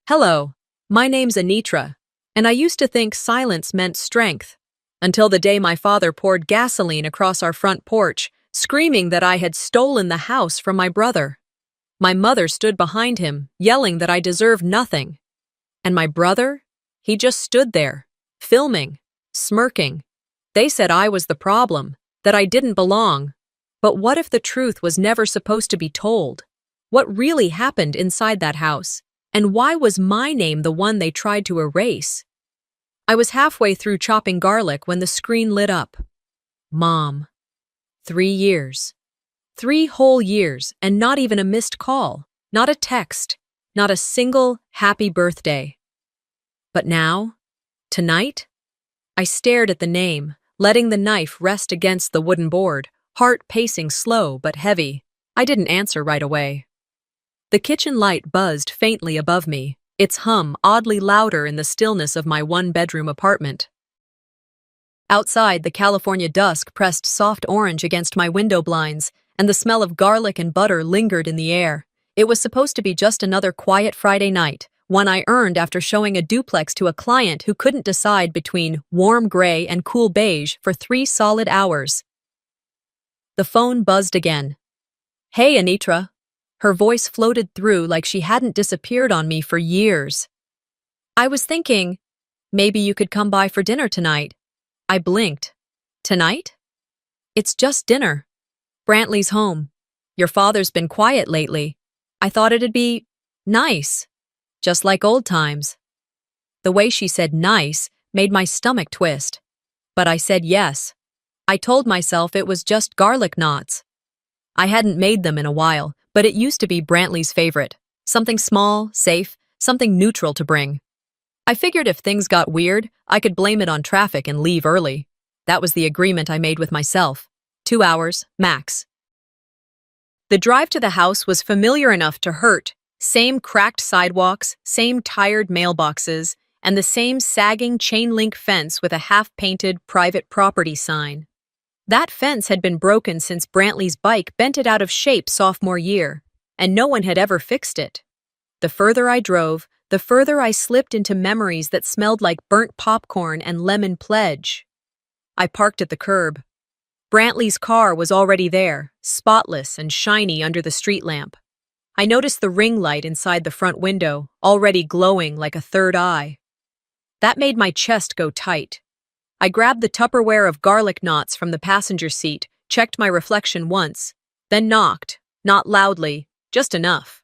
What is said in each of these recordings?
Hello, my name's Anitra, and I used to think silence meant strength, until the day my father poured gasoline across our front porch, screaming that I had stolen the house from my brother. My mother stood behind him, yelling that I deserved nothing. And my brother? He just stood there, filming, smirking. They said I was the problem, that I didn't belong. But what if the truth was never supposed to be told? What really happened inside that house? And why was my name the one they tried to erase? I was halfway through chopping garlic when the screen lit up. Mom. 3 years. 3 whole years, and not even a missed call, not a text, not a single happy birthday. But now, tonight, I stared at the name, letting the knife rest against the wooden board, heart pacing slow but heavy. I didn't answer right away. The kitchen light buzzed faintly above me, its hum oddly louder in the stillness of my one-bedroom apartment. Outside, the California dusk pressed soft orange against my window blinds, and the smell of garlic and butter lingered in the air. It was supposed to be just another quiet Friday night, one I earned after showing a duplex to a client who couldn't decide between warm gray and cool beige for 3 solid hours. The phone buzzed again. "Hey, Anitra." Her voice floated through like she hadn't disappeared on me for years. "I was thinking, maybe you could come by for dinner tonight." I blinked. "Tonight?" "It's just dinner. Brantley's home. Your father's been quiet lately. I thought it'd be nice, just like old times." The way she said nice made my stomach twist. But I said yes. I told myself it was just garlic knots. I hadn't made them in a while, but it used to be Brantley's favorite. Something small, safe, something neutral to bring. I figured if things got weird, I could blame it on traffic and leave early. That was the agreement I made with myself. 2 hours, max. The drive to the house was familiar enough to hurt. Same cracked sidewalks, same tired mailboxes, and the same sagging chain-link fence with a half-painted private property sign. That fence had been broken since Brantley's bike bent it out of shape sophomore year, and no one had ever fixed it. The further I drove, the further I slipped into memories that smelled like burnt popcorn and lemon pledge. I parked at the curb. Brantley's car was already there, spotless and shiny under the street lamp. I noticed the ring light inside the front window, already glowing like a third eye. That made my chest go tight. I grabbed the Tupperware of garlic knots from the passenger seat, checked my reflection once, then knocked, not loudly, just enough.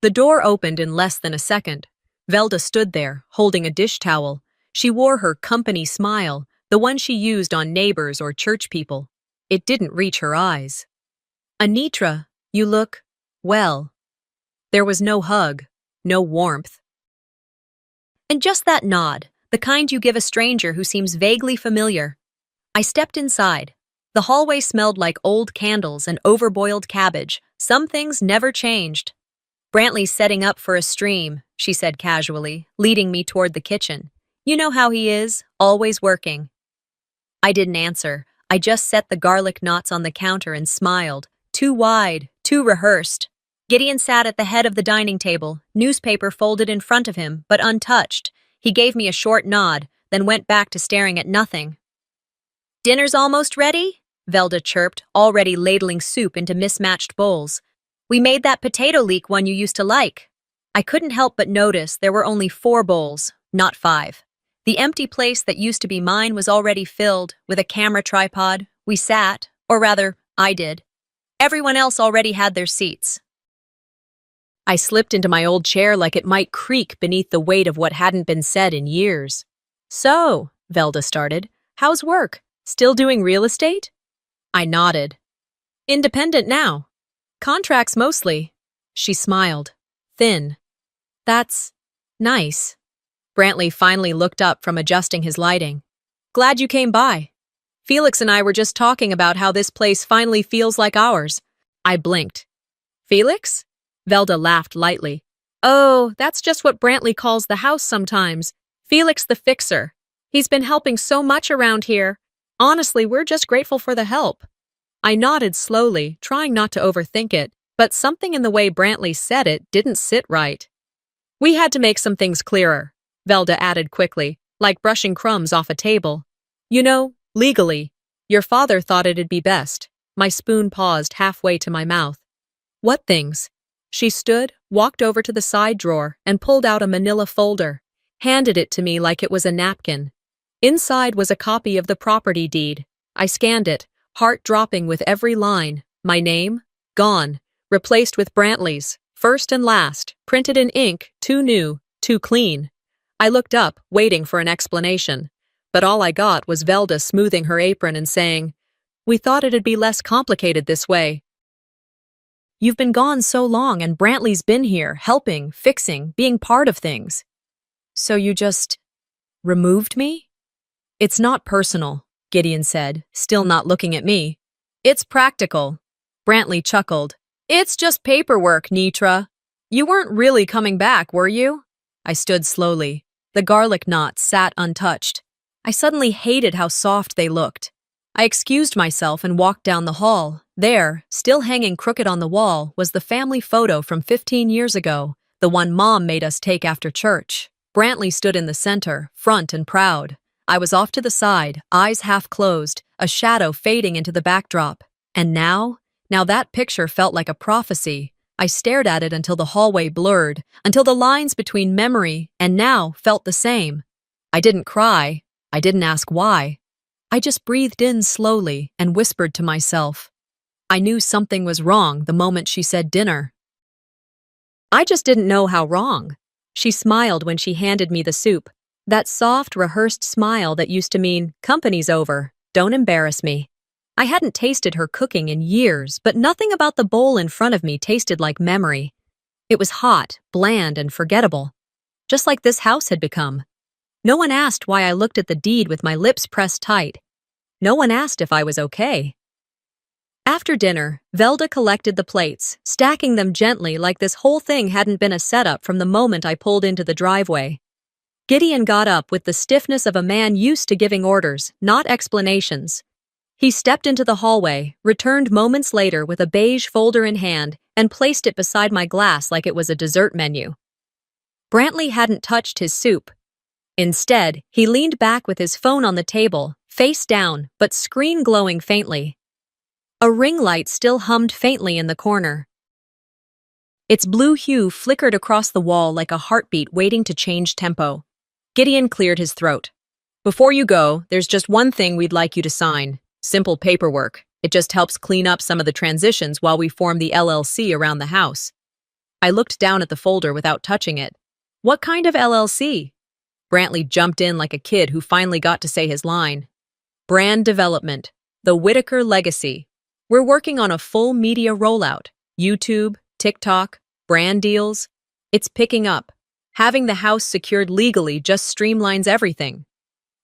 The door opened in less than a second. Velda stood there, holding a dish towel. She wore her company smile, the one she used on neighbors or church people. It didn't reach her eyes. "Anitra, you look, well." There was no hug, no warmth. And just that nod, the kind you give a stranger who seems vaguely familiar. I stepped inside. The hallway smelled like old candles and overboiled cabbage. Some things never changed. "Brantley's setting up for a stream," she said casually, leading me toward the kitchen. "You know how he is, always working." I didn't answer. I just set the garlic knots on the counter and smiled. Too wide, too rehearsed. Gideon sat at the head of the dining table, newspaper folded in front of him, but untouched. He gave me a short nod, then went back to staring at nothing. "Dinner's almost ready?" Velda chirped, already ladling soup into mismatched bowls. "We made that potato leek one you used to like." I couldn't help but notice there were only 4 bowls, not 5. The empty place that used to be mine was already filled, with a camera tripod. We sat, or rather, I did. Everyone else already had their seats. I slipped into my old chair like it might creak beneath the weight of what hadn't been said in years. "So," Velda started, "how's work? Still doing real estate?" I nodded. "Independent now. Contracts mostly." She smiled. Thin. "That's nice." Brantley finally looked up from adjusting his lighting. "Glad you came by. Felix and I were just talking about how this place finally feels like ours." I blinked. "Felix?" Velda laughed lightly. "Oh, that's just what Brantley calls the house sometimes. Felix the fixer. He's been helping so much around here. Honestly, we're just grateful for the help." I nodded slowly, trying not to overthink it, but something in the way Brantley said it didn't sit right. We had to make some things clearer, Velda added quickly, like brushing crumbs off a table. You know, legally, your father thought it'd be best. My spoon paused halfway to my mouth. What things? She stood, walked over to the side drawer, and pulled out a manila folder, handed it to me like it was a napkin. Inside was a copy of the property deed. I scanned it, heart dropping with every line. My name? Gone. Replaced with Brantley's, first and last, printed in ink, too new, too clean. I looked up, waiting for an explanation. But all I got was Velda smoothing her apron and saying, "We thought it'd be less complicated this way. You've been gone so long and Brantley's been here, helping, fixing, being part of things. So you just removed me?" "It's not personal," Gideon said, still not looking at me. "It's practical." Brantley chuckled. "It's just paperwork, Nitra. You weren't really coming back, were you?" I stood slowly. The garlic knots sat untouched. I suddenly hated how soft they looked. I excused myself and walked down the hall. There, still hanging crooked on the wall, was the family photo from 15 years ago, the one Mom made us take after church. Brantley stood in the center, front and proud. I was off to the side, eyes half closed, a shadow fading into the backdrop. And now that picture felt like a prophecy. I stared at it until the hallway blurred, until the lines between memory and now felt the same. I didn't cry. I didn't ask why. I just breathed in slowly and whispered to myself. I knew something was wrong the moment she said dinner. I just didn't know how wrong. She smiled when she handed me the soup. That soft, rehearsed smile that used to mean, "Company's over, don't embarrass me." I hadn't tasted her cooking in years, but nothing about the bowl in front of me tasted like memory. It was hot, bland, and forgettable. Just like this house had become. No one asked why I looked at the deed with my lips pressed tight. No one asked if I was okay. After dinner, Velda collected the plates, stacking them gently like this whole thing hadn't been a setup from the moment I pulled into the driveway. Gideon got up with the stiffness of a man used to giving orders, not explanations. He stepped into the hallway, returned moments later with a beige folder in hand, and placed it beside my glass like it was a dessert menu. Brantley hadn't touched his soup. Instead, he leaned back with his phone on the table, face down, but screen glowing faintly. A ring light still hummed faintly in the corner. Its blue hue flickered across the wall like a heartbeat waiting to change tempo. Gideon cleared his throat. "Before you go, there's just one thing we'd like you to sign. Simple paperwork. It just helps clean up some of the transitions while we form the LLC around the house." I looked down at the folder without touching it. "What kind of LLC?" Brantley jumped in like a kid who finally got to say his line. "Brand development. The Whitaker legacy. We're working on a full media rollout. YouTube, TikTok, brand deals. It's picking up. Having the house secured legally just streamlines everything."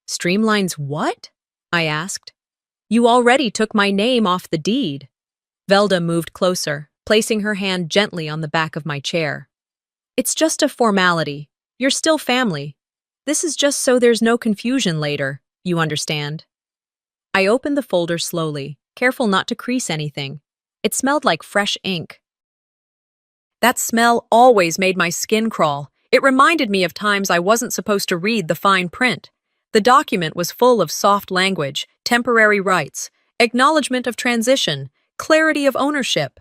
"Streamlines what?" I asked. "You already took my name off the deed." Velda moved closer, placing her hand gently on the back of my chair. "It's just a formality. You're still family. This is just so there's no confusion later, you understand." I opened the folder slowly, careful not to crease anything. It smelled like fresh ink. That smell always made my skin crawl. It reminded me of times I wasn't supposed to read the fine print. The document was full of soft language, temporary rights, acknowledgement of transition, clarity of ownership.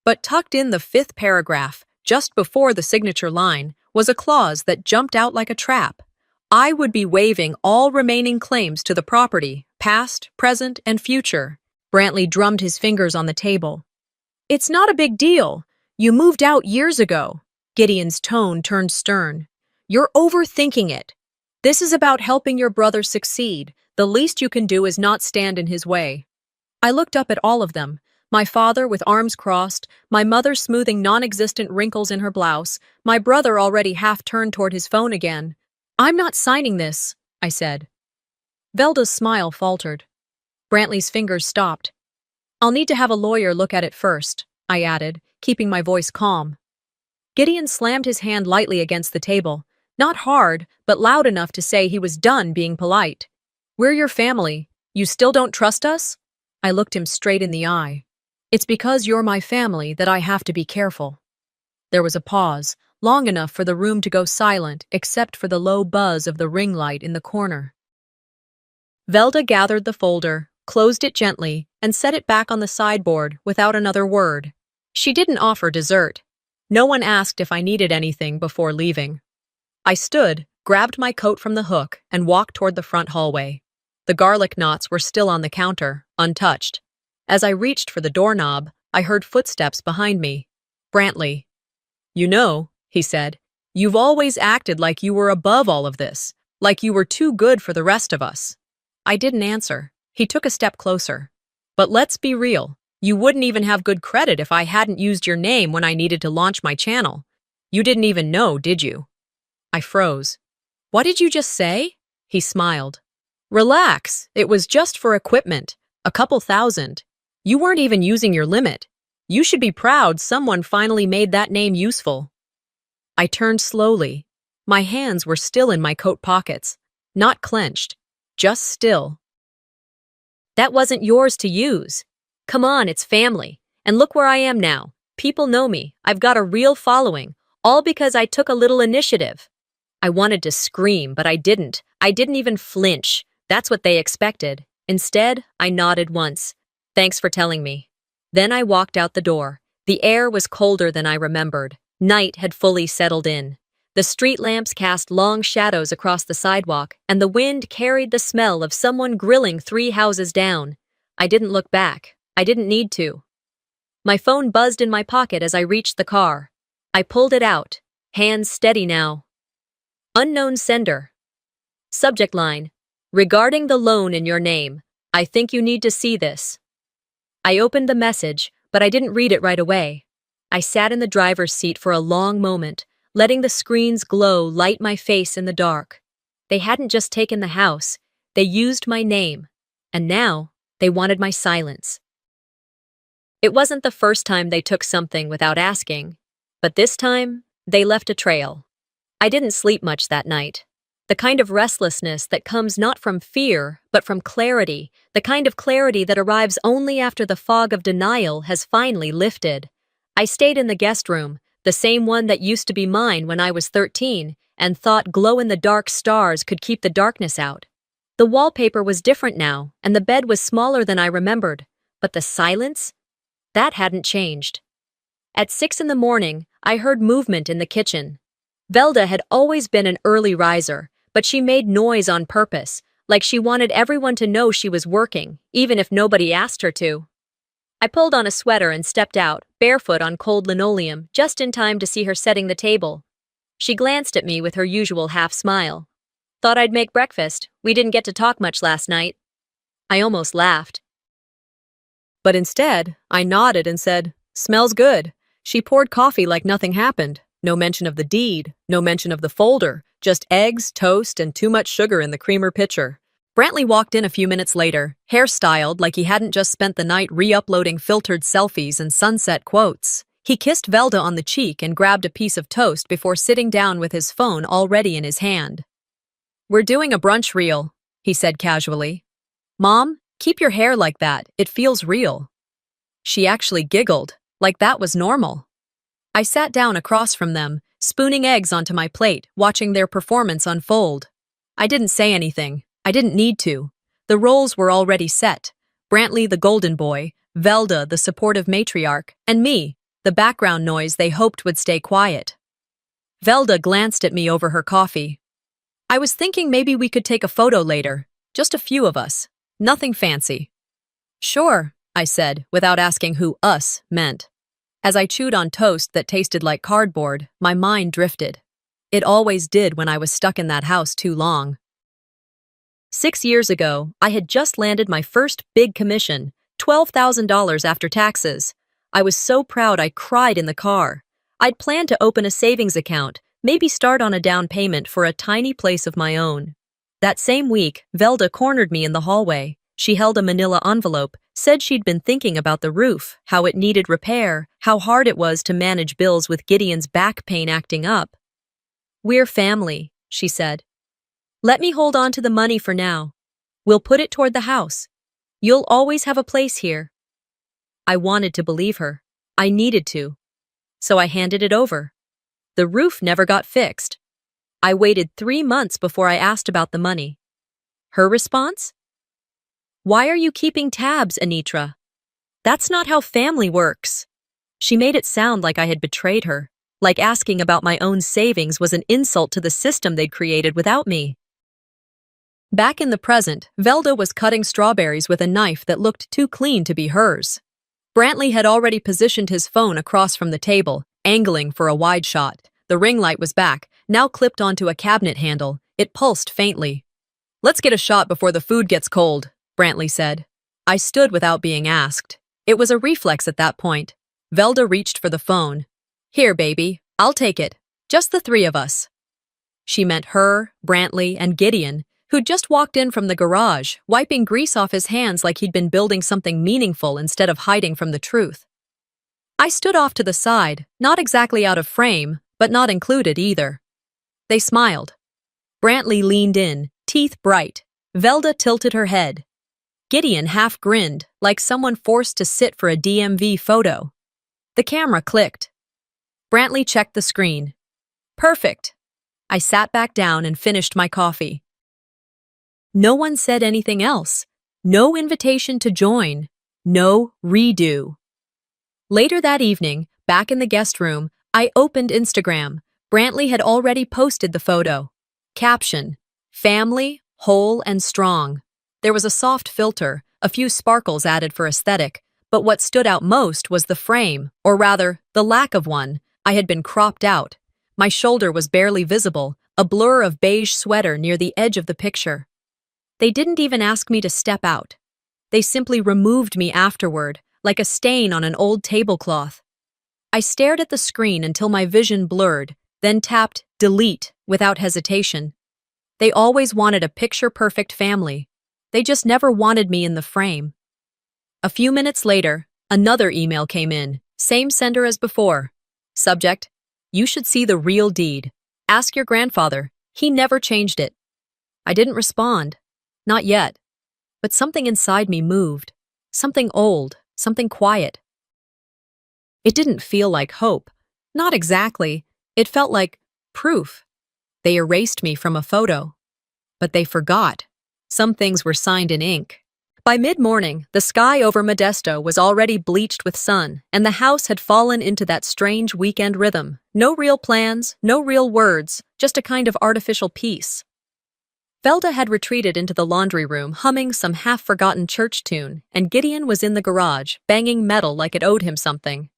But tucked in the 5th paragraph, just before the signature line, was a clause that jumped out like a trap. I would be waiving all remaining claims to the property, past, present, and future. Brantley drummed his fingers on the table. "It's not a big deal. You moved out years ago." Gideon's tone turned stern. "You're overthinking it. This is about helping your brother succeed. The least you can do is not stand in his way." I looked up at all of them. My father with arms crossed, my mother smoothing non-existent wrinkles in her blouse, my brother already half turned toward his phone again. "I'm not signing this," I said. Velda's smile faltered. Brantley's fingers stopped. "I'll need to have a lawyer look at it first," I added, keeping my voice calm. Gideon slammed his hand lightly against the table. Not hard, but loud enough to say he was done being polite. "We're your family. You still don't trust us?" I looked him straight in the eye. "It's because you're my family that I have to be careful." There was a pause, long enough for the room to go silent except for the low buzz of the ring light in the corner. Velda gathered the folder, closed it gently, and set it back on the sideboard without another word. She didn't offer dessert. No one asked if I needed anything before leaving. I stood, grabbed my coat from the hook, and walked toward the front hallway. The garlic knots were still on the counter, untouched. As I reached for the doorknob, I heard footsteps behind me. Brantley. "You know," he said, "you've always acted like you were above all of this, like you were too good for the rest of us." I didn't answer. He took a step closer. "But let's be real. You wouldn't even have good credit if I hadn't used your name when I needed to launch my channel. You didn't even know, did you?" I froze. "What did you just say?" He smiled. "Relax. It was just for equipment. A couple thousand. You weren't even using your limit. You should be proud someone finally made that name useful." I turned slowly. My hands were still in my coat pockets. Not clenched. Just still. "That wasn't yours to use. Come on, it's family. And look where I am now. People know me. I've got a real following. All because I took a little initiative." I wanted to scream, but I didn't. I didn't even flinch. That's what they expected. Instead, I nodded once. "Thanks for telling me." Then I walked out the door. The air was colder than I remembered. Night had fully settled in. The street lamps cast long shadows across the sidewalk, and the wind carried the smell of someone grilling 3 houses down. I didn't look back. I didn't need to. My phone buzzed in my pocket as I reached the car. I pulled it out. Hands steady now. Unknown sender. Subject line: "Regarding the loan in your name. I think you need to see this." I opened the message, but I didn't read it right away. I sat in the driver's seat for a long moment, letting the screen's glow light my face in the dark. They hadn't just taken the house, they used my name, and now they wanted my silence. It wasn't the first time they took something without asking, but this time, they left a trail. I didn't sleep much that night. The kind of restlessness that comes not from fear, but from clarity, the kind of clarity that arrives only after the fog of denial has finally lifted. I stayed in the guest room, the same one that used to be mine when I was 13, and thought glow-in-the-dark stars could keep the darkness out. The wallpaper was different now, and the bed was smaller than I remembered, but the silence? That hadn't changed. At 6 in the morning, I heard movement in the kitchen. Velda had always been an early riser, but she made noise on purpose, like she wanted everyone to know she was working, even if nobody asked her to. I pulled on a sweater and stepped out, barefoot on cold linoleum, just in time to see her setting the table. She glanced at me with her usual half-smile. "Thought I'd make breakfast. We didn't get to talk much last night." I almost laughed. But instead, I nodded and said, "Smells good." She poured coffee like nothing happened. No mention of the deed, no mention of the folder, just eggs, toast, and too much sugar in the creamer pitcher. Brantley walked in a few minutes later, hairstyled like he hadn't just spent the night re-uploading filtered selfies and sunset quotes. He kissed Velda on the cheek and grabbed a piece of toast before sitting down with his phone already in his hand. "We're doing a brunch reel," he said casually. "Mom, keep your hair like that. It feels real." She actually giggled, like that was normal. I sat down across from them, spooning eggs onto my plate, watching their performance unfold. I didn't say anything. I didn't need to. The roles were already set. Brantley the golden boy, Velda the supportive matriarch, and me, the background noise they hoped would stay quiet. Velda glanced at me over her coffee. "I was thinking maybe we could take a photo later. Just a few of us. Nothing fancy." "Sure," I said, without asking who us meant. As I chewed on toast that tasted like cardboard, my mind drifted. It always did when I was stuck in that house too long. 6 years ago, I had just landed my first big commission, $12,000 after taxes. I was so proud I cried in the car. I'd planned to open a savings account, maybe start on a down payment for a tiny place of my own. That same week, Velda cornered me in the hallway. She held a manila envelope, said she'd been thinking about the roof, how it needed repair, how hard it was to manage bills with Gideon's back pain acting up. "We're family," she said. "Let me hold on to the money for now. We'll put it toward the house. You'll always have a place here." I wanted to believe her. I needed to. So I handed it over. The roof never got fixed. I waited 3 months before I asked about the money. Her response? Why are you keeping tabs, Anitra? That's not how family works. She made it sound like I had betrayed her, like asking about my own savings was an insult to the system they'd created without me. Back in the present, Velda was cutting strawberries with a knife that looked too clean to be hers. Brantley had already positioned his phone across from the table, angling for a wide shot. The ring light was back, now clipped onto a cabinet handle. It pulsed faintly. "Let's get a shot before the food gets cold," Brantley said. I stood without being asked. It was a reflex at that point. Velda reached for the phone. "Here, baby, I'll take it. Just the 3 of us." She meant her, Brantley, and Gideon, who'd just walked in from the garage, wiping grease off his hands like he'd been building something meaningful instead of hiding from the truth. I stood off to the side, not exactly out of frame, but not included either. They smiled. Brantley leaned in, teeth bright. Velda tilted her head. Gideon half grinned, like someone forced to sit for a DMV photo. The camera clicked. Brantley checked the screen. Perfect. I sat back down and finished my coffee. No one said anything else. No invitation to join. No redo. Later that evening, back in the guest room, I opened Instagram. Brantley had already posted the photo. Caption: family, whole and strong. There was a soft filter, a few sparkles added for aesthetic, but what stood out most was the frame, or rather, the lack of one. I had been cropped out. My shoulder was barely visible, a blur of beige sweater near the edge of the picture. They didn't even ask me to step out. They simply removed me afterward, like a stain on an old tablecloth. I stared at the screen until my vision blurred, then tapped delete without hesitation. They always wanted a picture-perfect family. They just never wanted me in the frame. A few minutes later, another email came in, same sender as before. Subject: you should see the real deed. Ask your grandfather. He never changed it. I didn't respond. Not yet. But something inside me moved. Something old, something quiet. It didn't feel like hope. Not exactly. It felt like proof. They erased me from a photo. But they forgot. Some things were signed in ink. By mid-morning, the sky over Modesto was already bleached with sun, and the house had fallen into that strange weekend rhythm. No real plans, no real words, just a kind of artificial peace. Velda had retreated into the laundry room, humming some half-forgotten church tune, and Gideon was in the garage, banging metal like it owed him something.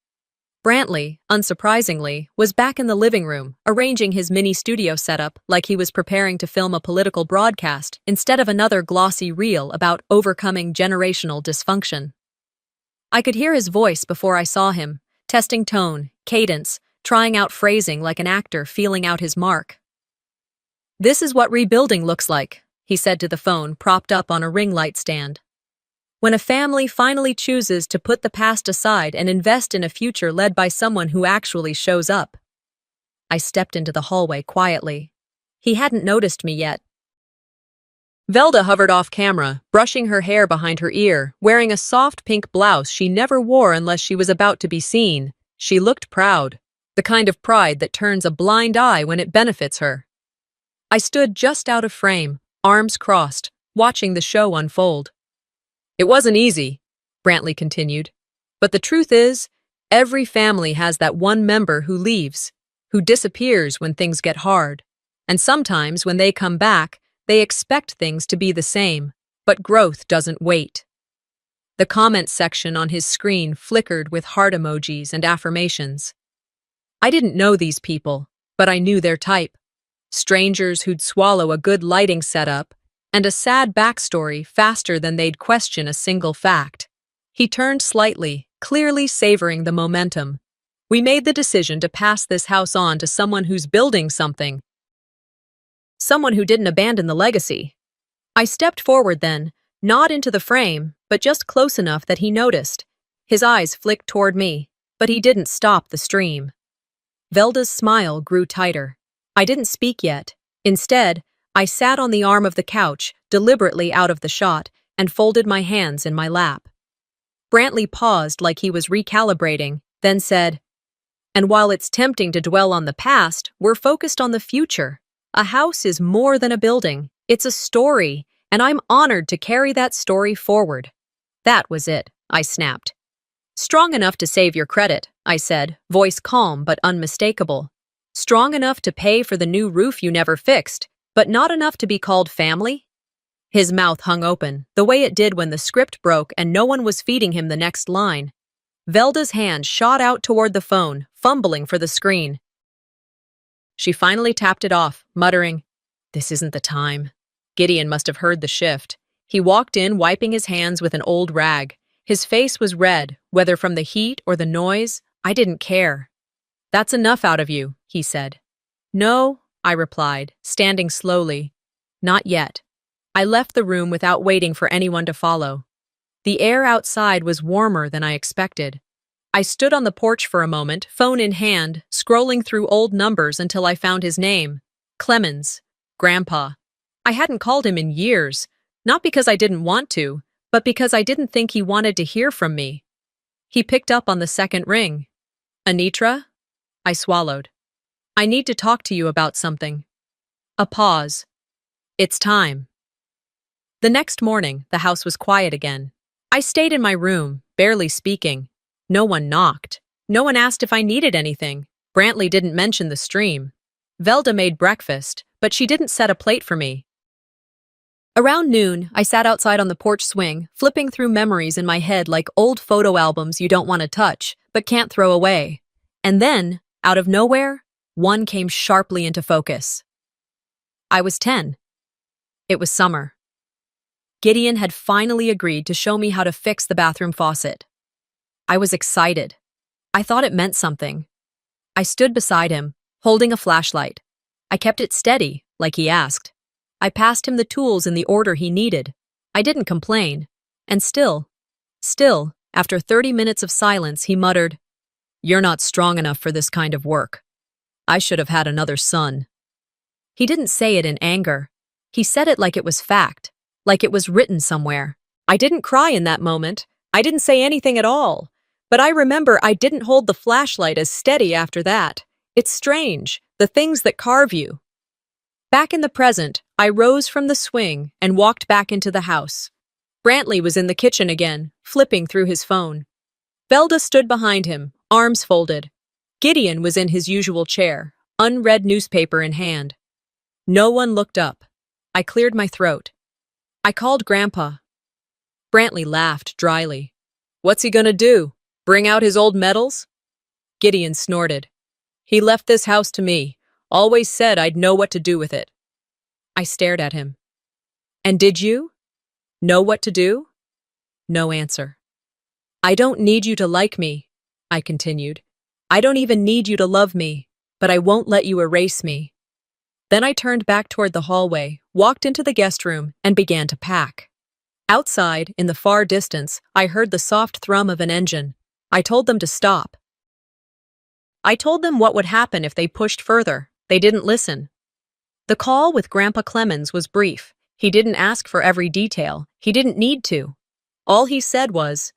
Brantley, unsurprisingly, was back in the living room, arranging his mini studio setup like he was preparing to film a political broadcast instead of another glossy reel about overcoming generational dysfunction. I could hear his voice before I saw him, testing tone, cadence, trying out phrasing like an actor feeling out his mark. "This is what rebuilding looks like," he said to the phone propped up on a ring light stand. "When a family finally chooses to put the past aside and invest in a future led by someone who actually shows up." I stepped into the hallway quietly. He hadn't noticed me yet. Velda hovered off camera, brushing her hair behind her ear, wearing a soft pink blouse she never wore unless she was about to be seen. She looked proud, the kind of pride that turns a blind eye when it benefits her. I stood just out of frame, arms crossed, watching the show unfold. "It wasn't easy," Brantley continued. "But the truth is, every family has that one member who leaves, who disappears when things get hard. And sometimes when they come back, they expect things to be the same, but growth doesn't wait." The comment section on his screen flickered with heart emojis and affirmations. I didn't know these people, but I knew their type. Strangers who'd swallow a good lighting setup, and a sad backstory faster than they'd question a single fact. He turned slightly, clearly savoring the momentum. "We made the decision to pass this house on to someone who's building something. Someone who didn't abandon the legacy." I stepped forward then, not into the frame, but just close enough that he noticed. His eyes flicked toward me, but he didn't stop the stream. Velda's smile grew tighter. I didn't speak yet. Instead, I sat on the arm of the couch, deliberately out of the shot, and folded my hands in my lap. Brantley paused like he was recalibrating, then said, And while it's tempting to dwell on the past, we're focused on the future. A house is more than a building. It's a story, and I'm honored to carry that story forward. That was it, I snapped. Strong enough to save your credit, I said, voice calm but unmistakable. Strong enough to pay for the new roof you never fixed, but not enough to be called family? His mouth hung open, the way it did when the script broke and no one was feeding him the next line. Velda's hand shot out toward the phone, fumbling for the screen. She finally tapped it off, muttering, "This isn't the time." Gideon must have heard the shift. He walked in, wiping his hands with an old rag. His face was red, whether from the heat or the noise. I didn't care. "That's enough out of you," he said. "No," I replied, standing slowly. "Not yet." I left the room without waiting for anyone to follow. The air outside was warmer than I expected. I stood on the porch for a moment, phone in hand, scrolling through old numbers until I found his name. Clemens. Grandpa. I hadn't called him in years, not because I didn't want to, but because I didn't think he wanted to hear from me. He picked up on the second ring. "Anitra?" I swallowed. "I need to talk to you about something." A pause. "It's time." The next morning, the house was quiet again. I stayed in my room, barely speaking. No one knocked. No one asked if I needed anything. Brantley didn't mention the stream. Velda made breakfast, but she didn't set a plate for me. Around noon, I sat outside on the porch swing, flipping through memories in my head like old photo albums you don't want to touch, but can't throw away. And then, out of nowhere, one came sharply into focus. I was 10. It was summer. Gideon had finally agreed to show me how to fix the bathroom faucet. I was excited. I thought it meant something. I stood beside him, holding a flashlight. I kept it steady, like he asked. I passed him the tools in the order he needed. I didn't complain. And still, after 30 minutes of silence, he muttered, "You're not strong enough for this kind of work. I should have had another son." He didn't say it in anger. He said it like it was fact. Like it was written somewhere. I didn't cry in that moment. I didn't say anything at all. But I remember I didn't hold the flashlight as steady after that. It's strange, the things that carve you. Back in the present, I rose from the swing and walked back into the house. Brantley was in the kitchen again, flipping through his phone. Velda stood behind him, arms folded. Gideon was in his usual chair, unread newspaper in hand. No one looked up. I cleared my throat. I called Grandpa. Brantley laughed dryly. "What's he gonna do? Bring out his old medals?" Gideon snorted. "He left this house to me. Always said I'd know what to do with it." I stared at him. "And did you? Know what to do?" No answer. "I don't need you to like me," I continued. "I don't even need you to love me, but I won't let you erase me." Then I turned back toward the hallway, walked into the guest room, and began to pack. Outside, in the far distance, I heard the soft thrum of an engine. I told them to stop. I told them what would happen if they pushed further. They didn't listen. The call with Grandpa Clemens was brief. He didn't ask for every detail. He didn't need to. All he said was,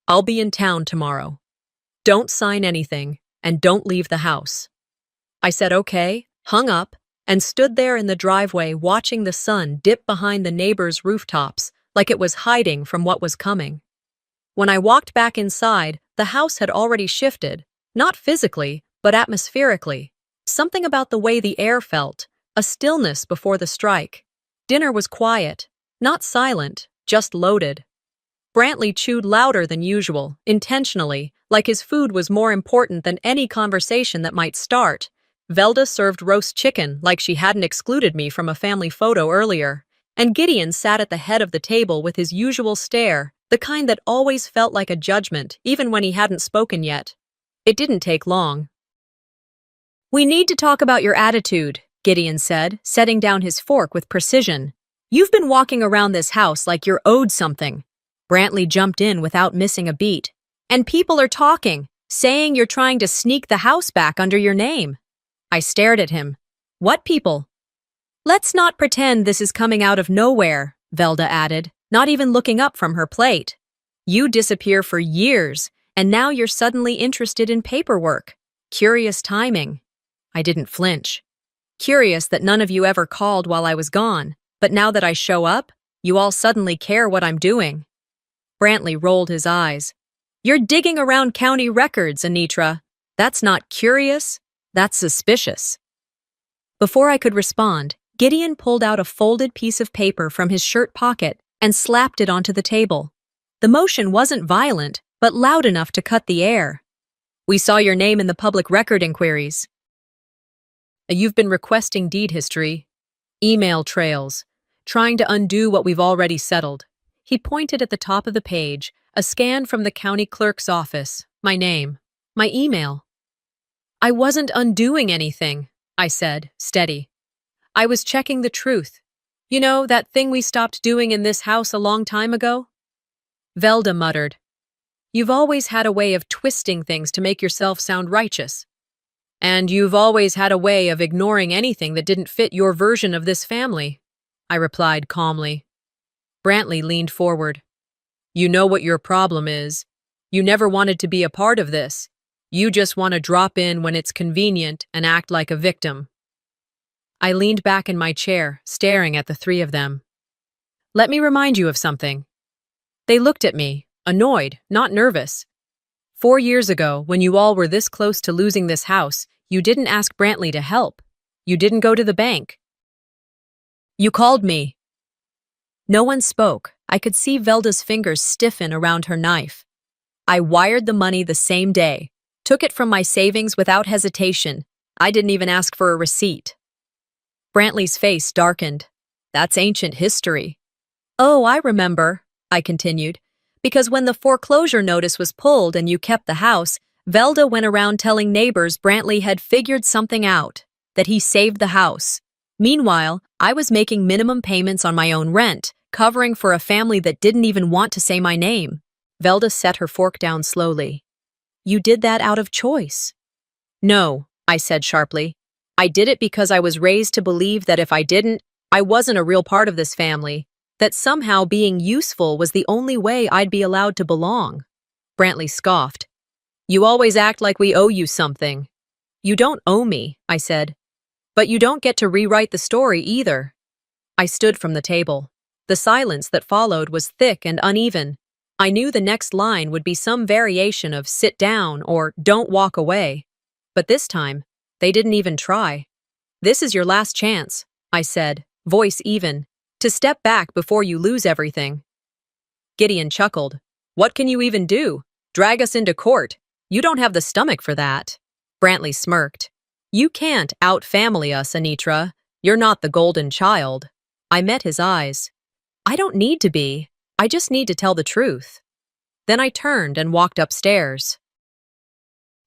"I'll be in town tomorrow. Don't sign anything, and don't leave the house." I said okay, hung up, and stood there in the driveway watching the sun dip behind the neighbors' rooftops like it was hiding from what was coming. When I walked back inside, the house had already shifted, not physically, but atmospherically. Something about the way the air felt, a stillness before the strike. Dinner was quiet, not silent, just loaded. Brantley chewed louder than usual, intentionally, like his food was more important than any conversation that might start. Velda served roast chicken like she hadn't excluded me from a family photo earlier, and Gideon sat at the head of the table with his usual stare, the kind that always felt like a judgment, even when he hadn't spoken yet. It didn't take long. "We need to talk about your attitude," Gideon said, setting down his fork with precision. "You've been walking around this house like you're owed something." Brantley jumped in without missing a beat. "And people are talking, saying you're trying to sneak the house back under your name." I stared at him. "What people?" "Let's not pretend this is coming out of nowhere," Velda added, not even looking up from her plate. "You disappear for years, and now you're suddenly interested in paperwork. Curious timing. I didn't flinch. Curious that none of you ever called while I was gone, but now that I show up, you all suddenly care what I'm doing. Brantley rolled his eyes. You're digging around county records, Anitra. That's not curious, that's suspicious. Before I could respond, Gideon pulled out a folded piece of paper from his shirt pocket and slapped it onto the table. The motion wasn't violent, but loud enough to cut the air. We saw your name in the public record inquiries. You've been requesting deed history, email trails, trying to undo what we've already settled. He pointed at the top of the page, a scan from the county clerk's office, my name, my email. I wasn't undoing anything, I said, steady. I was checking the truth. You know, that thing we stopped doing in this house a long time ago? Velda muttered. You've always had a way of twisting things to make yourself sound righteous. And you've always had a way of ignoring anything that didn't fit your version of this family, I replied calmly. Brantley leaned forward. You know what your problem is. You never wanted to be a part of this. You just want to drop in when it's convenient and act like a victim. I leaned back in my chair, staring at the three of them. Let me remind you of something. They looked at me, annoyed, not nervous. 4 years ago, when you all were this close to losing this house, you didn't ask Brantley to help. You didn't go to the bank. You called me. No one spoke. I could see Velda's fingers stiffen around her knife. I wired the money the same day. Took it from my savings without hesitation. I didn't even ask for a receipt. Brantley's face darkened. That's ancient history. Oh, I remember, I continued. Because when the foreclosure notice was pulled and you kept the house, Velda went around telling neighbors Brantley had figured something out, that he saved the house. Meanwhile, I was making minimum payments on my own rent, covering for a family that didn't even want to say my name. Velda set her fork down slowly. You did that out of choice. No, I said sharply. I did it because I was raised to believe that if I didn't, I wasn't a real part of this family, that somehow being useful was the only way I'd be allowed to belong. Brantley scoffed. You always act like we owe you something. You don't owe me, I said. But you don't get to rewrite the story either. I stood from the table. The silence that followed was thick and uneven. I knew the next line would be some variation of sit down or don't walk away. But this time, they didn't even try. This is your last chance, I said, voice even, to step back before you lose everything. Gideon chuckled. What can you even do? Drag us into court. You don't have the stomach for that. Brantley smirked. You can't out-family us, Anitra. You're not the golden child. I met his eyes. I don't need to be. I just need to tell the truth. Then I turned and walked upstairs.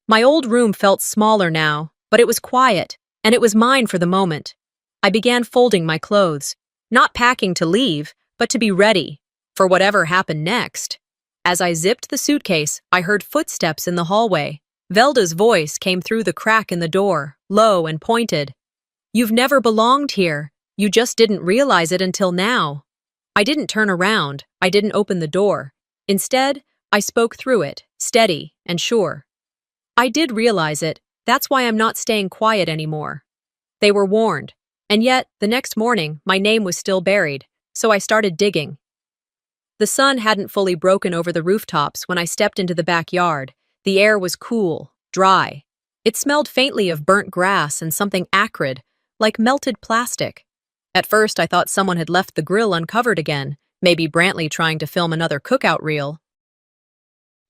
My old room felt smaller now, but it was quiet, and it was mine for the moment. I began folding my clothes, not packing to leave, but to be ready for whatever happened next. As I zipped the suitcase, I heard footsteps in the hallway. Velda's voice came through the crack in the door, low and pointed. You've never belonged here. You just didn't realize it until now. I didn't turn around. I didn't open the door. Instead, I spoke through it, steady and sure. I did realize it. That's why I'm not staying quiet anymore. They were warned. And yet, the next morning, my name was still buried, so I started digging. The sun hadn't fully broken over the rooftops when I stepped into the backyard. The air was cool, dry. It smelled faintly of burnt grass and something acrid, like melted plastic. At first, I thought someone had left the grill uncovered again, maybe Brantley trying to film another cookout reel.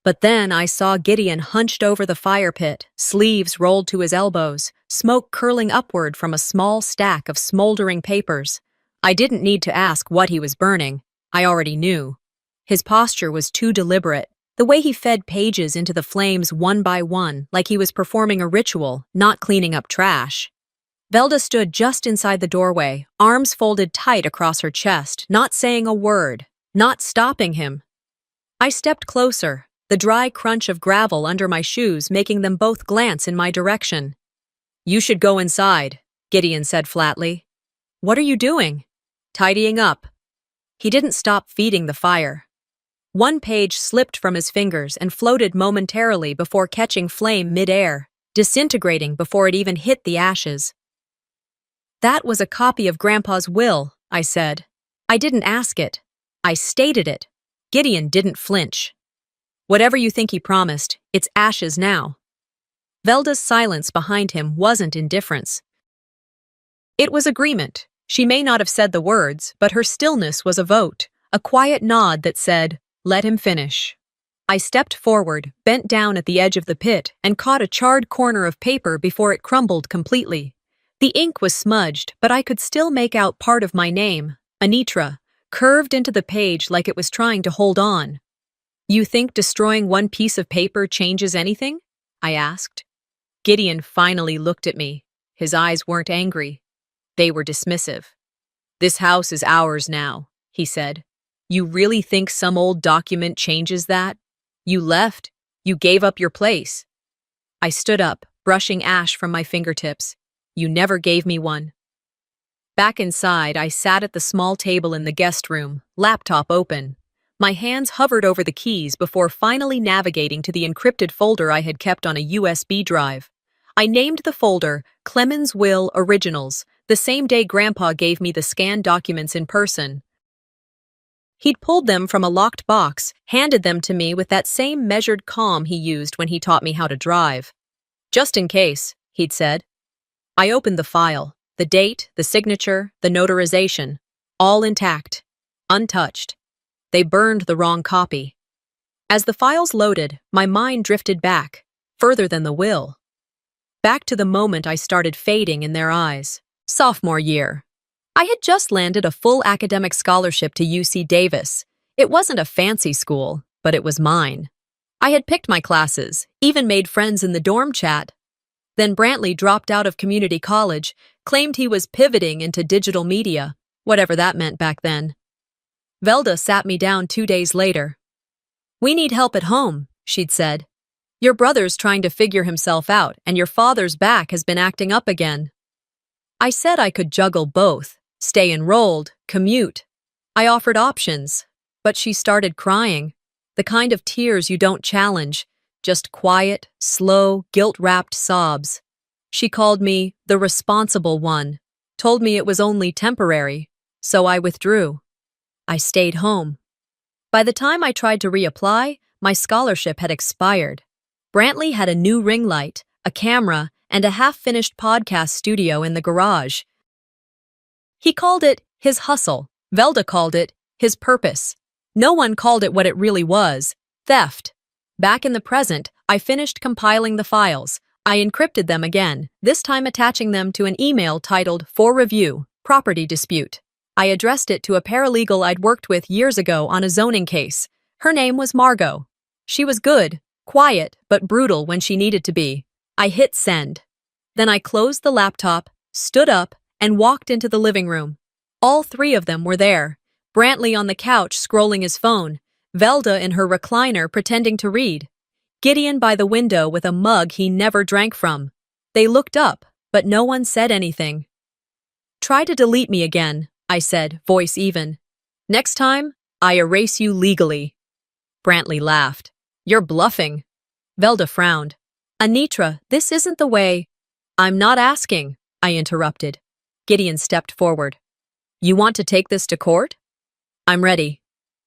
But then I saw Gideon hunched over the fire pit, sleeves rolled to his elbows, smoke curling upward from a small stack of smoldering papers. I didn't need to ask what he was burning. I already knew. His posture was too deliberate, the way he fed pages into the flames one by one, like he was performing a ritual, not cleaning up trash. Velda stood just inside the doorway, arms folded tight across her chest, not saying a word, not stopping him. I stepped closer, the dry crunch of gravel under my shoes making them both glance in my direction. You should go inside, Gideon said flatly. What are you doing? Tidying up. He didn't stop feeding the fire. One page slipped from his fingers and floated momentarily before catching flame mid-air. disintegrating before it even hit the ashes. "That was a copy of Grandpa's will," I said. "I didn't ask it. I stated it." Gideon didn't flinch. "Whatever you think he promised, it's ashes now." Velda's silence behind him wasn't indifference. It was agreement. She may not have said the words, but her stillness was a vote, a quiet nod that said, "Let him finish." I stepped forward, bent down at the edge of the pit, and caught a charred corner of paper before it crumbled completely. The ink was smudged, but I could still make out part of my name, Anitra, curved into the page like it was trying to hold on. "You think destroying one piece of paper changes anything?" I asked. Gideon finally looked at me. His eyes weren't angry. They were dismissive. "This house is ours now," he said. "You really think some old document changes that? You left. You gave up your place." I stood up, brushing ash from my fingertips. "You never gave me one." Back inside, I sat at the small table in the guest room, laptop open. My hands hovered over the keys before finally navigating to the encrypted folder I had kept on a USB drive. I named the folder Clemens Will Originals, the same day Grandpa gave me the scanned documents in person. He'd pulled them from a locked box, handed them to me with that same measured calm he used when he taught me how to drive. "Just in case," he'd said. I opened the file, the date, the signature, the notarization, all intact, untouched. They burned the wrong copy. As the files loaded, my mind drifted back, further than the will. Back to the moment I started fading in their eyes. Sophomore year. I had just landed a full academic scholarship to UC Davis. It wasn't a fancy school, but it was mine. I had picked my classes, even made friends in the dorm chat. Then Brantley dropped out of community college, claimed he was pivoting into digital media, whatever that meant back then. Velda sat me down 2 days later. "We need help at home," she'd said. "Your brother's trying to figure himself out, and your father's back has been acting up again." I said I could juggle both, stay enrolled, commute. I offered options, but she started crying, the kind of tears you don't challenge, just quiet, slow, guilt-wrapped sobs. She called me the responsible one, told me it was only temporary, so I withdrew. I stayed home. By the time I tried to reapply, my scholarship had expired. Brantley had a new ring light, a camera, and a half-finished podcast studio in the garage. He called it his hustle. Velda called it his purpose. No one called it what it really was, theft. Back in the present, I finished compiling the files. I encrypted them again, this time attaching them to an email titled "For Review, Property Dispute." I addressed it to a paralegal I'd worked with years ago on a zoning case. Her name was Margot. She was good, quiet, but brutal when she needed to be. I hit send. Then I closed the laptop, stood up, and walked into the living room. All 3 of them were there. Brantley on the couch scrolling his phone, Velda in her recliner pretending to read, Gideon by the window with a mug he never drank from. They looked up, but no one said anything. "Try to delete me again," I said, voice even. "Next time, I erase you legally." Brantley laughed. "You're bluffing." Velda frowned. "Anitra, this isn't the way." "I'm not asking," I interrupted. Gideon stepped forward. "You want to take this to court?" "I'm ready."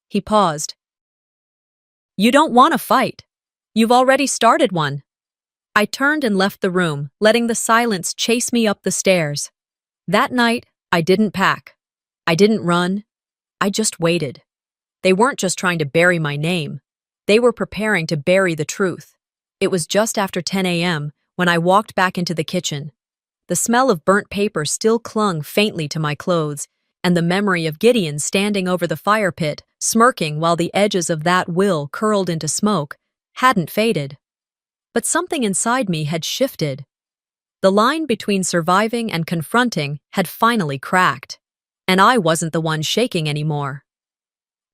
He paused. "You don't want to fight. You've already started one." I turned and left the room, letting the silence chase me up the stairs. That night, I didn't pack. I didn't run. I just waited. They weren't just trying to bury my name. They were preparing to bury the truth. It was just after 10 a.m. when I walked back into the kitchen. The smell of burnt paper still clung faintly to my clothes, and the memory of Gideon standing over the fire pit, smirking while the edges of that will curled into smoke, hadn't faded. But something inside me had shifted. The line between surviving and confronting had finally cracked, and I wasn't the one shaking anymore.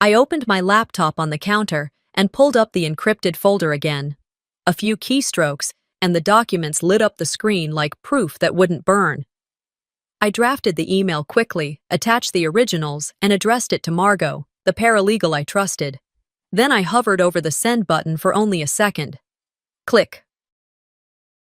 I opened my laptop on the counter and pulled up the encrypted folder again. A few keystrokes, and the documents lit up the screen like proof that wouldn't burn. I drafted the email quickly, attached the originals, and addressed it to Margot, the paralegal I trusted. Then I hovered over the send button for only a second. Click.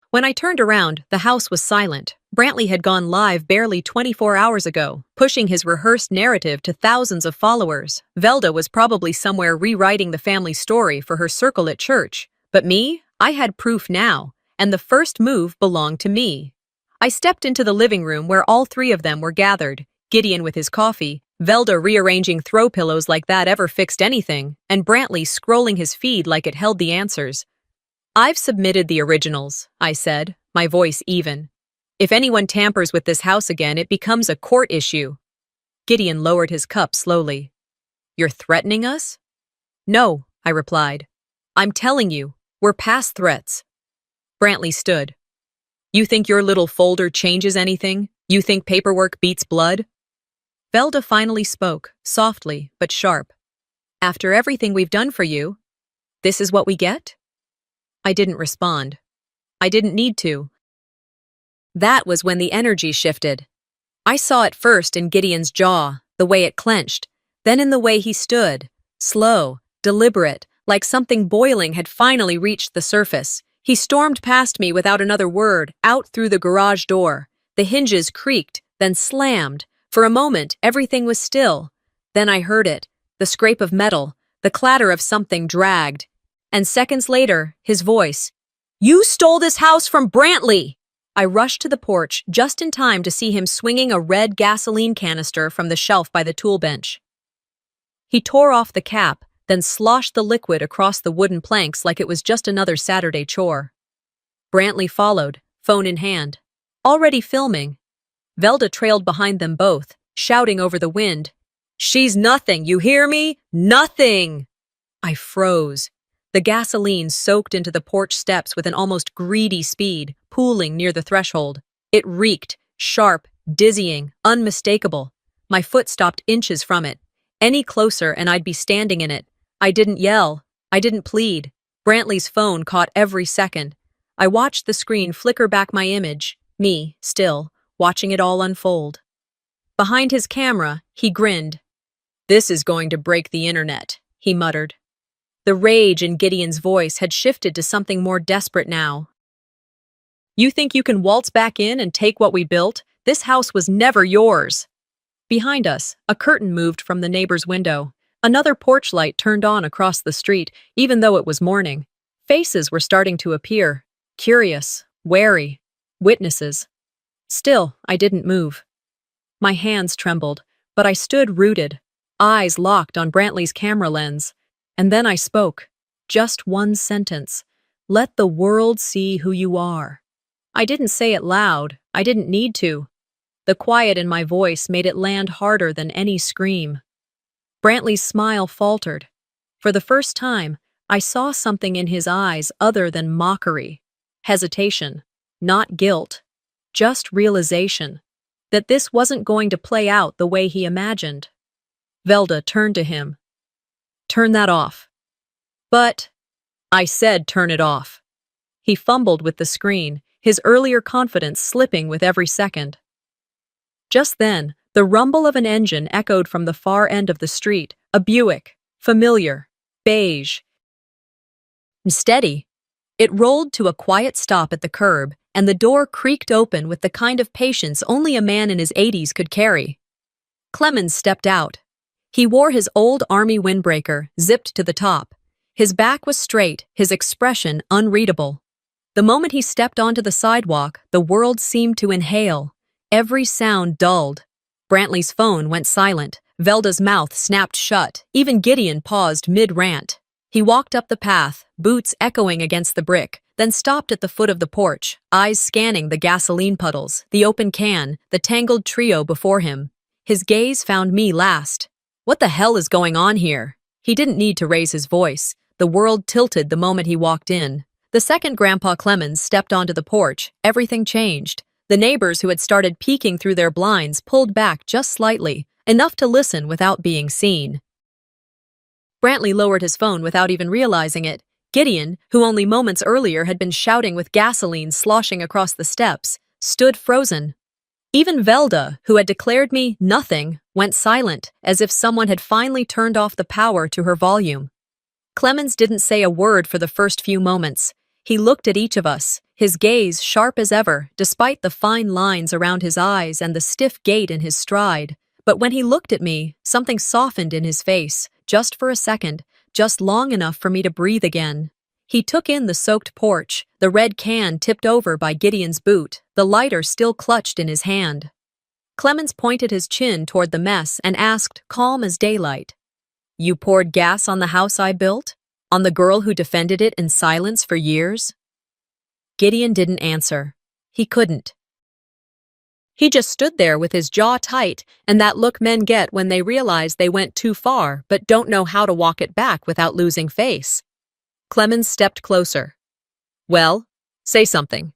When I turned around, the house was silent. Brantley had gone live barely 24 hours ago, pushing his rehearsed narrative to thousands of followers. Velda was probably somewhere rewriting the family story for her circle at church. But me? I had proof now, and the first move belonged to me. I stepped into the living room where all three of them were gathered, Gideon with his coffee, Velda rearranging throw pillows like that ever fixed anything, and Brantley scrolling his feed like it held the answers. "I've submitted the originals," I said, my voice even. "If anyone tampers with this house again, it becomes a court issue." Gideon lowered his cup slowly. "You're threatening us?" "No," I replied. "I'm telling you, we're past threats." Brantley stood. "You think your little folder changes anything? You think paperwork beats blood?" Velda finally spoke, softly but sharp. "After everything we've done for you, this is what we get?" I didn't respond. I didn't need to. That was when the energy shifted. I saw it first in Gideon's jaw, the way it clenched, then in the way he stood, slow, deliberate, like something boiling had finally reached the surface. He stormed past me without another word, out through the garage door. The hinges creaked, then slammed. For a moment, everything was still. Then I heard it, the scrape of metal, the clatter of something dragged. And seconds later, his voice. "You stole this house from Brantley!" I rushed to the porch just in time to see him swinging a red gasoline canister from the shelf by the tool bench. He tore off the cap, then sloshed the liquid across the wooden planks like it was just another Saturday chore. Brantley followed, phone in hand. Already filming. Velda trailed behind them both, shouting over the wind. "She's nothing, you hear me? Nothing!" I froze. The gasoline soaked into the porch steps with an almost greedy speed, pooling near the threshold. It reeked, sharp, dizzying, unmistakable. My foot stopped inches from it. Any closer and I'd be standing in it. I didn't yell. I didn't plead. Brantley's phone caught every second. I watched the screen flicker back my image, me, still, watching it all unfold. Behind his camera, he grinned. "This is going to break the internet," he muttered. The rage in Gideon's voice had shifted to something more desperate now. "You think you can waltz back in and take what we built? This house was never yours." Behind us, a curtain moved from the neighbor's window. Another porch light turned on across the street, even though it was morning. Faces were starting to appear. Curious, wary, witnesses. Still, I didn't move. My hands trembled, but I stood rooted, eyes locked on Brantley's camera lens. And then I spoke. Just one sentence. "Let the world see who you are." I didn't say it loud. I didn't need to. The quiet in my voice made it land harder than any scream. Brantley's smile faltered. For the first time, I saw something in his eyes other than mockery. Hesitation. Not guilt. Just realization. That this wasn't going to play out the way he imagined. Velda turned to him. "Turn that off." "But," I said, "turn it off." He fumbled with the screen, his earlier confidence slipping with every second. Just then, the rumble of an engine echoed from the far end of the street, a Buick, familiar, beige, steady. It rolled to a quiet stop at the curb, and the door creaked open with the kind of patience only a man in his 80s could carry. Clemens stepped out. He wore his old army windbreaker, zipped to the top. His back was straight, his expression unreadable. The moment he stepped onto the sidewalk, the world seemed to inhale. Every sound dulled. Brantley's phone went silent. Velda's mouth snapped shut. Even Gideon paused mid-rant. He walked up the path, boots echoing against the brick, then stopped at the foot of the porch, eyes scanning the gasoline puddles, the open can, the tangled trio before him. His gaze found me last. What the hell is going on here? He didn't need to raise his voice. The world tilted the moment he walked in. The second Grandpa Clemens stepped onto the porch, everything changed. The neighbors who had started peeking through their blinds pulled back just slightly, enough to listen without being seen. Brantley lowered his phone without even realizing it. Gideon, who only moments earlier had been shouting with gasoline sloshing across the steps, stood frozen. Even Velda, who had declared me nothing, went silent, as if someone had finally turned off the power to her volume. Clemens didn't say a word for the first few moments. He looked at each of us, his gaze sharp as ever, despite the fine lines around his eyes and the stiff gait in his stride. But when he looked at me, something softened in his face, just for a second, just long enough for me to breathe again. He took in the soaked porch, the red can tipped over by Gideon's boot, the lighter still clutched in his hand. Clemens pointed his chin toward the mess and asked, calm as daylight, "You poured gas on the house I built? On the girl who defended it in silence for years?" Gideon didn't answer. He couldn't. He just stood there with his jaw tight and that look men get when they realize they went too far but don't know how to walk it back without losing face. Clemens stepped closer. "Well, say something."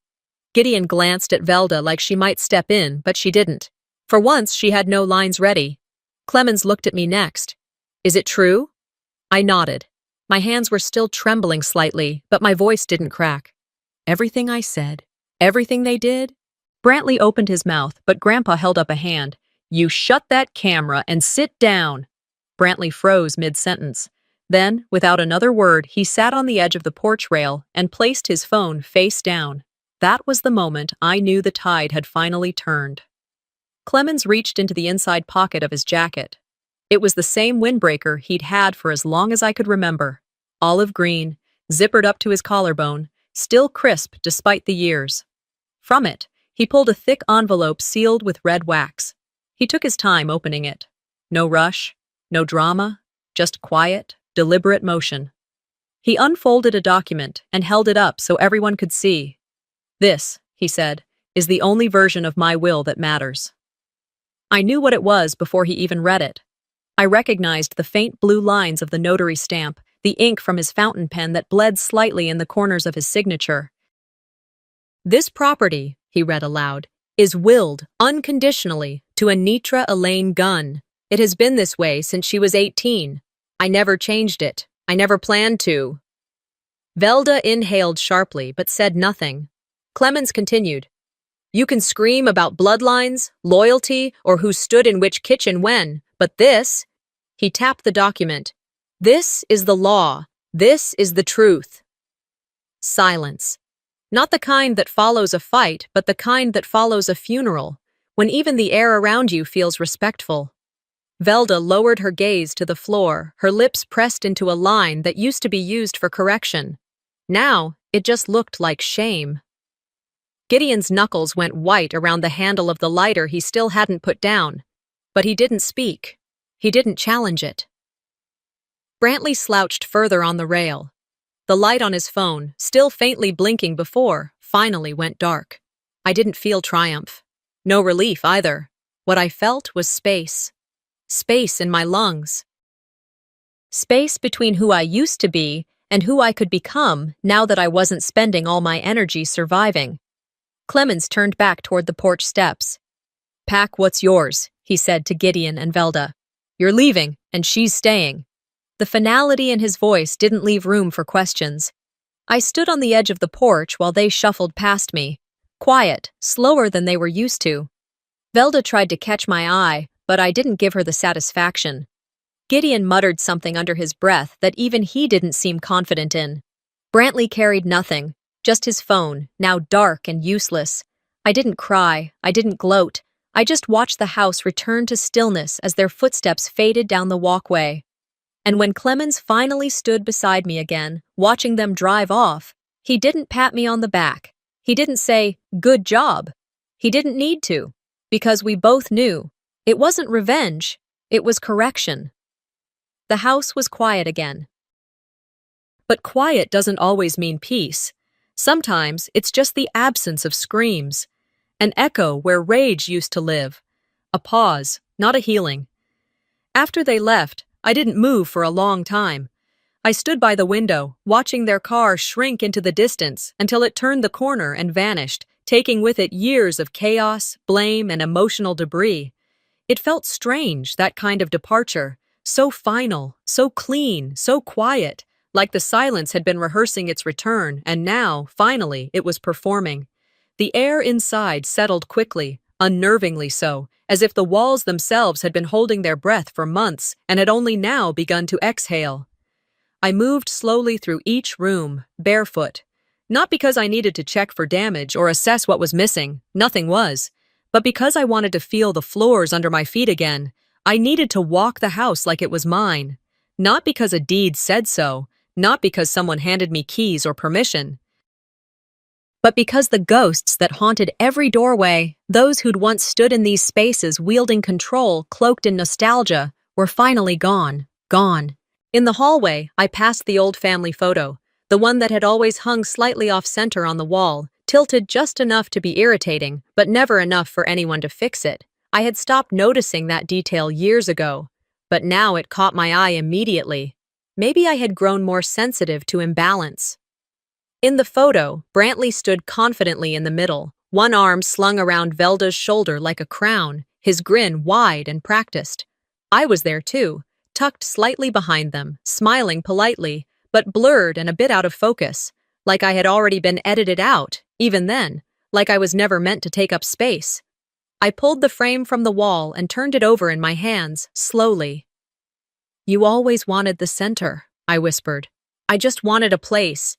Gideon glanced at Velda like she might step in, but she didn't. For once, she had no lines ready. Clemens looked at me next. "Is it true?" I nodded. My hands were still trembling slightly, but my voice didn't crack. "Everything I said, everything they did?" Brantley opened his mouth, but Grandpa held up a hand. "You shut that camera and sit down." Brantley froze mid-sentence. Then, without another word, he sat on the edge of the porch rail and placed his phone face down. That was the moment I knew the tide had finally turned. Clemens reached into the inside pocket of his jacket. It was the same windbreaker he'd had for as long as I could remember. Olive green, zippered up to his collarbone, still crisp despite the years. From it, he pulled a thick envelope sealed with red wax. He took his time opening it. No rush, no drama, just quiet, deliberate motion. He unfolded a document and held it up so everyone could see. "This," he said, "is the only version of my will that matters." I knew what it was before he even read it. I recognized the faint blue lines of the notary stamp, the ink from his fountain pen that bled slightly in the corners of his signature. "This property," he read aloud, "is willed, unconditionally, to Anitra Elaine Gunn. It has been this way since she was 18. I never changed it. I never planned to." Velda inhaled sharply but said nothing. Clemens continued, "You can scream about bloodlines, loyalty, or who stood in which kitchen when, but this," he tapped the document, "this is the law. This is the truth." Silence. Not the kind that follows a fight, but the kind that follows a funeral, when even the air around you feels respectful. Velda lowered her gaze to the floor, her lips pressed into a line that used to be used for correction. Now, it just looked like shame. Gideon's knuckles went white around the handle of the lighter he still hadn't put down. But he didn't speak. He didn't challenge it. Brantley slouched further on the rail. The light on his phone, still faintly blinking before, finally went dark. I didn't feel triumph. No relief either. What I felt was space. Space in my lungs. Space between who I used to be and who I could become now that I wasn't spending all my energy surviving. Clemens turned back toward the porch steps. "Pack what's yours," he said to Gideon and Velda. "You're leaving, and she's staying." The finality in his voice didn't leave room for questions. I stood on the edge of the porch while they shuffled past me, quiet, slower than they were used to. Velda tried to catch my eye, but I didn't give her the satisfaction. Gideon muttered something under his breath that even he didn't seem confident in. Brantley carried nothing. Just his phone, now dark and useless. I didn't cry, I didn't gloat. I just watched the house return to stillness as their footsteps faded down the walkway. And when Clemens finally stood beside me again, watching them drive off, he didn't pat me on the back. He didn't say, "Good job." He didn't need to, because we both knew. It wasn't revenge, it was correction. The house was quiet again. But quiet doesn't always mean peace. Sometimes it's just the absence of screams. An echo where rage used to live. A pause, not a healing. After they left, I didn't move for a long time. I stood by the window, watching their car shrink into the distance until it turned the corner and vanished, taking with it years of chaos, blame, and emotional debris. It felt strange, that kind of departure. So final, so clean, so quiet. Like the silence had been rehearsing its return, and now, finally, it was performing. The air inside settled quickly, unnervingly so, as if the walls themselves had been holding their breath for months and had only now begun to exhale. I moved slowly through each room, barefoot. Not because I needed to check for damage or assess what was missing, nothing was, but because I wanted to feel the floors under my feet again. I needed to walk the house like it was mine. Not because a deed said so, not because someone handed me keys or permission, but because the ghosts that haunted every doorway, those who'd once stood in these spaces wielding control, cloaked in nostalgia, were finally gone. Gone. In the hallway, I passed the old family photo, the one that had always hung slightly off-center on the wall, tilted just enough to be irritating, but never enough for anyone to fix it. I had stopped noticing that detail years ago, but now it caught my eye immediately. Maybe I had grown more sensitive to imbalance. In the photo, Brantley stood confidently in the middle, one arm slung around Velda's shoulder like a crown, his grin wide and practiced. I was there too, tucked slightly behind them, smiling politely, but blurred and a bit out of focus, like I had already been edited out, even then, like I was never meant to take up space. I pulled the frame from the wall and turned it over in my hands, slowly. "You always wanted the center," I whispered. "I just wanted a place."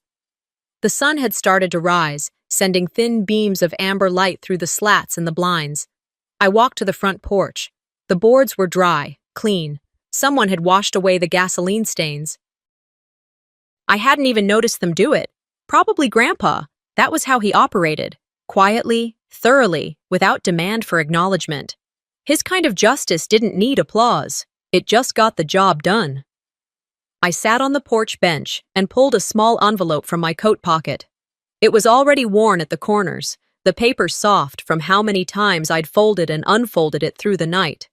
The sun had started to rise, sending thin beams of amber light through the slats in the blinds. I walked to the front porch. The boards were dry, clean. Someone had washed away the gasoline stains. I hadn't even noticed them do it. Probably Grandpa. That was how he operated. Quietly, thoroughly, without demand for acknowledgement. His kind of justice didn't need applause. It just got the job done. I sat on the porch bench and pulled a small envelope from my coat pocket. It was already worn at the corners, the paper soft from how many times I'd folded and unfolded it through the night.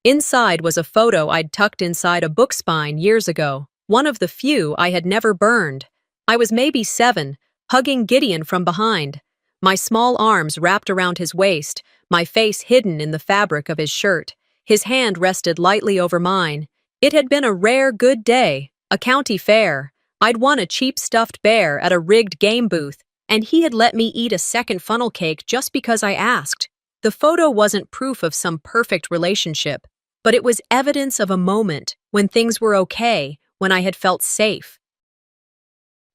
Inside was a photo I'd tucked inside a book spine years ago, one of the few I had never burned. I was maybe 7, hugging Gideon from behind, my small arms wrapped around his waist, my face hidden in the fabric of his shirt. His hand rested lightly over mine. It had been a rare good day, a county fair. I'd won a cheap stuffed bear at a rigged game booth, and he had let me eat a second funnel cake just because I asked. The photo wasn't proof of some perfect relationship, but it was evidence of a moment when things were okay, when I had felt safe.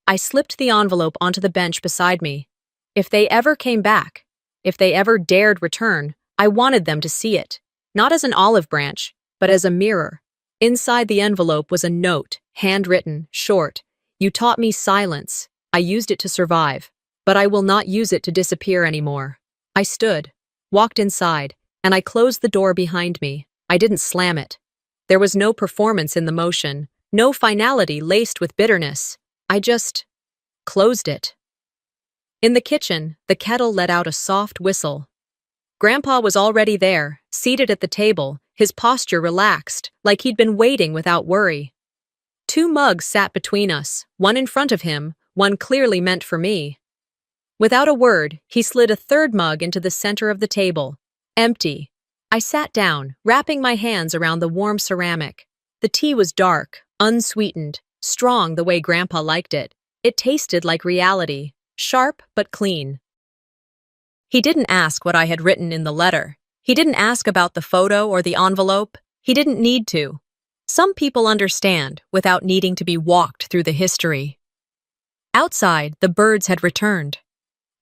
I slipped the envelope onto the bench beside me. If they ever came back, if they ever dared return, I wanted them to see it, not as an olive branch, but as a mirror. Inside the envelope was a note, handwritten, short. "You taught me silence. I used it to survive, but I will not use it to disappear anymore." I stood, walked inside, and I closed the door behind me. I didn't slam it. There was no performance in the motion, no finality laced with bitterness. I just closed it. In the kitchen, the kettle let out a soft whistle. Grandpa was already there, seated at the table, his posture relaxed, like he'd been waiting without worry. 2 mugs sat between us, one in front of him, one clearly meant for me. Without a word, he slid a 3rd mug into the center of the table. Empty. I sat down, wrapping my hands around the warm ceramic. The tea was dark, unsweetened, strong the way Grandpa liked it. It tasted like reality, sharp but clean. He didn't ask what I had written in the letter. He didn't ask about the photo or the envelope. He didn't need to. Some people understand without needing to be walked through the history. Outside, the birds had returned.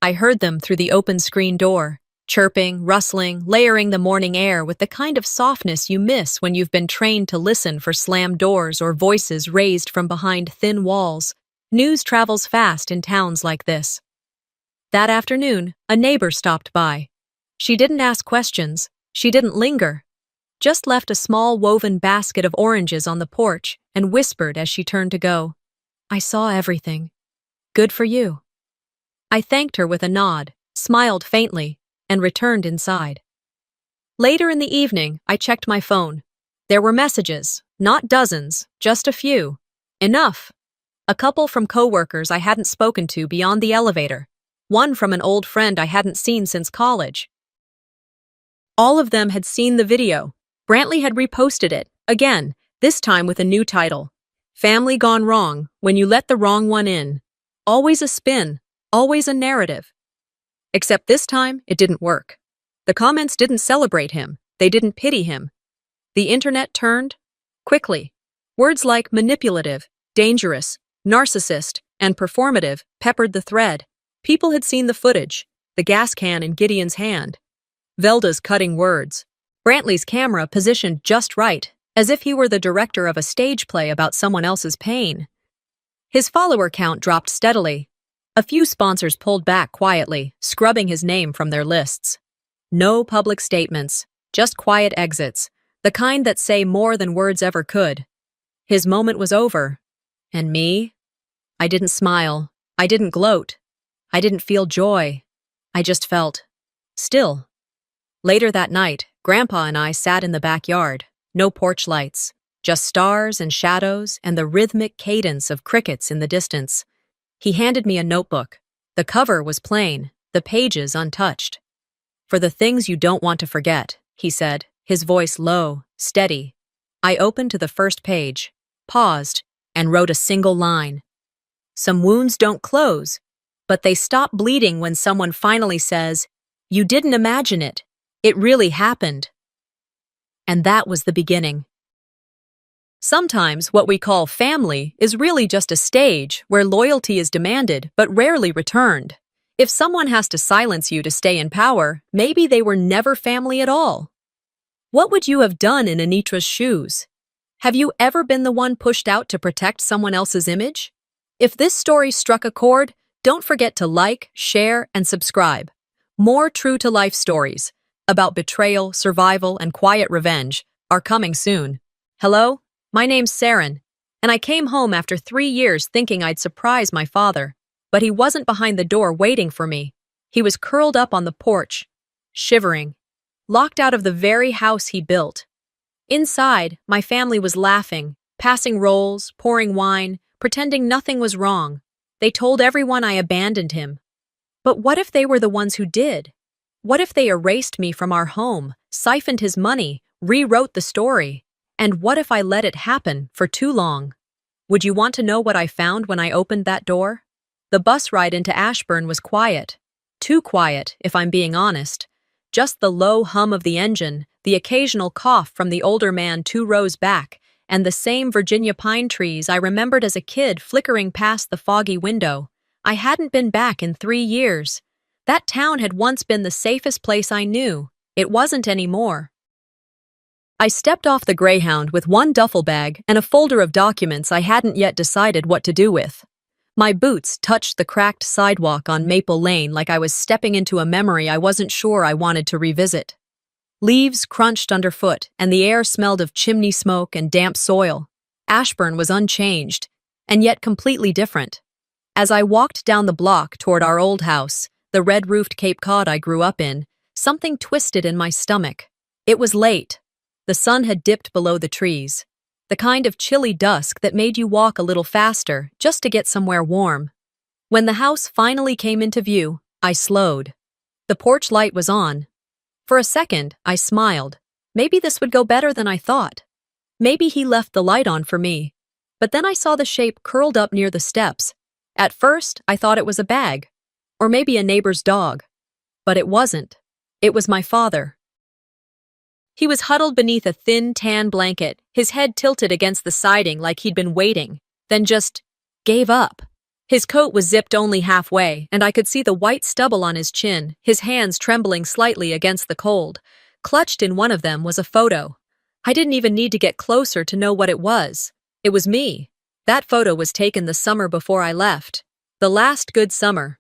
I heard them through the open screen door, chirping, rustling, layering the morning air with the kind of softness you miss when you've been trained to listen for slammed doors or voices raised from behind thin walls. News travels fast in towns like this. That afternoon, a neighbor stopped by. She didn't ask questions. She didn't linger. Just left a small woven basket of oranges on the porch and whispered as she turned to go, "I saw everything. Good for you." I thanked her with a nod, smiled faintly, and returned inside. Later in the evening, I checked my phone. There were messages, not dozens, just a few. Enough. A couple from coworkers I hadn't spoken to beyond the elevator. One from an old friend I hadn't seen since college. All of them had seen the video. Brantley had reposted it, again, this time with a new title. "Family Gone Wrong, When You Let the Wrong One In." Always a spin, always a narrative. Except this time, it didn't work. The comments didn't celebrate him. They didn't pity him. The internet turned quickly. Words like manipulative, dangerous, narcissist, and performative, peppered the thread. People had seen the footage, the gas can in Gideon's hand, Velda's cutting words, Brantley's camera positioned just right, as if he were the director of a stage play about someone else's pain. His follower count dropped steadily. A few sponsors pulled back quietly, scrubbing his name from their lists. No public statements, just quiet exits, the kind that say more than words ever could. His moment was over. And me? I didn't smile. I didn't gloat. I didn't feel joy. I just felt still. Later that night, Grandpa and I sat in the backyard. No porch lights, just stars and shadows and the rhythmic cadence of crickets in the distance. He handed me a notebook. The cover was plain, the pages untouched. "For the things you don't want to forget," he said, his voice low, steady. I opened to the first page, paused, and wrote a single line. "Some wounds don't close, but they stop bleeding when someone finally says, 'You didn't imagine it. It really happened.'" And that was the beginning. Sometimes what we call family is really just a stage where loyalty is demanded but rarely returned. If someone has to silence you to stay in power, maybe they were never family at all. What would you have done in Anitra's shoes? Have you ever been the one pushed out to protect someone else's image? If this story struck a chord, don't forget to like, share, and subscribe. More true-to-life stories about betrayal, survival, and quiet revenge are coming soon. Hello, my name's Saren, and I came home after 3 years thinking I'd surprise my father, but he wasn't behind the door waiting for me. He was curled up on the porch, shivering, locked out of the very house he built. Inside, my family was laughing, passing rolls, pouring wine, pretending nothing was wrong. They told everyone I abandoned him. But what if they were the ones who did? What if they erased me from our home, siphoned his money, rewrote the story? And what if I let it happen for too long? Would you want to know what I found when I opened that door? The bus ride into Ashburn was quiet. Too quiet, if I'm being honest. Just the low hum of the engine, the occasional cough from the older man 2 rows back, and the same Virginia pine trees I remembered as a kid flickering past the foggy window. I hadn't been back in 3 years. That town had once been the safest place I knew. It wasn't anymore. I stepped off the Greyhound with 1 duffel bag and a folder of documents I hadn't yet decided what to do with. My boots touched the cracked sidewalk on Maple Lane like I was stepping into a memory I wasn't sure I wanted to revisit. Leaves crunched underfoot, and the air smelled of chimney smoke and damp soil. Ashburn was unchanged, and yet completely different. As I walked down the block toward our old house, the red-roofed Cape Cod I grew up in, something twisted in my stomach. It was late. The sun had dipped below the trees. The kind of chilly dusk that made you walk a little faster just to get somewhere warm. When the house finally came into view, I slowed. The porch light was on. For a second, I smiled. Maybe this would go better than I thought. Maybe he left the light on for me. But then I saw the shape curled up near the steps. At first, I thought it was a bag. Or maybe a neighbor's dog. But it wasn't. It was my father. He was huddled beneath a thin, tan blanket, his head tilted against the siding like he'd been waiting, then just gave up. His coat was zipped only halfway, and I could see the white stubble on his chin, his hands trembling slightly against the cold. Clutched in one of them was a photo. I didn't even need to get closer to know what it was. It was me. That photo was taken the summer before I left. The last good summer.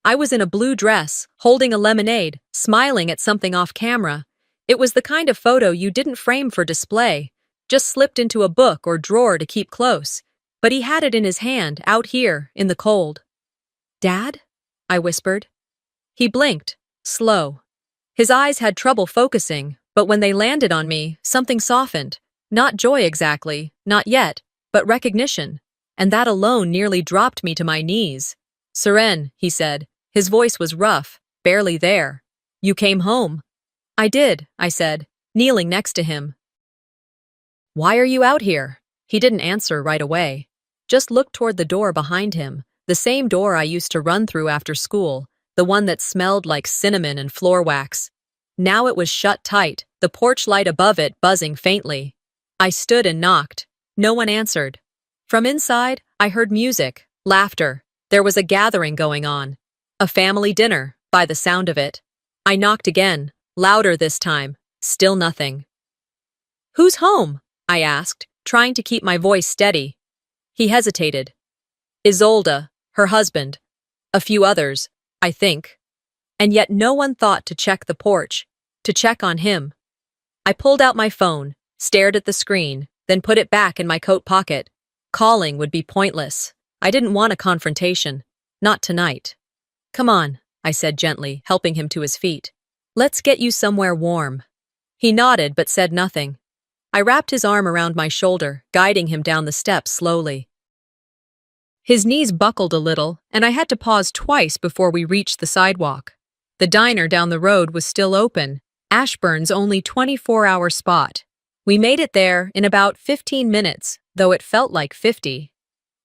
I was in a blue dress, holding a lemonade, smiling at something off camera. It was the kind of photo you didn't frame for display, just slipped into a book or drawer to keep close. But he had it in his hand, out here, in the cold. "Dad?" I whispered. He blinked, slow. His eyes had trouble focusing, but when they landed on me, something softened. Not joy exactly, not yet, but recognition. And that alone nearly dropped me to my knees. "Saren," he said. His voice was rough, barely there. "You came home." "I did," I said, kneeling next to him. "Why are you out here?" He didn't answer right away. Just looked toward the door behind him, the same door I used to run through after school, the one that smelled like cinnamon and floor wax. Now it was shut tight, the porch light above it buzzing faintly. I stood and knocked. No one answered. From inside, I heard music, laughter, There was a gathering going on. A family dinner, by the sound of it. I knocked again, louder this time. Still nothing. "Who's home?" I asked, trying to keep my voice steady. He hesitated. "Isolde, her husband. A few others, I think." And yet no one thought to check the porch, to check on him. I pulled out my phone, stared at the screen, then put it back in my coat pocket. Calling would be pointless. I didn't want a confrontation. Not tonight. "Come on," I said gently, helping him to his feet. "Let's get you somewhere warm." He nodded but said nothing. I wrapped his arm around my shoulder, guiding him down the steps slowly. His knees buckled a little, and I had to pause twice before we reached the sidewalk. The diner down the road was still open, Ashburn's only 24-hour spot. We made it there in about 15 minutes, though it felt like 50.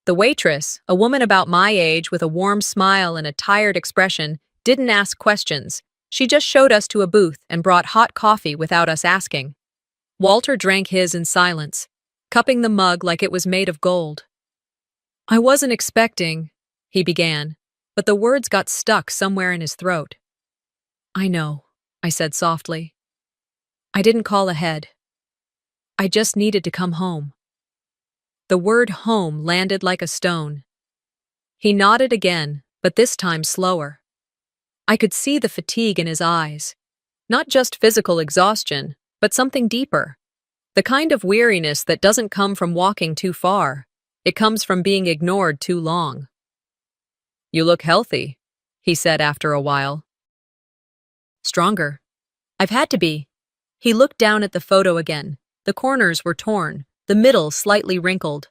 The waitress, a woman about my age with a warm smile and a tired expression, didn't ask questions. She just showed us to a booth and brought hot coffee without us asking. Walter drank his in silence, cupping the mug like it was made of gold. "I wasn't expecting," he began, but the words got stuck somewhere in his throat. "I know," I said softly. "I didn't call ahead. I just needed to come home." The word home landed like a stone. He nodded again, but this time slower. I could see the fatigue in his eyes. Not just physical exhaustion, but something deeper. The kind of weariness that doesn't come from walking too far. It comes from being ignored too long. "You look healthy," he said after a while. "Stronger. I've had to be." He looked down at the photo again. The corners were torn, the middle slightly wrinkled.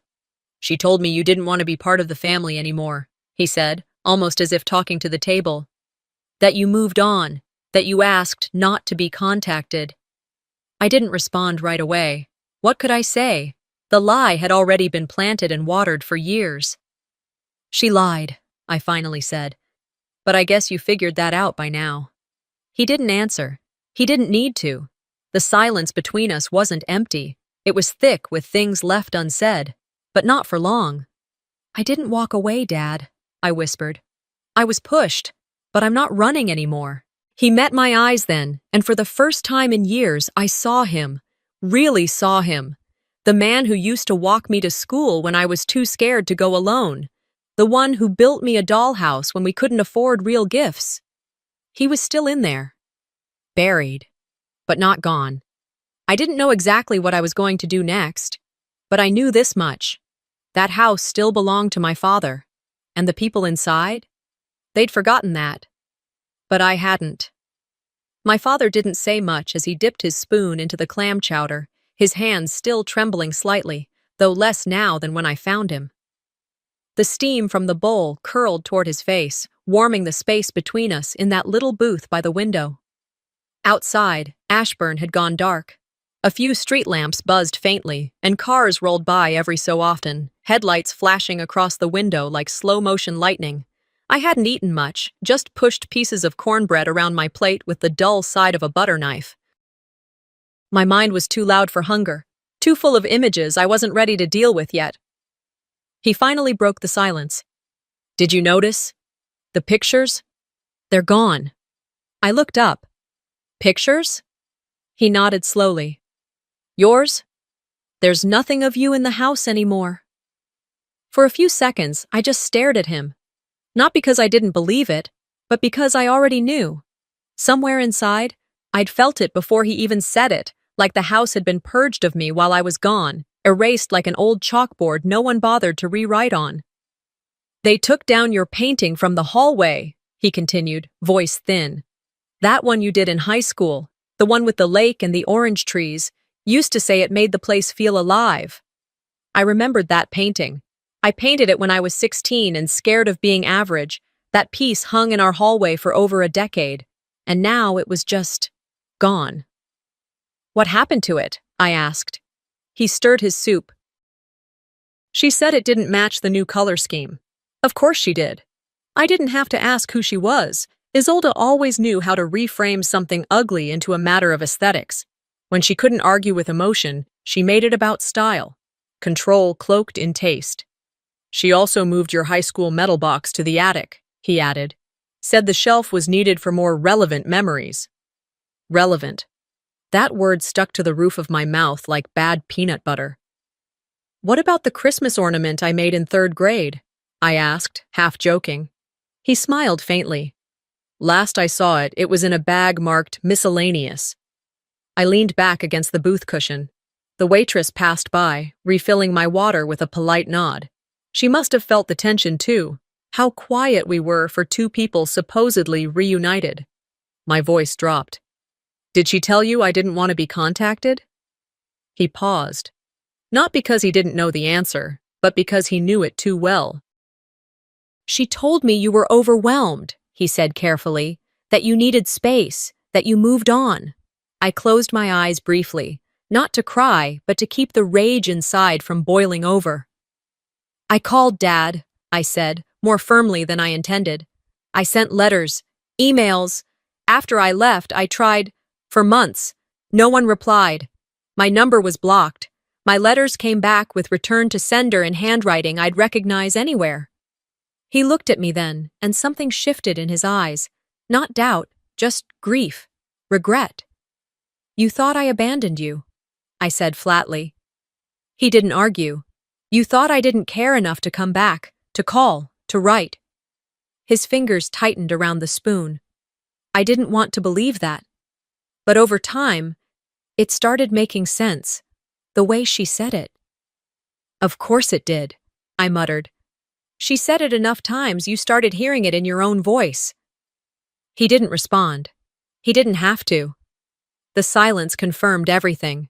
"She told me you didn't want to be part of the family anymore," he said, almost as if talking to the table. "That you moved on, that you asked not to be contacted." I didn't respond right away. What could I say? The lie had already been planted and watered for years. "She lied," I finally said. "But I guess you figured that out by now." He didn't answer. He didn't need to. The silence between us wasn't empty. It was thick with things left unsaid, but not for long. "I didn't walk away, Dad," I whispered. "I was pushed, but I'm not running anymore." He met my eyes then, and for the first time in years, I saw him. Really saw him. The man who used to walk me to school when I was too scared to go alone. The one who built me a dollhouse when we couldn't afford real gifts. He was still in there. Buried, but not gone. I didn't know exactly what I was going to do next, but I knew this much. That house still belonged to my father. And the people inside? They'd forgotten that. But I hadn't. My father didn't say much as he dipped his spoon into the clam chowder, his hands still trembling slightly, though less now than when I found him. The steam from the bowl curled toward his face, warming the space between us in that little booth by the window. Outside, Ashburn had gone dark. A few street lamps buzzed faintly, and cars rolled by every so often, headlights flashing across the window like slow-motion lightning. I hadn't eaten much, just pushed pieces of cornbread around my plate with the dull side of a butter knife. My mind was too loud for hunger, too full of images I wasn't ready to deal with yet. He finally broke the silence. "Did you notice? The pictures? They're gone." I looked up. "Pictures?" He nodded slowly. "Yours? There's nothing of you in the house anymore." For a few seconds, I just stared at him. Not because I didn't believe it, but because I already knew. Somewhere inside, I'd felt it before he even said it, like the house had been purged of me while I was gone, erased like an old chalkboard no one bothered to rewrite on. "They took down your painting from the hallway," he continued, voice thin. "That one you did in high school, the one with the lake and the orange trees, used to say it made the place feel alive." I remembered that painting. I painted it when I was 16 and scared of being average. That piece hung in our hallway for over a decade, and now it was just gone. "What happened to it?" I asked. He stirred his soup. "She said it didn't match the new color scheme." Of course she did. I didn't have to ask who she was. Isolde always knew how to reframe something ugly into a matter of aesthetics. When she couldn't argue with emotion, she made it about style. Control cloaked in taste. She also moved your high school medal box to the attic, he added. Said the shelf was needed for more relevant memories. Relevant. That word stuck to the roof of my mouth like bad peanut butter. What about the Christmas ornament I made in 3rd grade? I asked, half joking. He smiled faintly. Last I saw it, it was in a bag marked miscellaneous. I leaned back against the booth cushion. The waitress passed by, refilling my water with a polite nod. She must have felt the tension too. How quiet we were for two people supposedly reunited. My voice dropped. Did she tell you I didn't want to be contacted? He paused. Not because he didn't know the answer, but because he knew it too well. She told me you were overwhelmed, he said carefully, that you needed space, that you moved on. I closed my eyes briefly, not to cry, but to keep the rage inside from boiling over. I called Dad, I said, more firmly than I intended. I sent letters, emails. After I left, I tried, for months. No one replied. My number was blocked. My letters came back with return to sender in handwriting I'd recognize anywhere. He looked at me then, and something shifted in his eyes. Not doubt, just grief, regret. You thought I abandoned you, I said flatly. He didn't argue. You thought I didn't care enough to come back, to call, to write. His fingers tightened around the spoon. I didn't want to believe that. But over time, it started making sense, the way she said it. Of course it did, I muttered. She said it enough times you started hearing it in your own voice. He didn't respond. He didn't have to. The silence confirmed everything.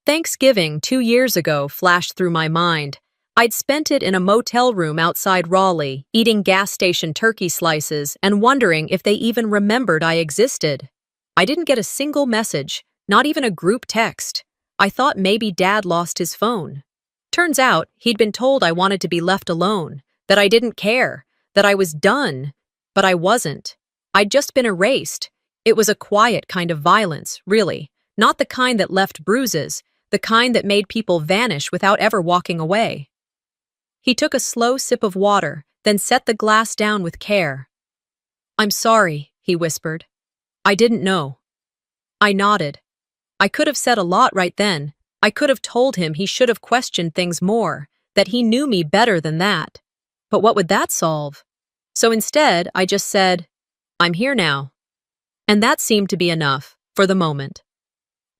Thanksgiving 2 years ago flashed through my mind. I'd spent it in a motel room outside Raleigh, eating gas station turkey slices and wondering if they even remembered I existed. I didn't get a single message, not even a group text. I thought maybe Dad lost his phone. Turns out he'd been told I wanted to be left alone, that I didn't care, that I was done. But I wasn't. I'd just been erased. It was a quiet kind of violence, really, not the kind that left bruises, the kind that made people vanish without ever walking away. He took a slow sip of water, then set the glass down with care. I'm sorry, he whispered. I didn't know. I nodded. I could have said a lot right then. I could have told him he should have questioned things more, that he knew me better than that. But what would that solve? So instead, I just said, I'm here now. And that seemed to be enough, for the moment.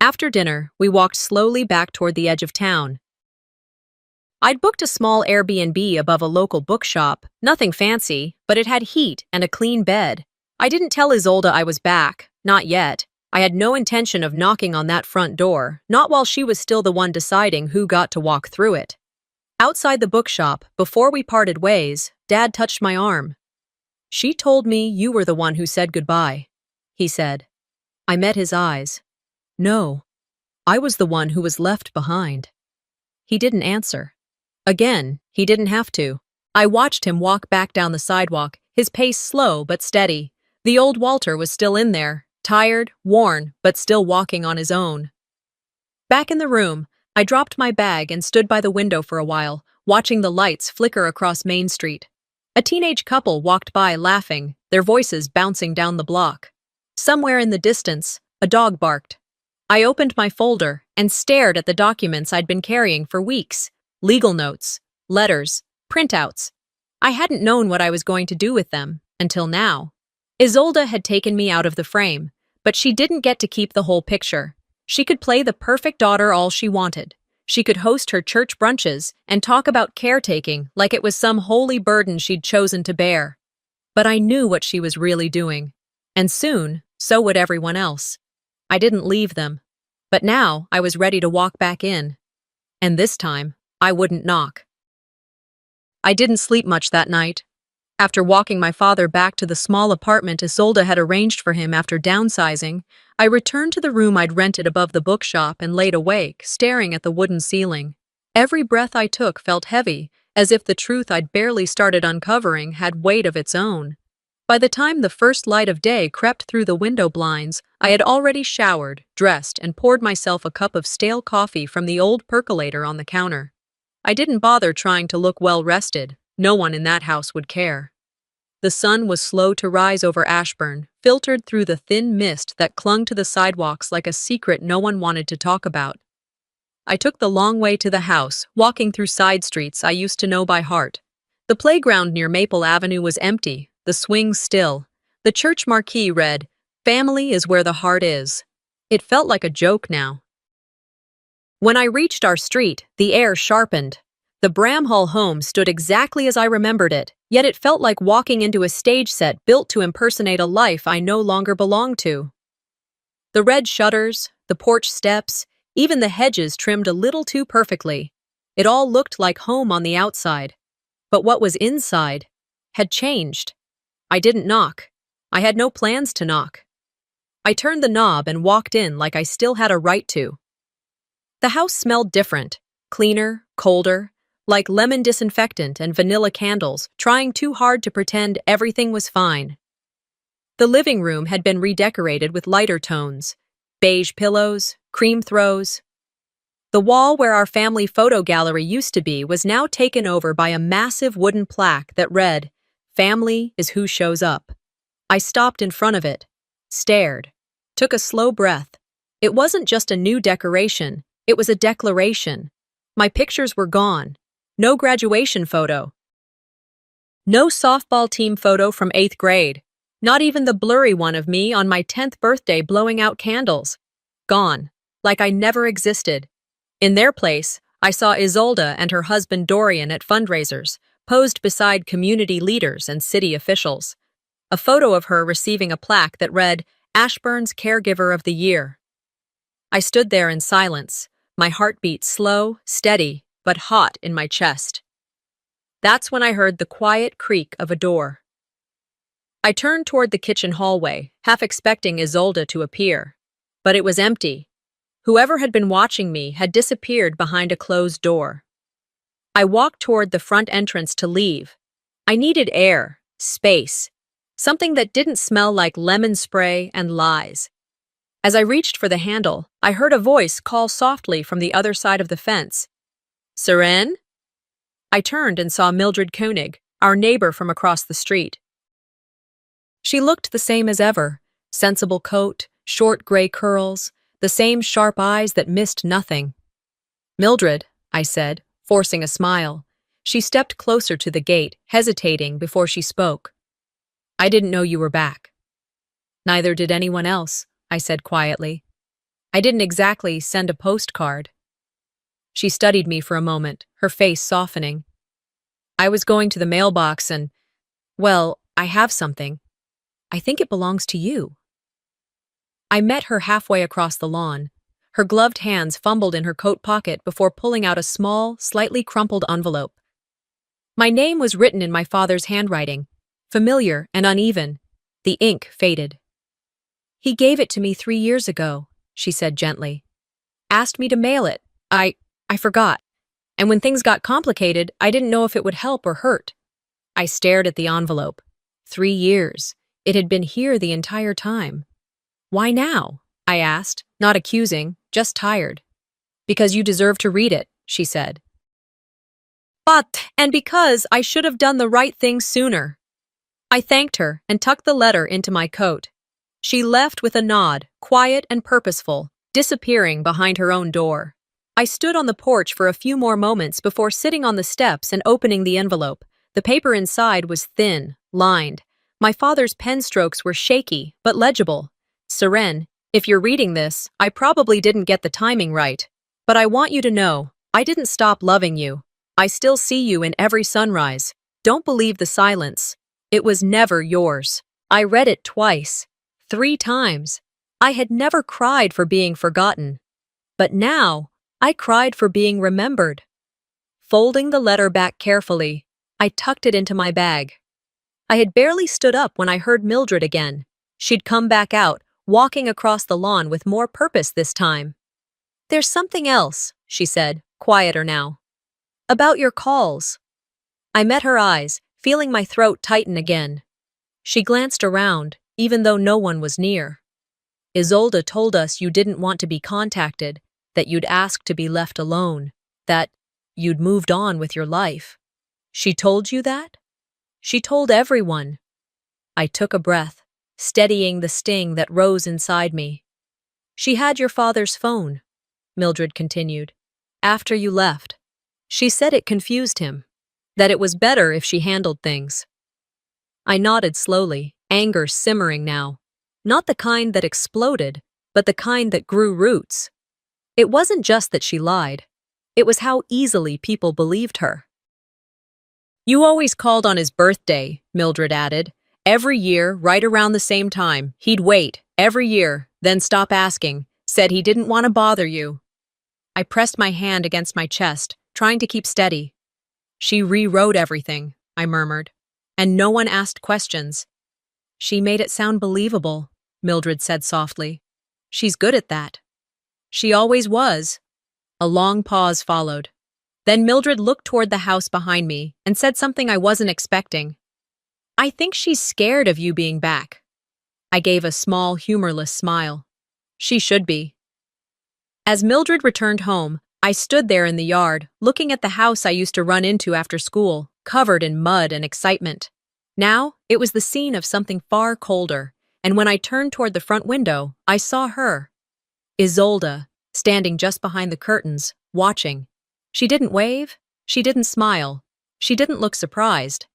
After dinner, we walked slowly back toward the edge of town. I'd booked a small Airbnb above a local bookshop, nothing fancy, but it had heat and a clean bed. I didn't tell Isolde I was back, not yet. I had no intention of knocking on that front door, not while she was still the one deciding who got to walk through it. Outside the bookshop, before we parted ways, Dad touched my arm. She told me you were the one who said goodbye, he said. I met his eyes. No, I was the one who was left behind. He didn't answer. Again, he didn't have to. I watched him walk back down the sidewalk, his pace slow but steady. The old Walter was still in there, tired, worn, but still walking on his own. Back in the room, I dropped my bag and stood by the window for a while, watching the lights flicker across Main Street. A teenage couple walked by laughing, their voices bouncing down the block. Somewhere in the distance, a dog barked. I opened my folder and stared at the documents I'd been carrying for weeks. Legal notes, letters, printouts. I hadn't known what I was going to do with them, until now. Isolde had taken me out of the frame, but she didn't get to keep the whole picture. She could play the perfect daughter all she wanted. She could host her church brunches and talk about caretaking like it was some holy burden she'd chosen to bear. But I knew what she was really doing. And soon, so would everyone else. I didn't leave them. But now I was ready to walk back in. And this time, I wouldn't knock. I didn't sleep much that night. After walking my father back to the small apartment Isolde had arranged for him after downsizing, I returned to the room I'd rented above the bookshop and laid awake, staring at the wooden ceiling. Every breath I took felt heavy, as if the truth I'd barely started uncovering had weight of its own. By the time the first light of day crept through the window blinds, I had already showered, dressed, and poured myself a cup of stale coffee from the old percolator on the counter. I didn't bother trying to look well rested. No one in that house would care. The sun was slow to rise over Ashburn, filtered through the thin mist that clung to the sidewalks like a secret no one wanted to talk about. I took the long way to the house, walking through side streets I used to know by heart. The playground near Maple Avenue was empty, the swings still. The church marquee read, "Family is where the heart is." It felt like a joke now. When I reached our street, the air sharpened. The Bramhall home stood exactly as I remembered it, yet it felt like walking into a stage set built to impersonate a life I no longer belonged to. The red shutters, the porch steps, even the hedges trimmed a little too perfectly. It all looked like home on the outside. But what was inside had changed. I didn't knock. I had no plans to knock. I turned the knob and walked in like I still had a right to. The house smelled different, cleaner, colder, like lemon disinfectant and vanilla candles, trying too hard to pretend everything was fine. The living room had been redecorated with lighter tones, beige pillows, cream throws. The wall where our family photo gallery used to be was now taken over by a massive wooden plaque that read, "Family is who shows up." I stopped in front of it, stared, took a slow breath. It wasn't just a new decoration, it was a declaration. My pictures were gone. No graduation photo. No softball team photo from 8th grade. Not even the blurry one of me on my 10th birthday blowing out candles. Gone. Like I never existed. In their place, I saw Isolde and her husband Dorian at fundraisers, posed beside community leaders and city officials. A photo of her receiving a plaque that read, "Ashburn's Caregiver of the Year." I stood there in silence, my heartbeat slow, steady, but hot in my chest. That's when I heard the quiet creak of a door. I turned toward the kitchen hallway, half expecting Isolde to appear. But it was empty. Whoever had been watching me had disappeared behind a closed door. I walked toward the front entrance to leave. I needed air, space, something that didn't smell like lemon spray and lies. As I reached for the handle, I heard a voice call softly from the other side of the fence. "Seren?" I turned and saw Mildred Koenig, our neighbor from across the street. She looked the same as ever, sensible coat, short gray curls, the same sharp eyes that missed nothing. "Mildred," I said, forcing a smile. She stepped closer to the gate, hesitating before she spoke. "I didn't know you were back." "Neither did anyone else," I said quietly. "I didn't exactly send a postcard." She studied me for a moment, her face softening. "I was going to the mailbox and, well, I have something. I think it belongs to you." I met her halfway across the lawn. Her gloved hands fumbled in her coat pocket before pulling out a small, slightly crumpled envelope. My name was written in my father's handwriting, familiar and uneven. The ink faded. "He gave it to me 3 years ago," she said gently. "Asked me to mail it. I forgot. And when things got complicated, I didn't know if it would help or hurt." I stared at the envelope. 3 years. It had been here the entire time. "Why now?" I asked, not accusing, just tired. "Because you deserve to read it," she said. And because I should have done the right thing sooner." I thanked her and tucked the letter into my coat. She left with a nod, quiet and purposeful, disappearing behind her own door. I stood on the porch for a few more moments before sitting on the steps and opening the envelope. The paper inside was thin, lined. My father's pen strokes were shaky, but legible. "Seren, if you're reading this, I probably didn't get the timing right. But I want you to know, I didn't stop loving you. I still see you in every sunrise. Don't believe the silence. It was never yours." I read it twice, 3 times. I had never cried for being forgotten. But now, I cried for being remembered. Folding the letter back carefully, I tucked it into my bag. I had barely stood up when I heard Mildred again. She'd come back out, walking across the lawn with more purpose this time. "There's something else," she said, quieter now. "About your calls." I met her eyes, feeling my throat tighten again. She glanced around, even though no one was near. "Isolde told us you didn't want to be contacted, that you'd ask to be left alone, that..." you'd moved on with your life. She told you that? She told everyone. I took a breath, steadying the sting that rose inside me. She had your father's phone, Mildred continued, after you left. She said it confused him, that it was better if she handled things. I nodded slowly, anger simmering now. Not the kind that exploded, but the kind that grew roots. It wasn't just that she lied. It was how easily people believed her. You always called on his birthday, Mildred added. Every year, right around the same time, he'd wait, every year, then stop asking, said he didn't want to bother you. I pressed my hand against my chest, trying to keep steady. She rewrote everything, I murmured, and no one asked questions. She made it sound believable, Mildred said softly. She's good at that. She always was. A long pause followed. Then Mildred looked toward the house behind me and said something I wasn't expecting. I think she's scared of you being back. I gave a small, humorless smile. She should be. As Mildred returned home, I stood there in the yard, looking at the house I used to run into after school, covered in mud and excitement. Now, it was the scene of something far colder, and when I turned toward the front window, I saw her. Isolde, standing just behind the curtains, watching. She didn't wave, she didn't smile, she didn't look surprised.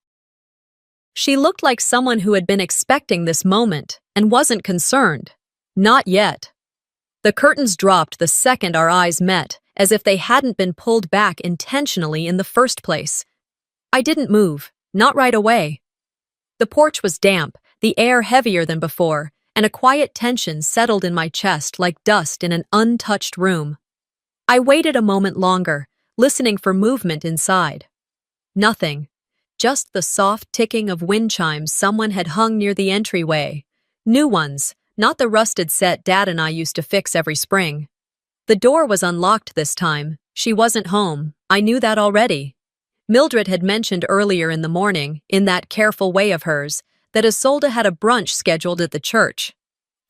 She looked like someone who had been expecting this moment and wasn't concerned. Not yet. The curtains dropped the second our eyes met, as if they hadn't been pulled back intentionally in the first place. I didn't move, not right away. The porch was damp, the air heavier than before, and a quiet tension settled in my chest like dust in an untouched room. I waited a moment longer, listening for movement inside. Nothing. Just the soft ticking of wind chimes someone had hung near the entryway. New ones, not the rusted set Dad and I used to fix every spring. The door was unlocked this time. She wasn't home. I knew that already. Mildred had mentioned earlier in the morning, in that careful way of hers, that Isolde had a brunch scheduled at the church.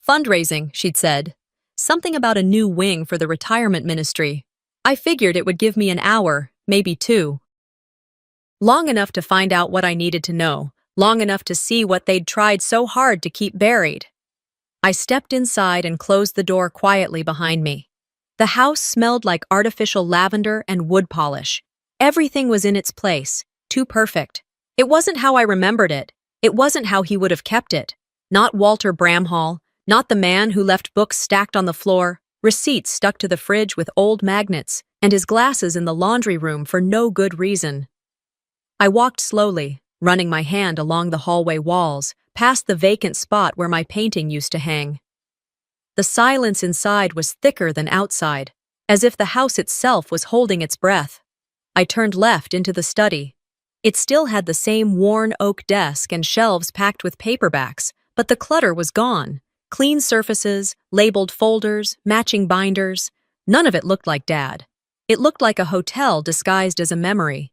Fundraising, she'd said. Something about a new wing for the retirement ministry. I figured it would give me an hour, maybe two. Long enough to find out what I needed to know, long enough to see what they'd tried so hard to keep buried. I stepped inside and closed the door quietly behind me. The house smelled like artificial lavender and wood polish. Everything was in its place, too perfect. It wasn't how I remembered it. It wasn't how he would have kept it. Not Walter Bramhall, not the man who left books stacked on the floor, receipts stuck to the fridge with old magnets, and his glasses in the laundry room for no good reason. I walked slowly, running my hand along the hallway walls, past the vacant spot where my painting used to hang. The silence inside was thicker than outside, as if the house itself was holding its breath. I turned left into the study. It still had the same worn oak desk and shelves packed with paperbacks, but the clutter was gone. Clean surfaces, labeled folders, matching binders. None of it looked like Dad. It looked like a hotel disguised as a memory.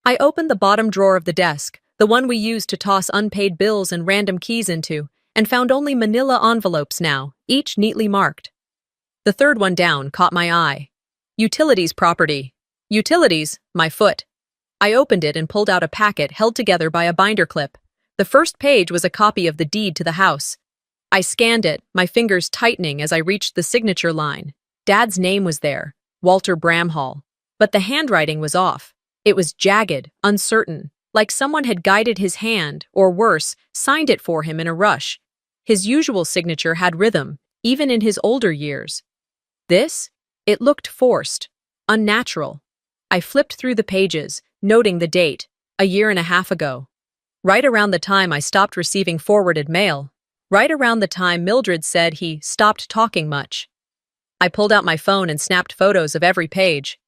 I opened the bottom drawer of the desk, the one we used to toss unpaid bills and random keys into, and found only manila envelopes now, each neatly marked. The third one down caught my eye. Utilities property. Utilities, my foot. I opened it and pulled out a packet held together by a binder clip. The first page was a copy of the deed to the house. I scanned it, my fingers tightening as I reached the signature line. Dad's name was there, Walter Bramhall, but the handwriting was off. It was jagged, uncertain, like someone had guided his hand, or worse, signed it for him in a rush. His usual signature had rhythm, even in his older years. This? It looked forced, unnatural. I flipped through the pages, noting the date, 1.5 years ago. Right around the time I stopped receiving forwarded mail. Right around the time Mildred said he stopped talking much. I pulled out my phone and snapped photos of every page.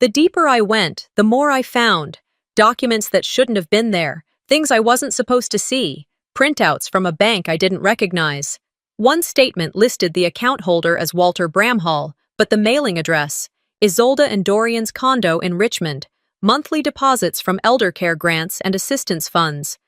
The deeper I went, the more I found. Documents that shouldn't have been there, things I wasn't supposed to see, printouts from a bank I didn't recognize. One statement listed the account holder as Walter Bramhall, but the mailing address, Isolde and Dorian's condo in Richmond, monthly deposits from elder care grants and assistance funds,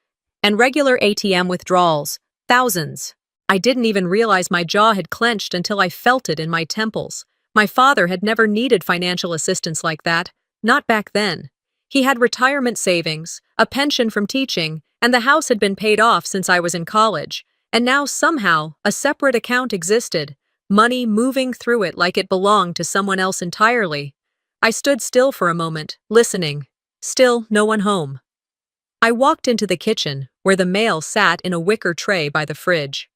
and regular ATM withdrawals, thousands. I didn't even realize my jaw had clenched until I felt it in my temples. My father had never needed financial assistance like that, not back then. He had retirement savings, a pension from teaching, and the house had been paid off since I was in college. And now somehow, a separate account existed, money moving through it like it belonged to someone else entirely. I stood still for a moment, listening. Still, no one home. I walked into the kitchen, where the mail sat in a wicker tray by the fridge.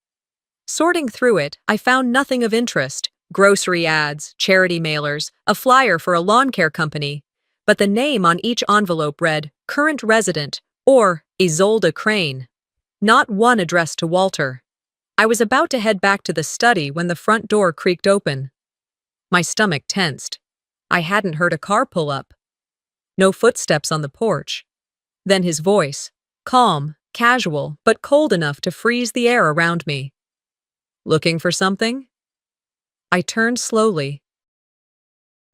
Sorting through it, I found nothing of interest. Grocery ads, charity mailers, a flyer for a lawn care company. But the name on each envelope read, Current Resident, or Isolde Crane. Not one addressed to Walter. I was about to head back to the study when the front door creaked open. My stomach tensed. I hadn't heard a car pull up. No footsteps on the porch. Then his voice, calm, casual, but cold enough to freeze the air around me. Looking for something? I turned slowly.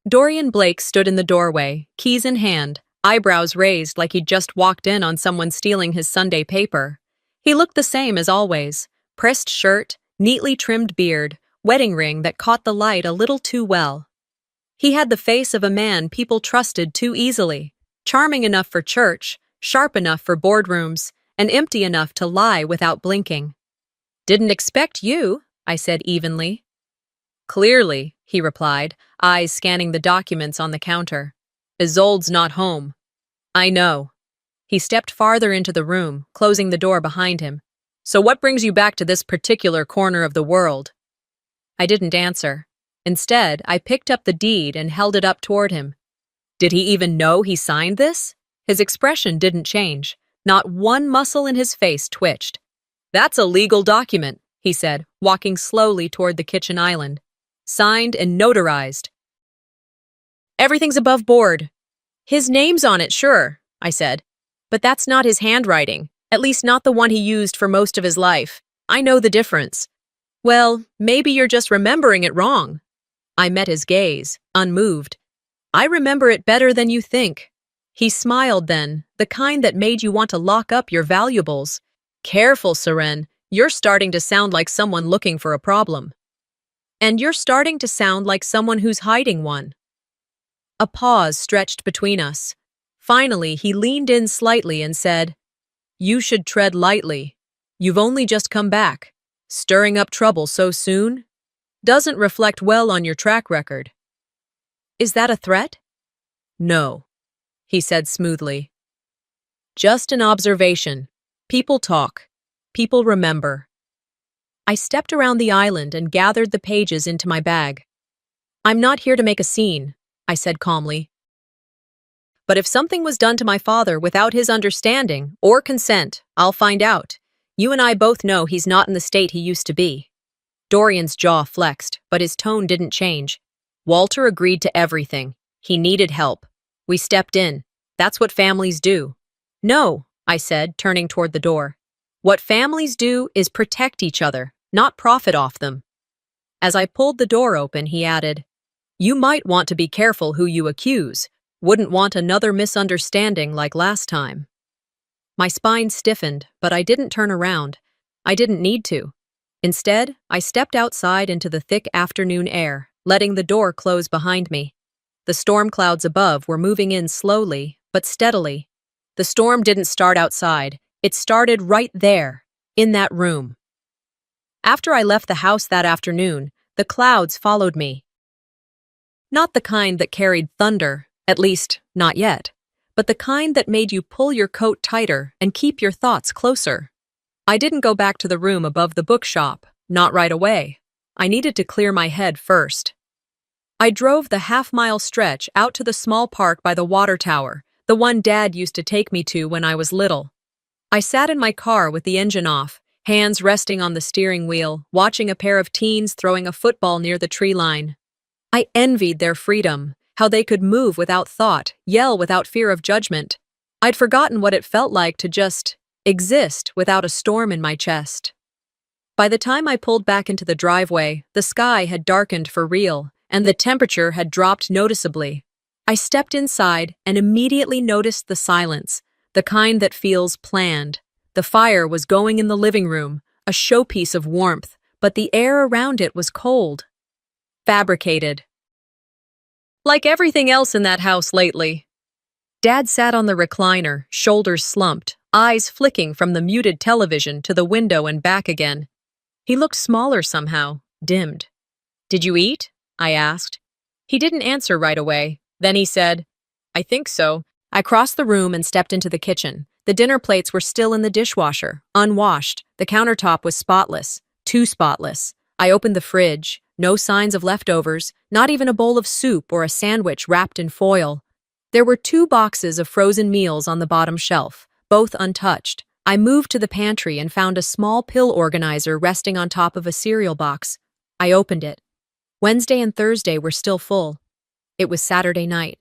Dorian Blake stood in the doorway, keys in hand, eyebrows raised like he'd just walked in on someone stealing his Sunday paper. He looked the same as always, pressed shirt, neatly trimmed beard, wedding ring that caught the light a little too well. He had the face of a man people trusted too easily, charming enough for church, sharp enough for boardrooms, and empty enough to lie without blinking. "Didn't expect you," I said evenly. "Clearly," he replied, eyes scanning the documents on the counter. "Isolde's not home." "I know." He stepped farther into the room, closing the door behind him. "So what brings you back to this particular corner of the world?" I didn't answer. Instead, I picked up the deed and held it up toward him. Did he even know he signed this? His expression didn't change. Not one muscle in his face twitched. "That's a legal document," he said, walking slowly toward the kitchen island. "Signed and notarized. Everything's above board." "His name's on it, sure," I said. "But that's not his handwriting, at least not the one he used for most of his life. I know the difference." "Well, maybe you're just remembering it wrong." I met his gaze, unmoved. "I remember it better than you think." He smiled then, the kind that made you want to lock up your valuables. "Careful, Seren, you're starting to sound like someone looking for a problem. And you're starting to sound like someone who's hiding one." A pause stretched between us. Finally, he leaned in slightly and said, "You should tread lightly. You've only just come back. Stirring up trouble so soon doesn't reflect well on your track record." "Is that a threat?" "No," he said smoothly. "Just an observation. People talk. People remember." I stepped around the island and gathered the pages into my bag. "I'm not here to make a scene," I said calmly. "But if something was done to my father without his understanding or consent, I'll find out. You and I both know he's not in the state he used to be." Dorian's jaw flexed, but his tone didn't change. "Walter agreed to everything. He needed help. We stepped in. That's what families do." "No," I said, turning toward the door. "What families do is protect each other, not profit off them." As I pulled the door open, he added, "You might want to be careful who you accuse. Wouldn't want another misunderstanding like last time." My spine stiffened, but I didn't turn around. I didn't need to. Instead, I stepped outside into the thick afternoon air, letting the door close behind me. The storm clouds above were moving in slowly, but steadily. The storm didn't start outside. It started right there, in that room. After I left the house that afternoon, the clouds followed me. Not the kind that carried thunder, at least, not yet, but the kind that made you pull your coat tighter and keep your thoughts closer. I didn't go back to the room above the bookshop, not right away. I needed to clear my head first. I drove the half-mile stretch out to the small park by the water tower, the one Dad used to take me to when I was little. I sat in my car with the engine off, hands resting on the steering wheel, watching a pair of teens throwing a football near the tree line. I envied their freedom, how they could move without thought, yell without fear of judgment. I'd forgotten what it felt like to just exist without a storm in my chest. By the time I pulled back into the driveway, the sky had darkened for real, and the temperature had dropped noticeably. I stepped inside and immediately noticed the silence, the kind that feels planned. The fire was going in the living room, a showpiece of warmth, but the air around it was cold. Fabricated. Like everything else in that house lately. Dad sat on the recliner, shoulders slumped, eyes flicking from the muted television to the window and back again. He looked smaller somehow, dimmed. Did you eat? I asked. He didn't answer right away. Then he said, I think so. I crossed the room and stepped into the kitchen. The dinner plates were still in the dishwasher, unwashed. The countertop was spotless, too spotless. I opened the fridge. No signs of leftovers, not even a bowl of soup or a sandwich wrapped in foil. There were 2 boxes of frozen meals on the bottom shelf, both untouched. I moved to the pantry and found a small pill organizer resting on top of a cereal box. I opened it. Wednesday and Thursday were still full. It was Saturday night.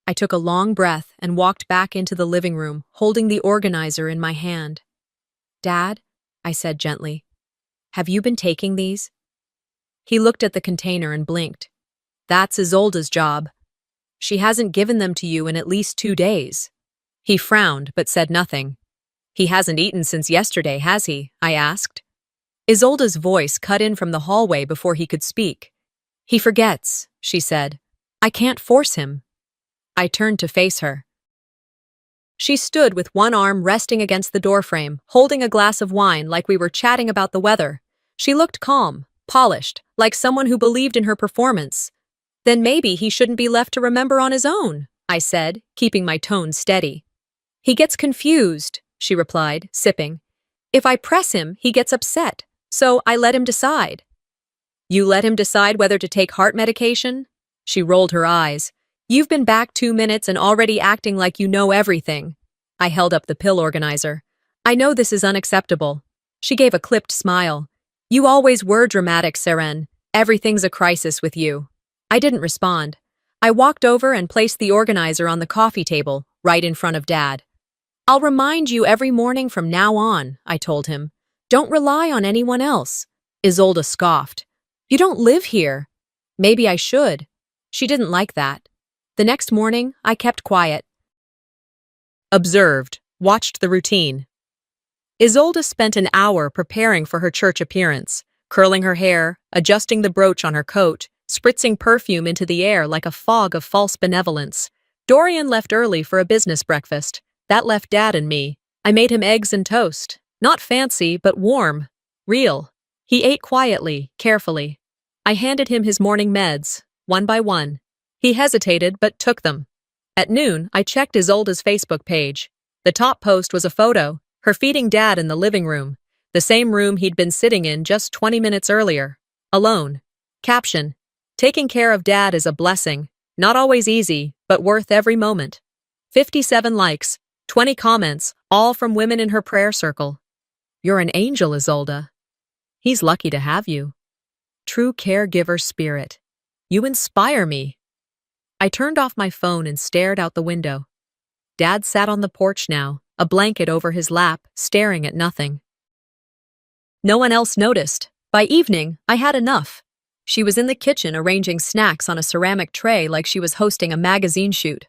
I took a long breath and walked back into the living room, holding the organizer in my hand. Dad, I said gently, have you been taking these? He looked at the container and blinked. That's Isolda's job. She hasn't given them to you in at least 2 days. He frowned but said nothing. He hasn't eaten since yesterday, has he? I asked. Isolda's voice cut in from the hallway before he could speak. He forgets, she said. I can't force him. I turned to face her. She stood with one arm resting against the doorframe, holding a glass of wine like we were chatting about the weather. She looked calm, polished, like someone who believed in her performance. Then maybe he shouldn't be left to remember on his own, I said, keeping my tone steady. He gets confused, she replied, sipping. If I press him, he gets upset, so I let him decide. You let him decide whether to take heart medication? She rolled her eyes. You've been back 2 minutes and already acting like you know everything. I held up the pill organizer. I know this is unacceptable. She gave a clipped smile. You always were dramatic, Seren. Everything's a crisis with you. I didn't respond. I walked over and placed the organizer on the coffee table, right in front of Dad. I'll remind you every morning from now on, I told him. Don't rely on anyone else. Isolda scoffed. You don't live here. Maybe I should. She didn't like that. The next morning, I kept quiet. Observed, watched the routine. Isolda spent an hour preparing for her church appearance, curling her hair, adjusting the brooch on her coat, spritzing perfume into the air like a fog of false benevolence. Dorian left early for a business breakfast. That left Dad and me. I made him eggs and toast. Not fancy, but warm. Real. He ate quietly, carefully. I handed him his morning meds, one by one. He hesitated, but took them. At noon, I checked Isolda's Facebook page. The top post was a photo, her feeding Dad in the living room, the same room he'd been sitting in just 20 minutes earlier. Alone. Caption: Taking care of Dad is a blessing. Not always easy, but worth every moment. 57 likes, 20 comments, all from women in her prayer circle. You're an angel, Isolda. He's lucky to have you. True caregiver spirit. You inspire me. I turned off my phone and stared out the window. Dad sat on the porch now, a blanket over his lap, staring at nothing. No one else noticed. By evening, I had enough. She was in the kitchen arranging snacks on a ceramic tray like she was hosting a magazine shoot.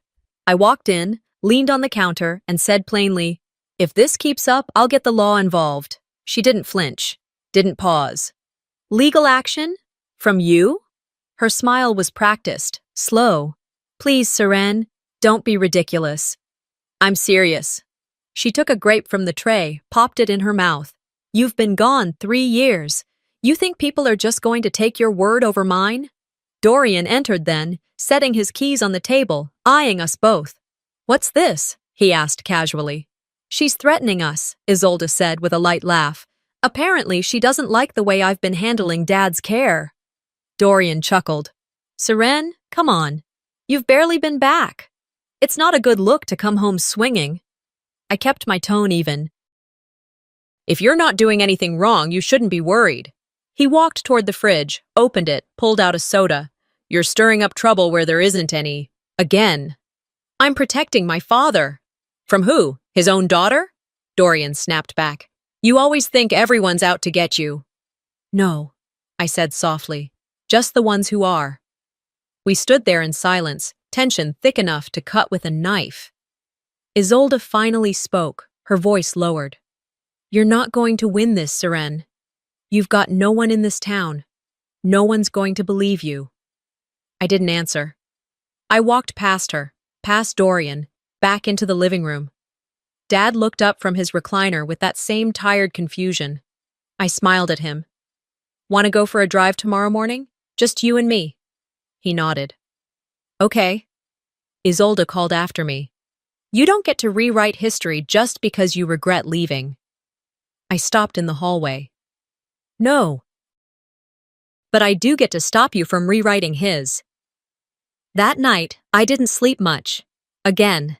I walked in, leaned on the counter, and said plainly, if this keeps up, I'll get the law involved. She didn't flinch, didn't pause. Legal action? From you? Her smile was practiced, slow. Please, Seren, don't be ridiculous. I'm serious. She took a grape from the tray, popped it in her mouth. You've been gone 3 years. You think people are just going to take your word over mine? Dorian entered then, setting his keys on the table, eyeing us both. What's this? He asked casually. She's threatening us, Isolda said with a light laugh. Apparently she doesn't like the way I've been handling Dad's care. Dorian chuckled. Seren, come on. You've barely been back. It's not a good look to come home swinging. I kept my tone even. If you're not doing anything wrong, you shouldn't be worried. He walked toward the fridge, opened it, pulled out a soda. You're stirring up trouble where there isn't any. Again. I'm protecting my father. From who? His own daughter? Dorian snapped back. You always think everyone's out to get you. No, I said softly. Just the ones who are. We stood there in silence, tension thick enough to cut with a knife. Isolda finally spoke, her voice lowered. You're not going to win this, Seren. You've got no one in this town. No one's going to believe you. I didn't answer. I walked past her, past Dorian, back into the living room. Dad looked up from his recliner with that same tired confusion. I smiled at him. Want to go for a drive tomorrow morning? Just you and me. He nodded. Okay. Isolde called after me. You don't get to rewrite history just because you regret leaving. I stopped in the hallway. No. But I do get to stop you from rewriting his. That night, I didn't sleep much. Again.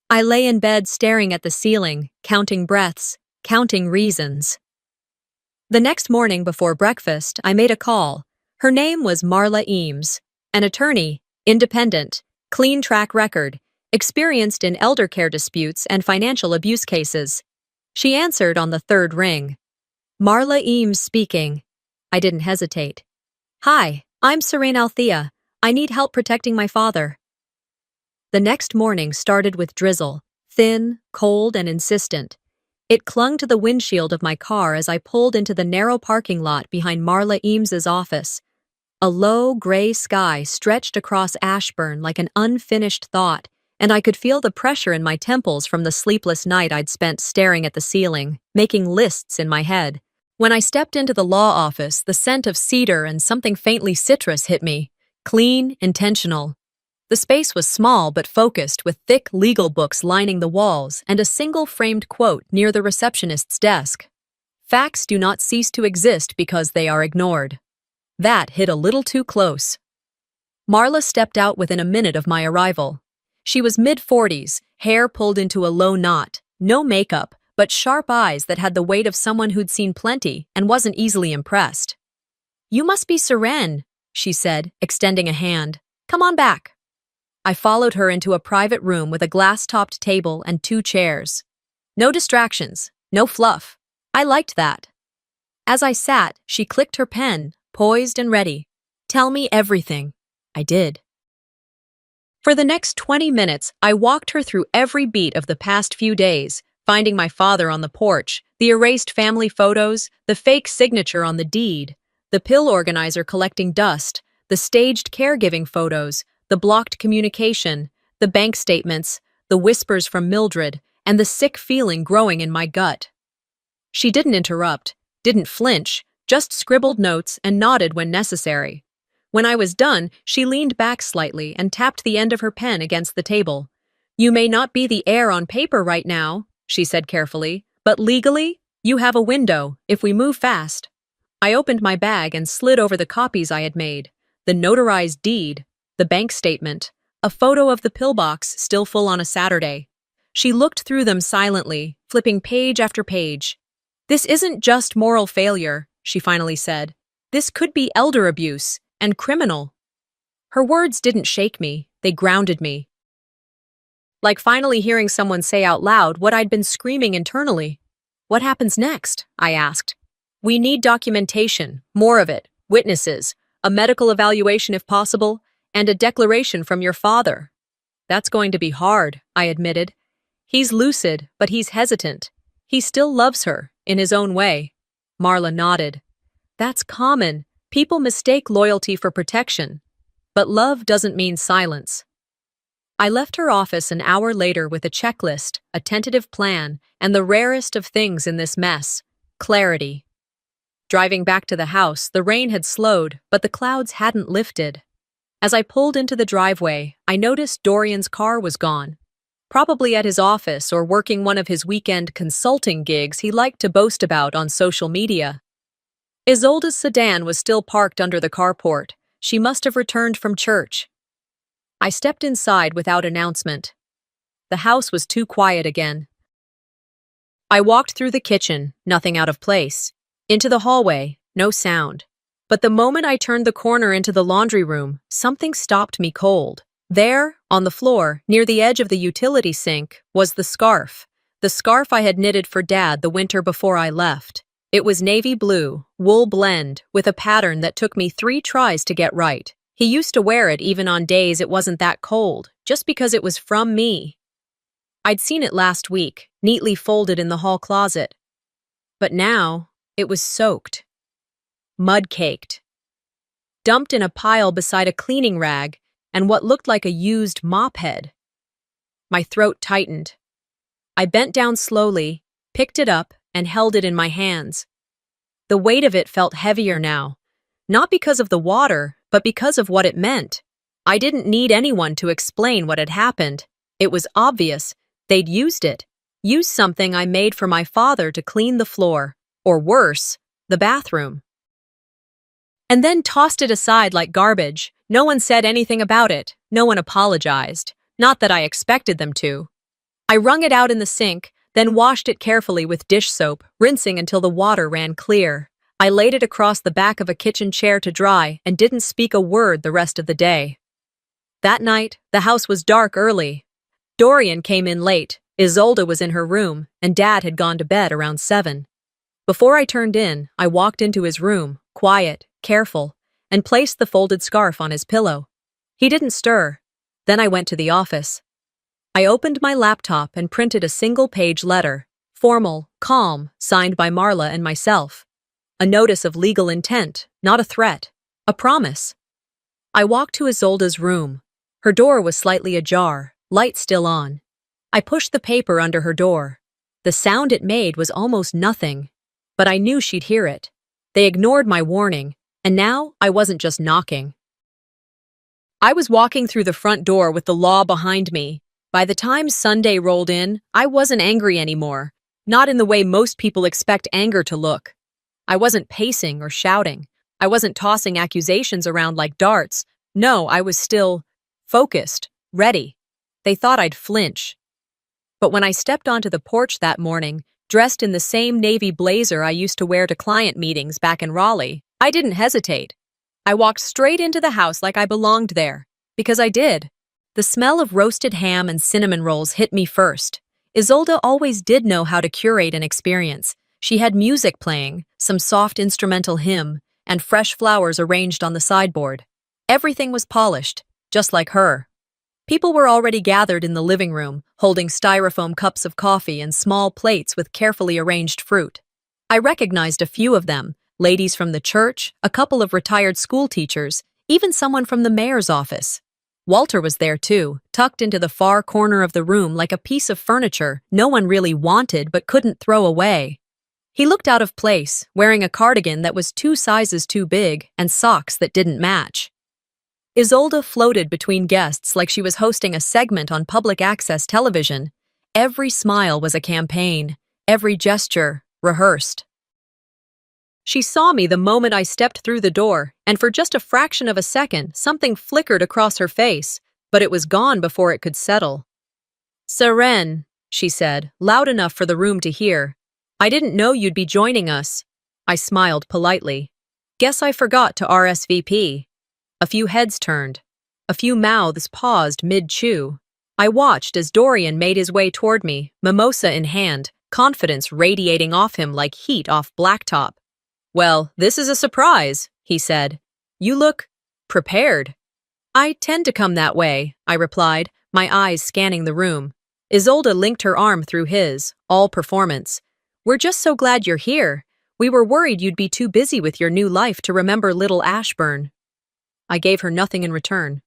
I lay in bed staring at the ceiling, counting breaths, counting reasons. The next morning before breakfast, I made a call. Her name was Marla Eames, an attorney, independent, clean track record, experienced in elder care disputes and financial abuse cases. She answered on the third ring. Marla Eames speaking. I didn't hesitate. Hi, I'm Serene Althea. I need help protecting my father. The next morning started with drizzle, thin, cold, and insistent. It clung to the windshield of my car as I pulled into the narrow parking lot behind Marla Eames's office. A low, gray sky stretched across Ashburn like an unfinished thought, and I could feel the pressure in my temples from the sleepless night I'd spent staring at the ceiling, making lists in my head. When I stepped into the law office, the scent of cedar and something faintly citrus hit me. Clean, intentional. The space was small but focused, with thick legal books lining the walls and a single framed quote near the receptionist's desk. Facts do not cease to exist because they are ignored. That hit a little too close. Marla stepped out within a minute of my arrival. She was mid-40s, hair pulled into a low knot, no makeup, but sharp eyes that had the weight of someone who'd seen plenty and wasn't easily impressed. You must be Serene, she said, extending a hand. Come on back. I followed her into a private room with a glass-topped table and 2 chairs. No distractions, no fluff. I liked that. As I sat, she clicked her pen, poised and ready. Tell me everything. I did. For the next 20 minutes, I walked her through every beat of the past few days, finding my father on the porch, the erased family photos, the fake signature on the deed, the pill organizer collecting dust, the staged caregiving photos, the blocked communication, the bank statements, the whispers from Mildred, and the sick feeling growing in my gut. She didn't interrupt, didn't flinch, just scribbled notes and nodded when necessary. When I was done, she leaned back slightly and tapped the end of her pen against the table. You may not be the heir on paper right now, she said carefully, but legally, you have a window, if we move fast. I opened my bag and slid over the copies I had made, the notarized deed, the bank statement, a photo of the pillbox still full on a Saturday. She looked through them silently, flipping page after page. This isn't just moral failure, she finally said. This could be elder abuse, and criminal. Her words didn't shake me, they grounded me. Like finally hearing someone say out loud what I'd been screaming internally. What happens next? I asked. We need documentation, more of it, witnesses, a medical evaluation if possible, and a declaration from your father. That's going to be hard, I admitted. He's lucid, but he's hesitant. He still loves her, in his own way. Marla nodded. That's common. People mistake loyalty for protection. But love doesn't mean silence. I left her office an hour later with a checklist, a tentative plan, and the rarest of things in this mess, clarity. Driving back to the house, the rain had slowed, but the clouds hadn't lifted. As I pulled into the driveway, I noticed Dorian's car was gone. Probably at his office or working one of his weekend consulting gigs he liked to boast about on social media. Isolde's sedan was still parked under the carport. She must have returned from church. I stepped inside without announcement. The house was too quiet again. I walked through the kitchen, nothing out of place. Into the hallway, no sound. But the moment I turned the corner into the laundry room, something stopped me cold. There, on the floor, near the edge of the utility sink, was the scarf I had knitted for Dad the winter before I left. It was navy blue, wool blend, with a pattern that took me 3 tries to get right. He used to wear it even on days it wasn't that cold, just because it was from me. I'd seen it last week, neatly folded in the hall closet. But now, it was soaked. Mud-caked. Dumped in a pile beside a cleaning rag, and what looked like a used mop head. My throat tightened. I bent down slowly, picked it up, and held it in my hands. The weight of it felt heavier now, not because of the water, but because of what it meant. I didn't need anyone to explain what had happened. It was obvious. They'd used it. Used something I made for my father to clean the floor, or worse, the bathroom. And then tossed it aside like garbage. No one said anything about it. No one apologized. Not that I expected them to. I wrung it out in the sink, then washed it carefully with dish soap, rinsing until the water ran clear. I laid it across the back of a kitchen chair to dry and didn't speak a word the rest of the day. That night, the house was dark early. Dorian came in late, Isolde was in her room, and Dad had gone to bed around 7. Before I turned in, I walked into his room, quiet, careful, and placed the folded scarf on his pillow. He didn't stir. Then I went to the office. I opened my laptop and printed a single-page letter, formal, calm, signed by Marla and myself. A notice of legal intent, not a threat, a promise. I walked to Isolde's room. Her door was slightly ajar, light still on. I pushed the paper under her door. The sound it made was almost nothing, but I knew she'd hear it. They ignored my warning, and now I wasn't just knocking. I was walking through the front door with the law behind me. By the time Sunday rolled in, I wasn't angry anymore, not in the way most people expect anger to look. I wasn't pacing or shouting. I wasn't tossing accusations around like darts. No, I was still focused, ready. They thought I'd flinch. But when I stepped onto the porch that morning, dressed in the same navy blazer I used to wear to client meetings back in Raleigh, I didn't hesitate. I walked straight into the house like I belonged there, because I did. The smell of roasted ham and cinnamon rolls hit me first. Isolde always did know how to curate an experience. She had music playing, some soft instrumental hymn, and fresh flowers arranged on the sideboard. Everything was polished, just like her. People were already gathered in the living room, holding styrofoam cups of coffee and small plates with carefully arranged fruit. I recognized a few of them, ladies from the church, a couple of retired school teachers, even someone from the mayor's office. Walter was there too, tucked into the far corner of the room like a piece of furniture no one really wanted but couldn't throw away. He looked out of place, wearing a cardigan that was 2 sizes too big and socks that didn't match. Isolde floated between guests like she was hosting a segment on public access television. Every smile was a campaign, every gesture rehearsed. She saw me the moment I stepped through the door, and for just a fraction of a second, something flickered across her face, but it was gone before it could settle. "Seren," she said, loud enough for the room to hear. "I didn't know you'd be joining us." I smiled politely. "Guess I forgot to RSVP." A few heads turned. A few mouths paused mid-chew. I watched as Dorian made his way toward me, mimosa in hand, confidence radiating off him like heat off blacktop. "Well, this is a surprise," he said. "You look prepared." "I tend to come that way," I replied, my eyes scanning the room. Isolde linked her arm through his, all performance. "We're just so glad you're here. We were worried you'd be too busy with your new life to remember little Ashburn." I gave her nothing in return.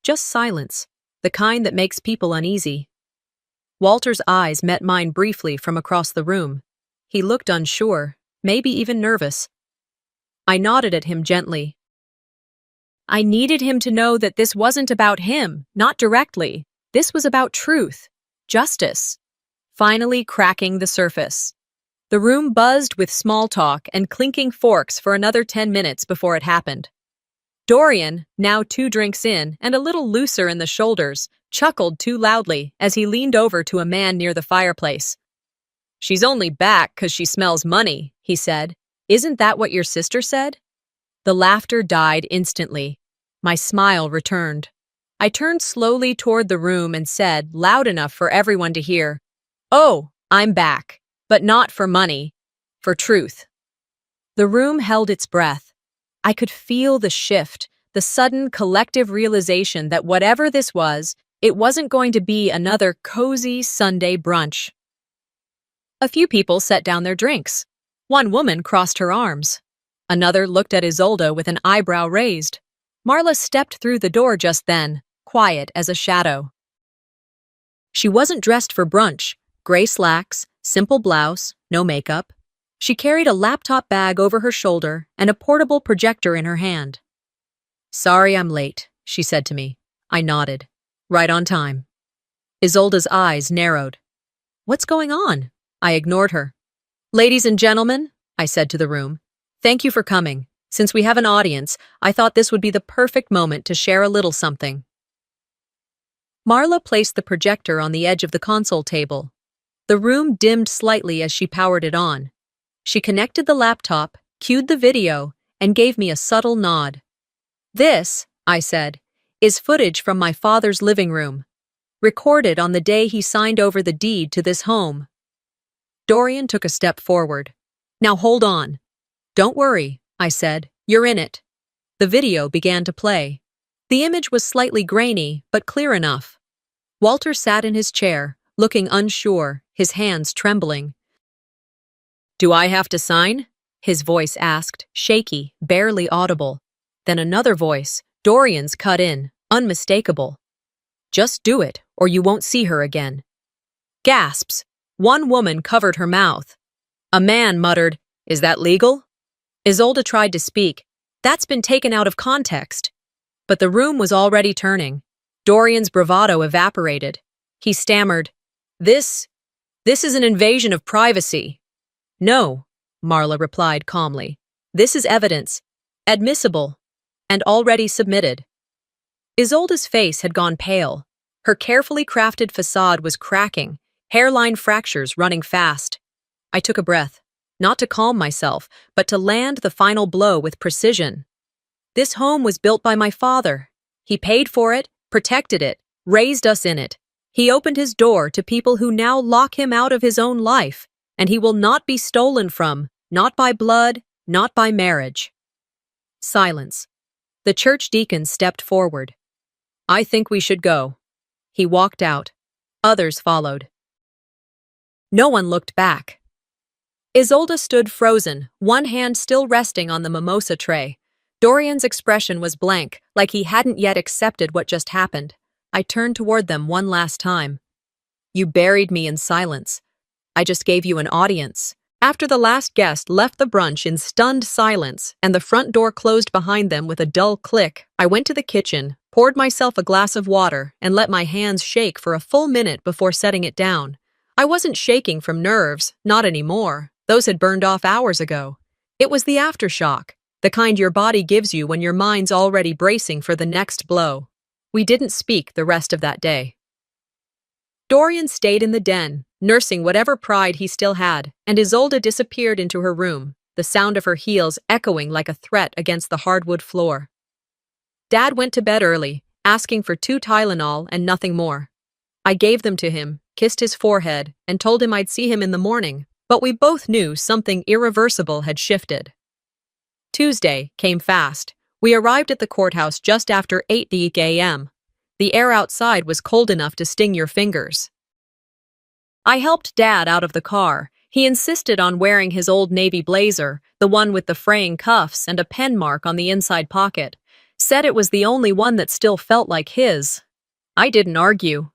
Just silence, the kind that makes people uneasy. Walter's eyes met mine briefly from across the room. He looked unsure, maybe even nervous. I nodded at him gently. I needed him to know that this wasn't about him, not directly. This was about truth, justice, finally cracking the surface. The room buzzed with small talk and clinking forks for another 10 minutes before it happened. Dorian, now 2 drinks in and a little looser in the shoulders, chuckled too loudly as he leaned over to a man near the fireplace. "She's only back 'cause she smells money," he said. "Isn't that what your sister said?" The laughter died instantly. My smile returned. I turned slowly toward the room and said, loud enough for everyone to hear, "Oh, I'm back, but not for money, for truth." The room held its breath. I could feel the shift, the sudden collective realization that whatever this was, it wasn't going to be another cozy Sunday brunch. A few people set down their drinks. One woman crossed her arms. Another looked at Isolde with an eyebrow raised. Marla stepped through the door just then, quiet as a shadow. She wasn't dressed for brunch. Gray slacks, simple blouse, no makeup. She carried a laptop bag over her shoulder and a portable projector in her hand. "Sorry I'm late," she said to me. I nodded. "Right on time." Isolda's eyes narrowed. "What's going on?" I ignored her. "Ladies and gentlemen," I said to the room, "thank you for coming. Since we have an audience, I thought this would be the perfect moment to share a little something." Marla placed the projector on the edge of the console table. The room dimmed slightly as she powered it on. She connected the laptop, cued the video, and gave me a subtle nod. "This," I said, "is footage from my father's living room, recorded on the day he signed over the deed to this home." Dorian took a step forward. "Now hold on." "Don't worry," I said, "you're in it." The video began to play. The image was slightly grainy, but clear enough. Walter sat in his chair, looking unsure, his hands trembling. "Do I have to sign?" his voice asked, shaky, barely audible. Then another voice, Dorian's, cut in, unmistakable. "Just do it, or you won't see her again." Gasps. One woman covered her mouth. A man muttered, "Is that legal?" Isolda tried to speak. "That's been taken out of context." But the room was already turning. Dorian's bravado evaporated. He stammered, This is an invasion of privacy." "No," Marla replied calmly. "This is evidence, admissible, and already submitted." Isolda's face had gone pale. Her carefully crafted facade was cracking, hairline fractures running fast. I took a breath, not to calm myself, but to land the final blow with precision. This home was built by my father. He paid for it, protected it, raised us in it. He opened his door to people who now lock him out of his own life, and he will not be stolen from, not by blood, not by marriage. Silence. The church deacon stepped forward. "I think we should go." He walked out. Others followed. No one looked back. Isolda stood frozen, one hand still resting on the mimosa tray. Dorian's expression was blank, like he hadn't yet accepted what just happened. I turned toward them one last time. "You buried me in silence. I just gave you an audience." After the last guest left the brunch in stunned silence and the front door closed behind them with a dull click, I went to the kitchen, poured myself a glass of water, and let my hands shake for a full minute before setting it down. I wasn't shaking from nerves, not anymore. Those had burned off hours ago. It was the aftershock, the kind your body gives you when your mind's already bracing for the next blow. We didn't speak the rest of that day. Dorian stayed in the den, nursing whatever pride he still had, and Isolda disappeared into her room, the sound of her heels echoing like a threat against the hardwood floor. Dad went to bed early, asking for 2 Tylenol and nothing more. I gave them to him, kissed his forehead, and told him I'd see him in the morning, but we both knew something irreversible had shifted. Tuesday came fast. We arrived at the courthouse just after 8 a.m. The air outside was cold enough to sting your fingers. I helped Dad out of the car. He insisted on wearing his old navy blazer, the one with the fraying cuffs and a pen mark on the inside pocket. Said it was the only one that still felt like his. I didn't argue.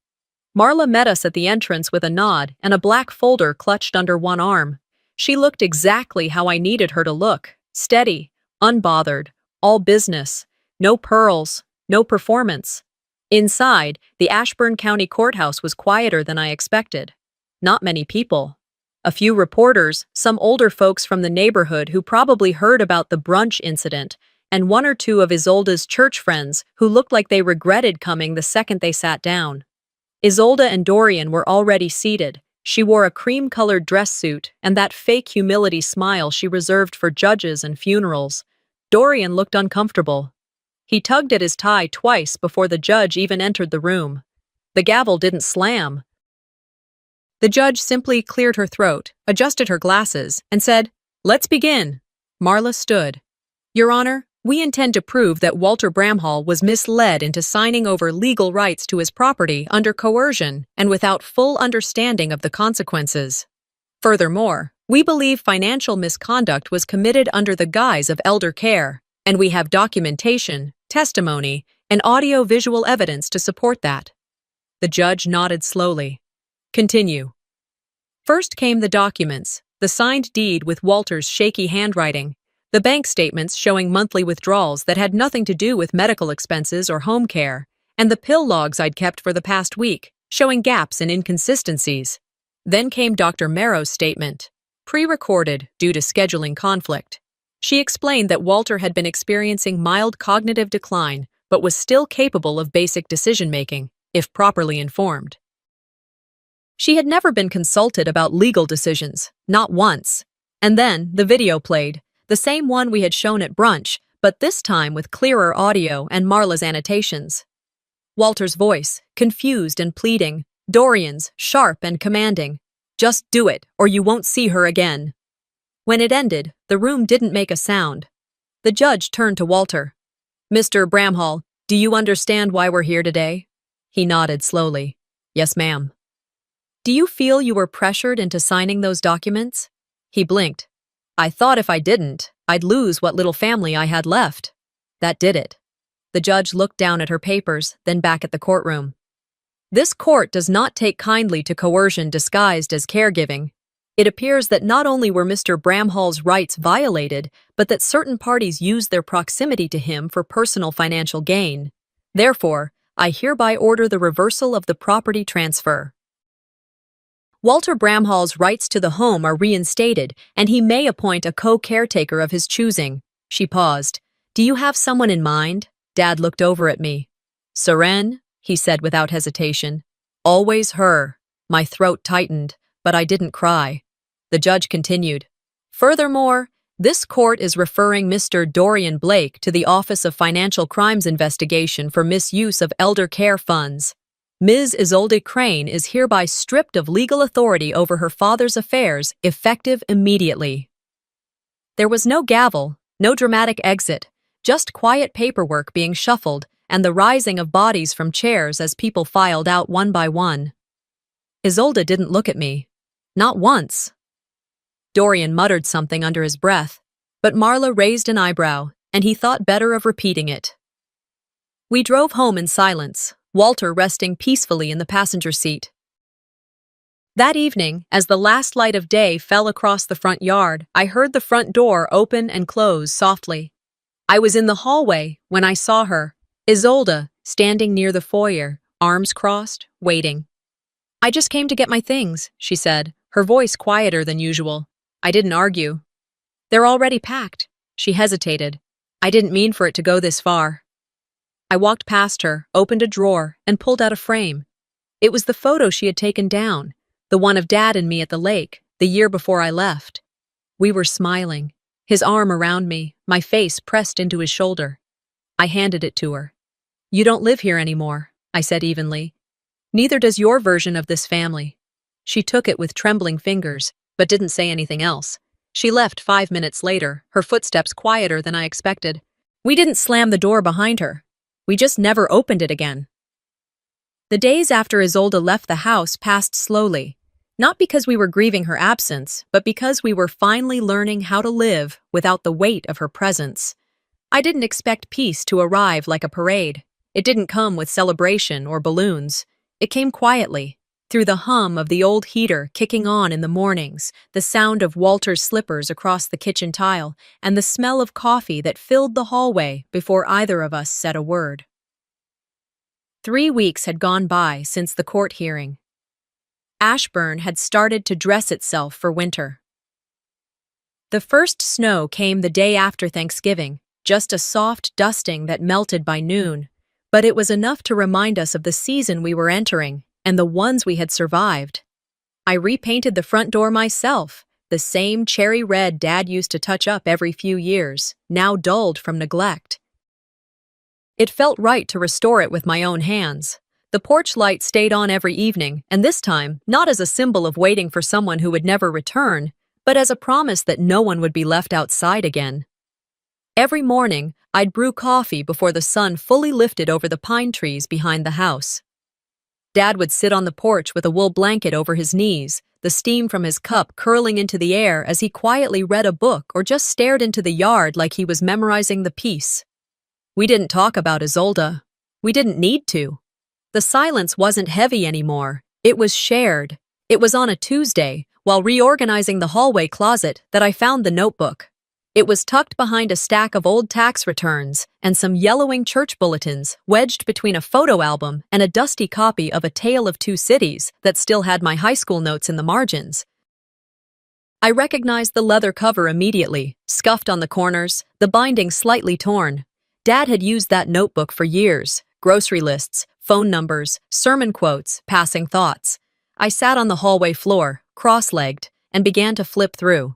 Marla met us at the entrance with a nod and a black folder clutched under one arm. She looked exactly how I needed her to look. Steady, unbothered, all business. No pearls, no performance. Inside, the Ashburn County Courthouse was quieter than I expected. Not many people. A few reporters, some older folks from the neighborhood who probably heard about the brunch incident, and 1 or 2 of Isolda's church friends who looked like they regretted coming the second they sat down. Isolda and Dorian were already seated. She wore a cream-colored dress suit and that fake humility smile she reserved for judges and funerals. Dorian looked uncomfortable. He tugged at his tie twice before the judge even entered the room. The gavel didn't slam. The judge simply cleared her throat, adjusted her glasses, and said, "Let's begin." Marla stood. "Your Honor, we intend to prove that Walter Bramhall was misled into signing over legal rights to his property under coercion and without full understanding of the consequences. Furthermore, we believe financial misconduct was committed under the guise of elder care, and we have documentation, testimony, and audio-visual evidence to support that. The judge nodded slowly. Continue. First came the documents, the signed deed with Walter's shaky handwriting, the bank statements showing monthly withdrawals that had nothing to do with medical expenses or home care, and the pill logs I'd kept for the past week, showing gaps and inconsistencies. Then came Dr. Merrow's statement, pre-recorded due to scheduling conflict. She explained that Walter had been experiencing mild cognitive decline, but was still capable of basic decision-making, if properly informed. She had never been consulted about legal decisions, not once. And then the video played, the same one we had shown at brunch, but this time with clearer audio and Marla's annotations. Walter's voice, confused and pleading, Dorian's, sharp and commanding. Just do it, or you won't see her again. When it ended, the room didn't make a sound. The judge turned to Walter. Mr. Bramhall, do you understand why we're here today? He nodded slowly. Yes, ma'am. Do you feel you were pressured into signing those documents? He blinked. I thought if I didn't, I'd lose what little family I had left. That did it. The judge looked down at her papers, then back at the courtroom. This court does not take kindly to coercion disguised as caregiving. It appears that not only were Mr. Bramhall's rights violated, but that certain parties used their proximity to him for personal financial gain. Therefore, I hereby order the reversal of the property transfer. Walter Bramhall's rights to the home are reinstated, and he may appoint a co-caretaker of his choosing. She paused. Do you have someone in mind? Dad looked over at me. Seren, he said without hesitation. Always her. My throat tightened, but I didn't cry. The judge continued. Furthermore, this court is referring Mr. Dorian Blake to the Office of Financial Crimes Investigation for misuse of elder care funds. Ms. Isolde Crane is hereby stripped of legal authority over her father's affairs, effective immediately. There was no gavel, no dramatic exit, just quiet paperwork being shuffled and the rising of bodies from chairs as people filed out one by one. Isolde didn't look at me. Not once. Dorian muttered something under his breath, but Marla raised an eyebrow, and he thought better of repeating it. We drove home in silence, Walter resting peacefully in the passenger seat. That evening, as the last light of day fell across the front yard, I heard the front door open and close softly. I was in the hallway when I saw her, Isolde, standing near the foyer, arms crossed, waiting. I just came to get my things, she said, her voice quieter than usual. I didn't argue. They're already packed. She hesitated. I didn't mean for it to go this far. I walked past her, opened a drawer, and pulled out a frame. It was the photo she had taken down, the one of Dad and me at the lake, the year before I left. We were smiling, his arm around me, my face pressed into his shoulder. I handed it to her. You don't live here anymore, I said evenly. Neither does your version of this family. She took it with trembling fingers, but didn't say anything else. She left 5 minutes later, her footsteps quieter than I expected. We didn't slam the door behind her. We just never opened it again. The days after Isolde left the house passed slowly, not because we were grieving her absence, but because we were finally learning how to live without the weight of her presence. I didn't expect peace to arrive like a parade. It didn't come with celebration or balloons. It came quietly, through the hum of the old heater kicking on in the mornings, the sound of Walter's slippers across the kitchen tile, and the smell of coffee that filled the hallway before either of us said a word. 3 weeks had gone by since the court hearing. Ashburn had started to dress itself for winter. The first snow came the day after Thanksgiving, just a soft dusting that melted by noon, but it was enough to remind us of the season we were entering and the ones we had survived. I repainted the front door myself, the same cherry red Dad used to touch up every few years, now dulled from neglect. It felt right to restore it with my own hands. The porch light stayed on every evening, and this time, not as a symbol of waiting for someone who would never return, but as a promise that no one would be left outside again. Every morning, I'd brew coffee before the sun fully lifted over the pine trees behind the house. Dad would sit on the porch with a wool blanket over his knees, the steam from his cup curling into the air as he quietly read a book or just stared into the yard like he was memorizing the piece. We didn't talk about Isolde. We didn't need to. The silence wasn't heavy anymore. It was shared. It was on a Tuesday, while reorganizing the hallway closet, that I found the notebook. It was tucked behind a stack of old tax returns and some yellowing church bulletins wedged between a photo album and a dusty copy of A Tale of Two Cities that still had my high school notes in the margins. I recognized the leather cover immediately, scuffed on the corners, the binding slightly torn. Dad had used that notebook for years: grocery lists, phone numbers, sermon quotes, passing thoughts. I sat on the hallway floor, cross-legged, and began to flip through.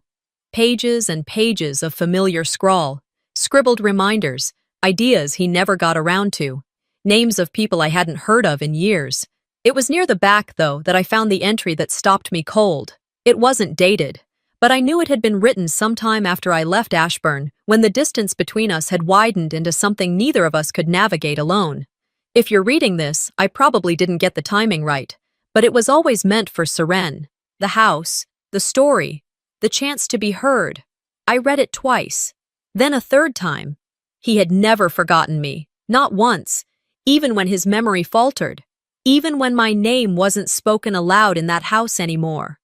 Pages and pages of familiar scrawl, scribbled reminders, ideas he never got around to, names of people I hadn't heard of in years. It was near the back, though, that I found the entry that stopped me cold. It wasn't dated, but I knew it had been written sometime after I left Ashburn, when the distance between us had widened into something neither of us could navigate alone. If you're reading this, I probably didn't get the timing right, but it was always meant for Seren. The house, the story, the chance to be heard. I read it twice, then a third time. He had never forgotten me, not once, even when his memory faltered, even when my name wasn't spoken aloud in that house anymore.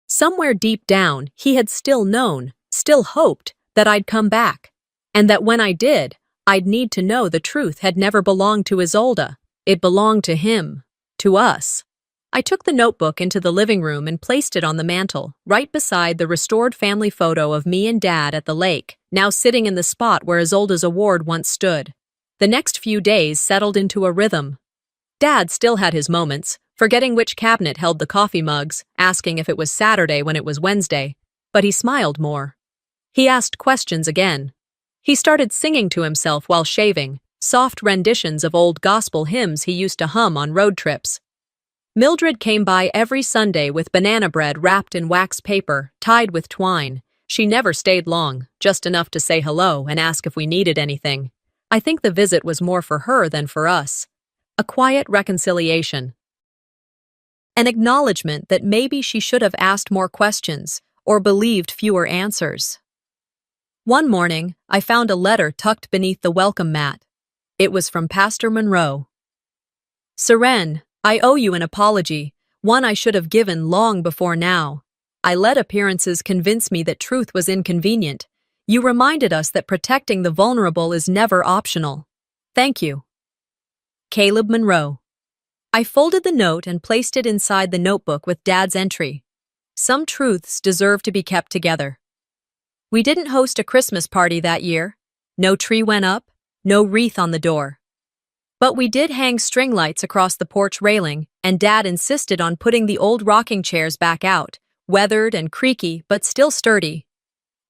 Somewhere deep down, he had still known, still hoped, that I'd come back, and that when I did, I'd need to know the truth had never belonged to Isolde. It belonged to him, to us. I took the notebook into the living room and placed it on the mantel, right beside the restored family photo of me and Dad at the lake, now sitting in the spot where Isolde's award once stood. The next few days settled into a rhythm. Dad still had his moments, forgetting which cabinet held the coffee mugs, asking if it was Saturday when it was Wednesday, but he smiled more. He asked questions again. He started singing to himself while shaving, soft renditions of old gospel hymns he used to hum on road trips. Mildred came by every Sunday with banana bread wrapped in wax paper, tied with twine. She never stayed long, just enough to say hello and ask if we needed anything. I think the visit was more for her than for us. A quiet reconciliation. An acknowledgement that maybe she should have asked more questions or believed fewer answers. One morning, I found a letter tucked beneath the welcome mat. It was from Pastor Monroe. Seren, I owe you an apology, one I should have given long before now. I let appearances convince me that truth was inconvenient. You reminded us that protecting the vulnerable is never optional. Thank you. Caleb Monroe. I folded the note and placed it inside the notebook with Dad's entry. Some truths deserve to be kept together. We didn't host a Christmas party that year. No tree went up, no wreath on the door. But we did hang string lights across the porch railing, and Dad insisted on putting the old rocking chairs back out, weathered and creaky but still sturdy.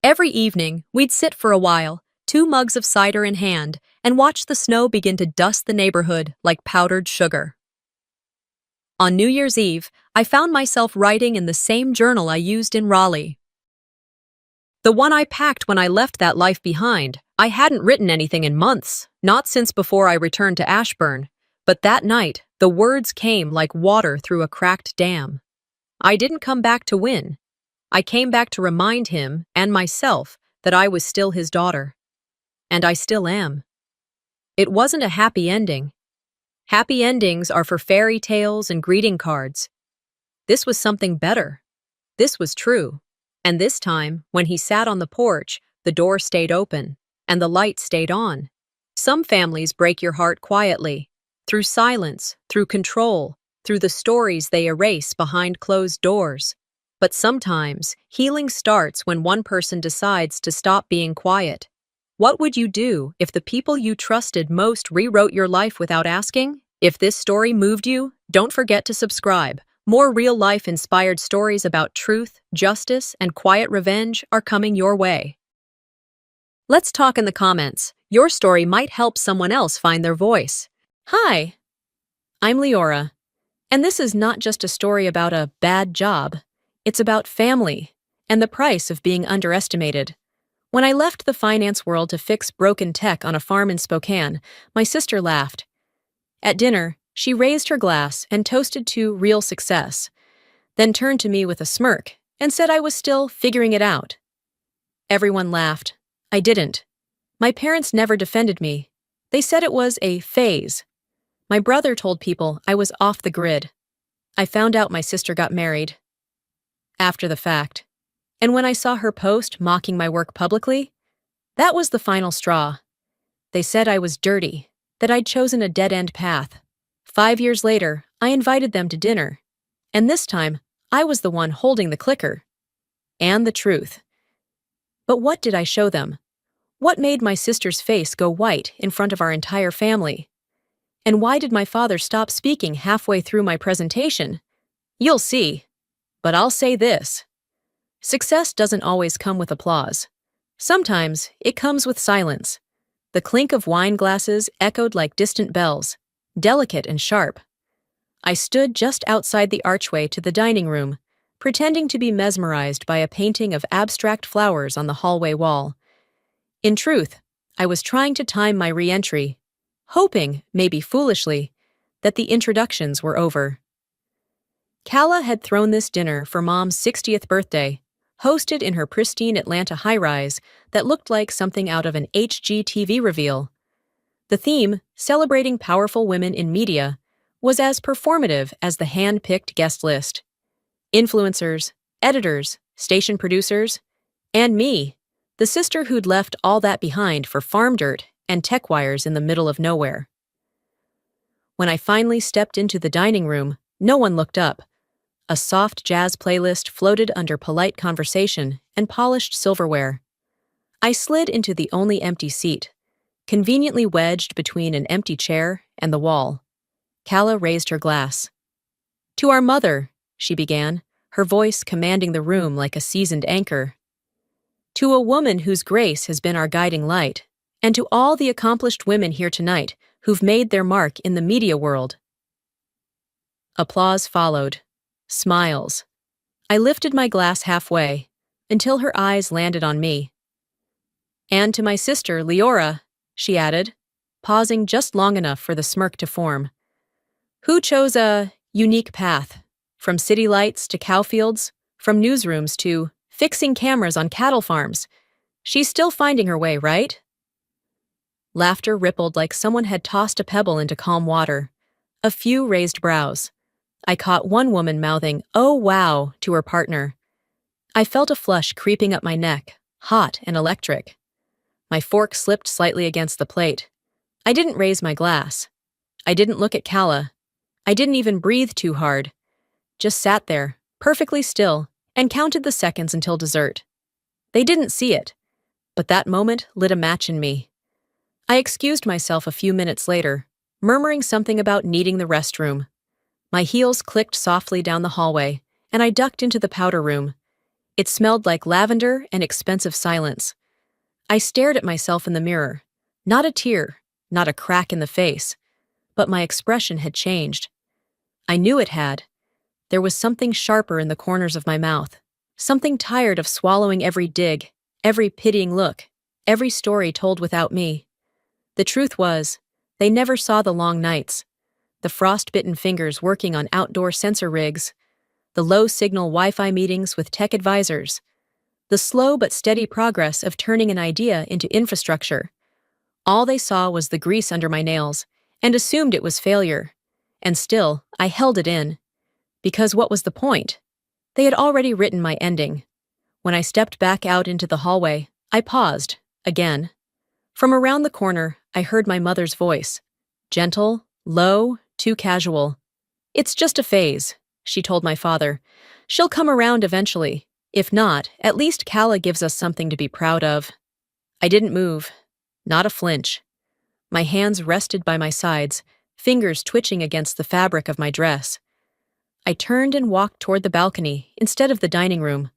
Every evening, we'd sit for a while, 2 mugs of cider in hand, and watch the snow begin to dust the neighborhood like powdered sugar. On New Year's Eve, I found myself writing in the same journal I used in Raleigh. The one I packed when I left that life behind. I hadn't written anything in months, not since before I returned to Ashburn, but that night, the words came like water through a cracked dam. I didn't come back to win. I came back to remind him and myself that I was still his daughter. And I still am. It wasn't a happy ending. Happy endings are for fairy tales and greeting cards. This was something better. This was true. And this time, when he sat on the porch, the door stayed open, and the light stayed on. Some families break your heart quietly, through silence, through control, through the stories they erase behind closed doors. But sometimes, healing starts when one person decides to stop being quiet. What would you do if the people you trusted most rewrote your life without asking? If this story moved you, don't forget to subscribe. More real-life inspired stories about truth, justice, and quiet revenge are coming your way. Let's talk in the comments. Your story might help someone else find their voice. Hi, I'm Leora, and this is not just a story about a bad job. It's about family and the price of being underestimated. When I left the finance world to fix broken tech on a farm in Spokane, my sister laughed. At dinner, she raised her glass and toasted to real success, then turned to me with a smirk and said I was still figuring it out. Everyone laughed. I didn't. My parents never defended me. They said it was a phase. My brother told people I was off the grid. I found out my sister got married. After the fact. And when I saw her post mocking my work publicly, that was the final straw. They said I was dirty, that I'd chosen a dead-end path. 5 years later, I invited them to dinner. And this time, I was the one holding the clicker. And the truth. But what did I show them? What made my sister's face go white in front of our entire family? And why did my father stop speaking halfway through my presentation? You'll see. But I'll say this. Success doesn't always come with applause. Sometimes it comes with silence. The clink of wine glasses echoed like distant bells, delicate and sharp. I stood just outside the archway to the dining room, pretending to be mesmerized by a painting of abstract flowers on the hallway wall. In truth, I was trying to time my re-entry, hoping, maybe foolishly, that the introductions were over. Calla had thrown this dinner for Mom's 60th birthday, hosted in her pristine Atlanta high-rise that looked like something out of an HGTV reveal. The theme, celebrating powerful women in media, was as performative as the hand-picked guest list. Influencers, editors, station producers, and me, the sister who'd left all that behind for farm dirt and tech wires in the middle of nowhere. When I finally stepped into the dining room, no one looked up. A soft jazz playlist floated under polite conversation and polished silverware. I slid into the only empty seat, conveniently wedged between an empty chair and the wall. Calla raised her glass. "To our mother," she began, her voice commanding the room like a seasoned anchor. "To a woman whose grace has been our guiding light, and to all the accomplished women here tonight who've made their mark in the media world." Applause followed. Smiles. I lifted my glass halfway, until her eyes landed on me. "And to my sister, Leora," she added, pausing just long enough for the smirk to form, "who chose a unique path, from city lights to cowfields, from newsrooms to fixing cameras on cattle farms. She's still finding her way, right?" Laughter rippled like someone had tossed a pebble into calm water. A few raised brows. I caught one woman mouthing, "Oh wow," to her partner. I felt a flush creeping up my neck, hot and electric. My fork slipped slightly against the plate. I didn't raise my glass. I didn't look at Calla. I didn't even breathe too hard. Just sat there, perfectly still, and counted the seconds until dessert. They didn't see it, but that moment lit a match in me. I excused myself a few minutes later, murmuring something about needing the restroom. My heels clicked softly down the hallway, and I ducked into the powder room. It smelled like lavender and expensive silence. I stared at myself in the mirror. Not a tear, not a crack in the face, but my expression had changed. I knew it had. There was something sharper in the corners of my mouth, something tired of swallowing every dig, every pitying look, every story told without me. The truth was, they never saw the long nights, the frost-bitten fingers working on outdoor sensor rigs, the low-signal Wi-Fi meetings with tech advisors, the slow but steady progress of turning an idea into infrastructure. All they saw was the grease under my nails and assumed it was failure. And still, I held it in. Because what was the point? They had already written my ending. When I stepped back out into the hallway, I paused, again. From around the corner, I heard my mother's voice. Gentle, low, too casual. "It's just a phase," she told my father. "She'll come around eventually. If not, at least Calla gives us something to be proud of." I didn't move. Not a flinch. My hands rested by my sides, fingers twitching against the fabric of my dress. I turned and walked toward the balcony instead of the dining room.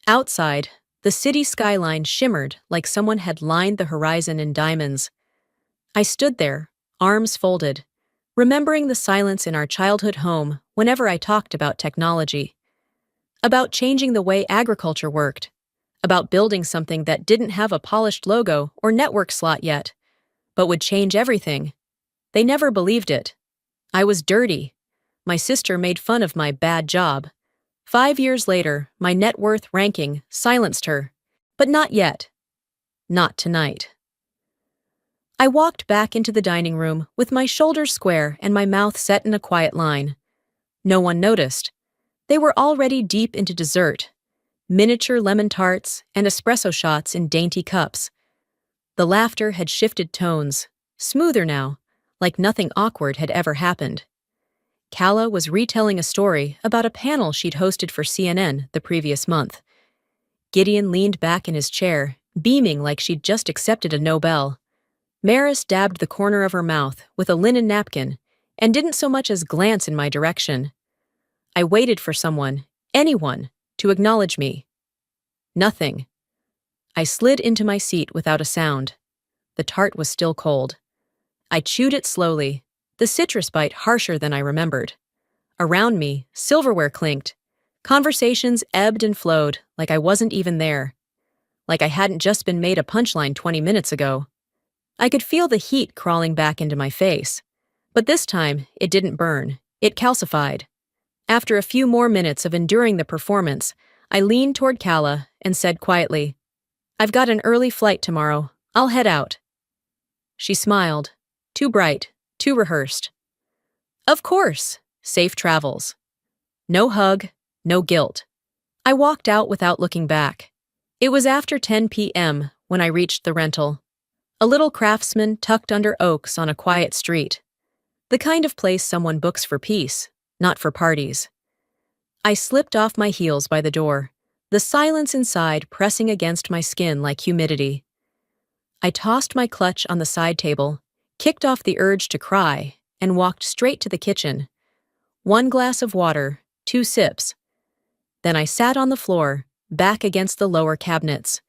Outside, the city skyline shimmered like someone had lined the horizon in diamonds. I stood there, arms folded, remembering the silence in our childhood home whenever I talked about technology. About changing the way agriculture worked. About building something that didn't have a polished logo or network slot yet, but would change everything. They never believed it. I was dirty. My sister made fun of my bad job. 5 years later, my net worth ranking silenced her. But not yet. Not tonight. I walked back into the dining room with my shoulders square and my mouth set in a quiet line. No one noticed. They were already deep into dessert, miniature lemon tarts and espresso shots in dainty cups. The laughter had shifted tones, smoother now, like nothing awkward had ever happened. Calla was retelling a story about a panel she'd hosted for CNN the previous month. Gideon leaned back in his chair, beaming like she'd just accepted a Nobel. Maris dabbed the corner of her mouth with a linen napkin and didn't so much as glance in my direction. I waited for someone, anyone, to acknowledge me. Nothing. I slid into my seat without a sound. The tart was still cold. I chewed it slowly, the citrus bite harsher than I remembered. Around me, silverware clinked. Conversations ebbed and flowed like I wasn't even there. Like I hadn't just been made a punchline 20 minutes ago. I could feel the heat crawling back into my face. But this time, it didn't burn. It calcified. After a few more minutes of enduring the performance, I leaned toward Calla and said quietly, "I've got an early flight tomorrow. I'll head out." She smiled. Too bright, too rehearsed. "Of course. Safe travels." No hug, no guilt. I walked out without looking back. It was after 10 p.m. when I reached the rental. A little craftsman tucked under oaks on a quiet street. The kind of place someone books for peace, not for parties. I slipped off my heels by the door, the silence inside pressing against my skin like humidity. I tossed my clutch on the side table, kicked off the urge to cry, and walked straight to the kitchen. 1 glass of water, 2 sips. Then I sat on the floor, back against the lower cabinets.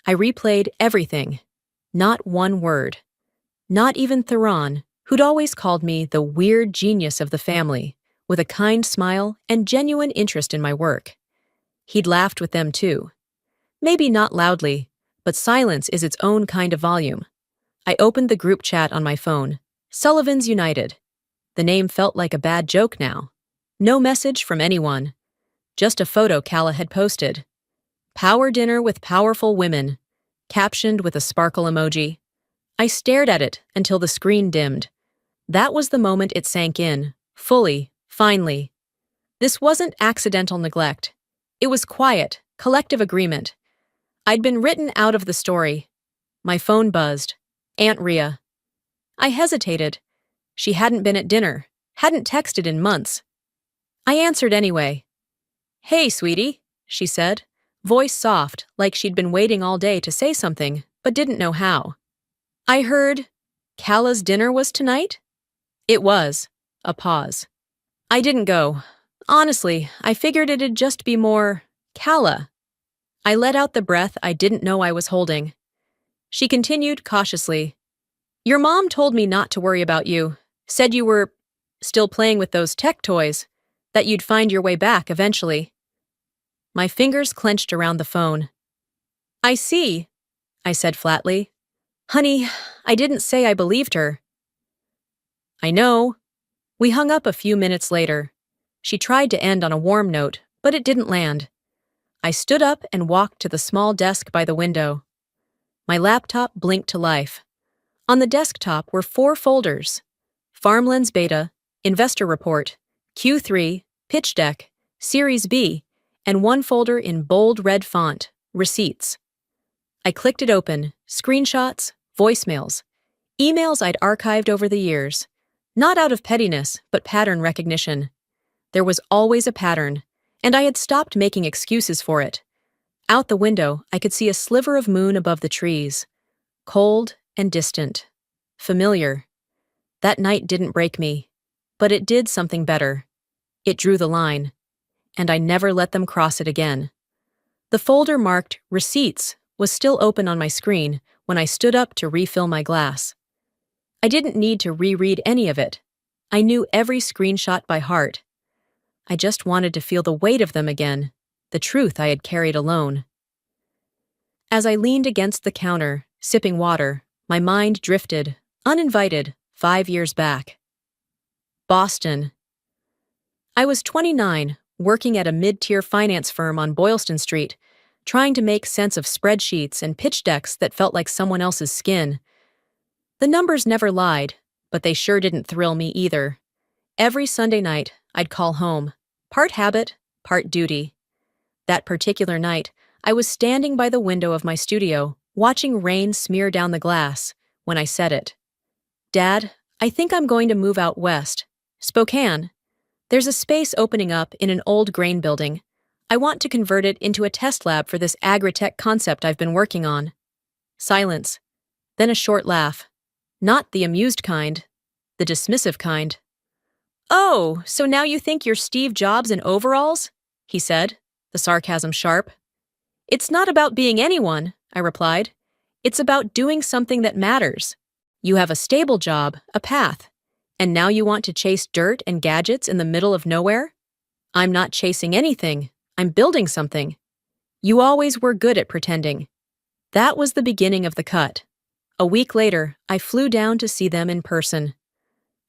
I replayed everything. Not one word. Not even Theron, who'd always called me the weird genius of the family, with a kind smile and genuine interest in my work. He'd laughed with them too. Maybe not loudly, but silence is its own kind of volume. I opened the group chat on my phone. Sullivan's United. The name felt like a bad joke now. No message from anyone. Just a photo Calla had posted. Power dinner with powerful women, captioned with a sparkle emoji. I stared at it until the screen dimmed. That was the moment it sank in, fully, finally. This wasn't accidental neglect. It was quiet, collective agreement. I'd been written out of the story. My phone buzzed. Aunt Rhea. I hesitated. She hadn't been at dinner, hadn't texted in months. I answered anyway. "Hey, sweetie," she said, voice soft, like she'd been waiting all day to say something, but didn't know how. "I heard Calla's dinner was tonight?" It was. A pause. "I didn't go. Honestly, I figured it'd just be more Calla." I let out the breath I didn't know I was holding. She continued cautiously. "Your mom told me not to worry about you. Said you were still playing with those tech toys, that you'd find your way back eventually." My fingers clenched around the phone. "I see," I said flatly. "Honey, I didn't say I believed her." "I know." We hung up a few minutes later. She tried to end on a warm note, but it didn't land. I stood up and walked to the small desk by the window. My laptop blinked to life. On the desktop were 4 folders: Farmlands Beta, Investor Report, Q3, Pitch Deck, Series B, and 1 folder in bold red font, Receipts. I clicked it open, screenshots, voicemails, emails I'd archived over the years, not out of pettiness, but pattern recognition. There was always a pattern, and I had stopped making excuses for it. Out the window, I could see a sliver of moon above the trees. Cold and distant. Familiar. That night didn't break me, but it did something better. It drew the line, and I never let them cross it again. The folder marked Receipts was still open on my screen when I stood up to refill my glass. I didn't need to reread any of it. I knew every screenshot by heart. I just wanted to feel the weight of them again, the truth I had carried alone. As I leaned against the counter, sipping water, my mind drifted, uninvited, 5 years back. Boston. I was 29, working at a mid-tier finance firm on Boylston Street, trying to make sense of spreadsheets and pitch decks that felt like someone else's skin. The numbers never lied, but they sure didn't thrill me either. Every Sunday night, I'd call home, part habit, part duty. That particular night, I was standing by the window of my studio, watching rain smear down the glass, when I said it. Dad, I think I'm going to move out west. Spokane. There's a space opening up in an old grain building. I want to convert it into a test lab for this agritech concept I've been working on. Silence. Then a short laugh. Not the amused kind, the dismissive kind. Oh, so now you think you're Steve Jobs in overalls? He said, the sarcasm sharp. It's not about being anyone, I replied. It's about doing something that matters. You have a stable job, a path, and now you want to chase dirt and gadgets in the middle of nowhere? I'm not chasing anything. I'm building something. You always were good at pretending. That was the beginning of the cut. A week later, I flew down to see them in person.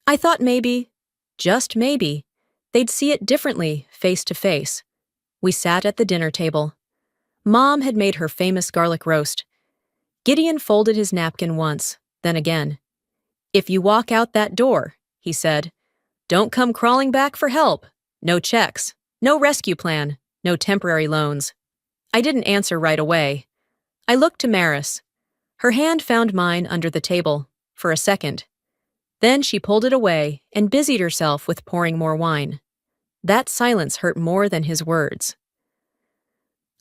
I thought maybe, just maybe, they'd see it differently, face to face. We sat at the dinner table. Mom had made her famous garlic roast. Gideon folded his napkin once, then again. If you walk out that door, he said, don't come crawling back for help. No checks, no rescue plan, no temporary loans. I didn't answer right away. I looked to Maris. Her hand found mine under the table, for a second. Then she pulled it away and busied herself with pouring more wine. That silence hurt more than his words.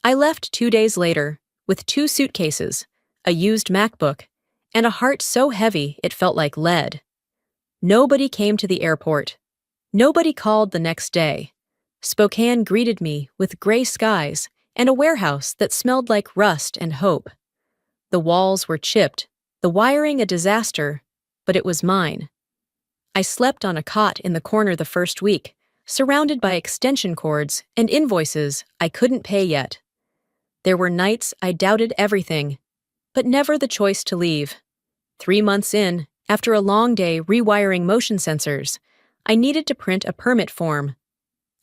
I left 2 days later, with 2 suitcases, a used MacBook, and a heart so heavy it felt like lead. Nobody came to the airport. Nobody called the next day. Spokane greeted me with gray skies and a warehouse that smelled like rust and hope. The walls were chipped, the wiring a disaster, but it was mine. I slept on a cot in the corner the first week, surrounded by extension cords and invoices I couldn't pay yet. There were nights I doubted everything, but never the choice to leave. 3 months in, after a long day rewiring motion sensors, I needed to print a permit form.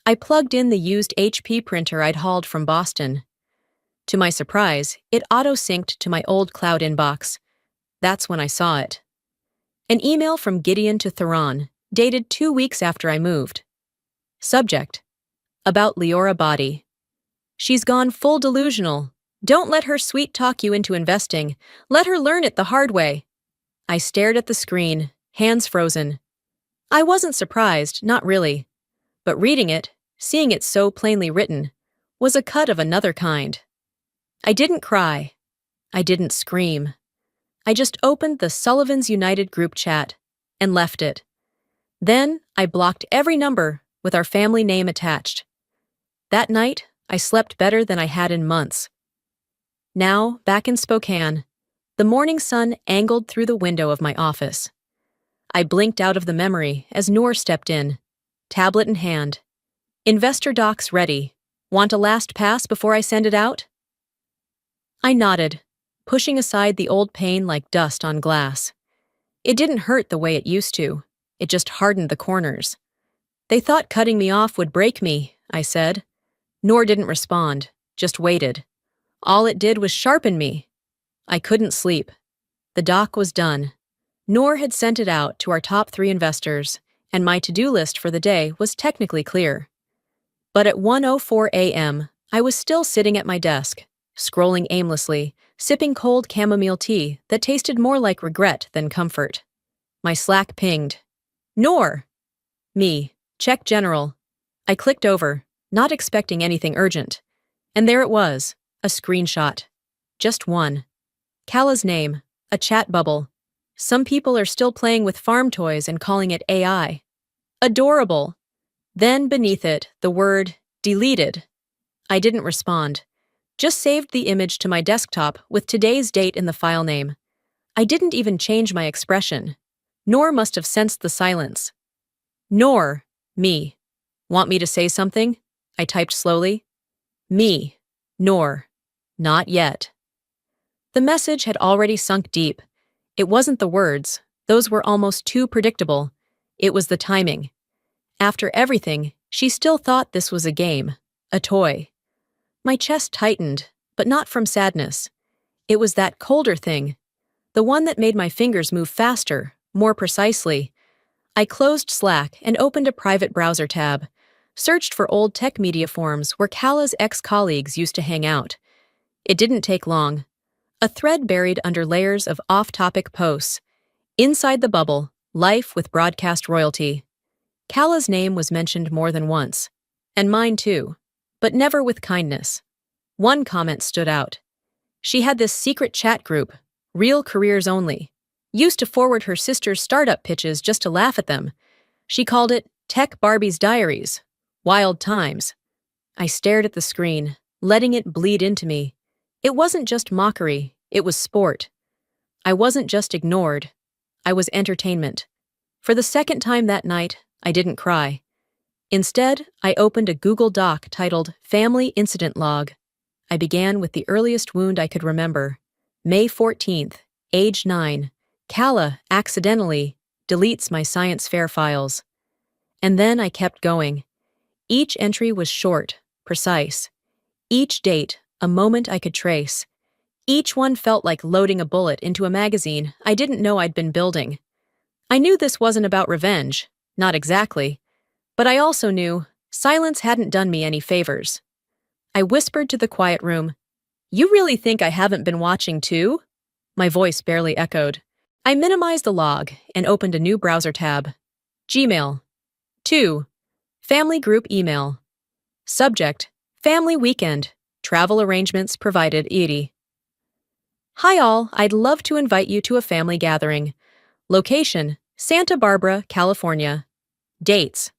I plugged in the used HP printer I'd hauled from Boston. To my surprise, it auto-synced to my old cloud inbox. That's when I saw it. An email from Gideon to Theron, dated 2 weeks after I moved. Subject: about Leora Body. She's gone full delusional. Don't let her sweet talk you into investing. Let her learn it the hard way. I stared at the screen, hands frozen. I wasn't surprised, not really. But reading it, seeing it so plainly written, was a cut of another kind. I didn't cry. I didn't scream. I just opened the Sullivan's United group chat and left it. Then I blocked every number with our family name attached. That night, I slept better than I had in months. Now, back in Spokane, the morning sun angled through the window of my office. I blinked out of the memory as Noor stepped in, tablet in hand. Investor docs ready. Want a last pass before I send it out? I nodded, pushing aside the old pane like dust on glass. It didn't hurt the way it used to. It just hardened the corners. They thought cutting me off would break me, I said. Noor didn't respond, just waited. All it did was sharpen me. I couldn't sleep. The doc was done. Noor had sent it out to our top 3 investors, and my to-do list for the day was technically clear. But at 1:04 a.m., I was still sitting at my desk, scrolling aimlessly, sipping cold chamomile tea that tasted more like regret than comfort. My Slack pinged. Noor! Me. Check general. I clicked over, not expecting anything urgent. And there it was, a screenshot. Just one. Kala's name, a chat bubble. Some people are still playing with farm toys and calling it AI. Adorable. Then beneath it, the word, deleted. I didn't respond. Just saved the image to my desktop with today's date in the file name. I didn't even change my expression. Noor must have sensed the silence. Noor, me. Want me to say something? I typed slowly. Me, Noor. Not yet. The message had already sunk deep. It wasn't the words. Those were almost too predictable. It was the timing. After everything, she still thought this was a game, a toy. My chest tightened, but not from sadness. It was that colder thing. the one that made my fingers move faster, more precisely. I closed Slack and opened a private browser tab, searched for old tech media forums where Kala's ex-colleagues used to hang out. It didn't take long. A thread buried under layers of off-topic posts. Inside the bubble, life with broadcast royalty. Kala's name was mentioned more than once, and mine too, but never with kindness. One comment stood out. She had this secret chat group, Real Careers Only, used to forward her sister's startup pitches just to laugh at them. She called it Tech Barbie's Diaries. Wild times. I stared at the screen, letting it bleed into me. It wasn't just mockery, it was sport. I wasn't just ignored, I was entertainment. For the second time that night, I didn't cry. Instead, I opened a Google Doc titled Family Incident Log. I began with the earliest wound I could remember. May 14th, age 9. Kala accidentally deletes my science fair files. And then I kept going. Each entry was short, precise. Each date, a moment I could trace. Each one felt like loading a bullet into a magazine I didn't know I'd been building. I knew this wasn't about revenge, not exactly, but I also knew silence hadn't done me any favors. I whispered to the quiet room, "You really think I haven't been watching too?" My voice barely echoed. I minimized the log and opened a new browser tab. Gmail. 2. Family group email. Subject, Family Weekend. Travel arrangements provided, Edie. Hi all, I'd love to invite you to a family gathering. Location, Santa Barbara, California. Dates.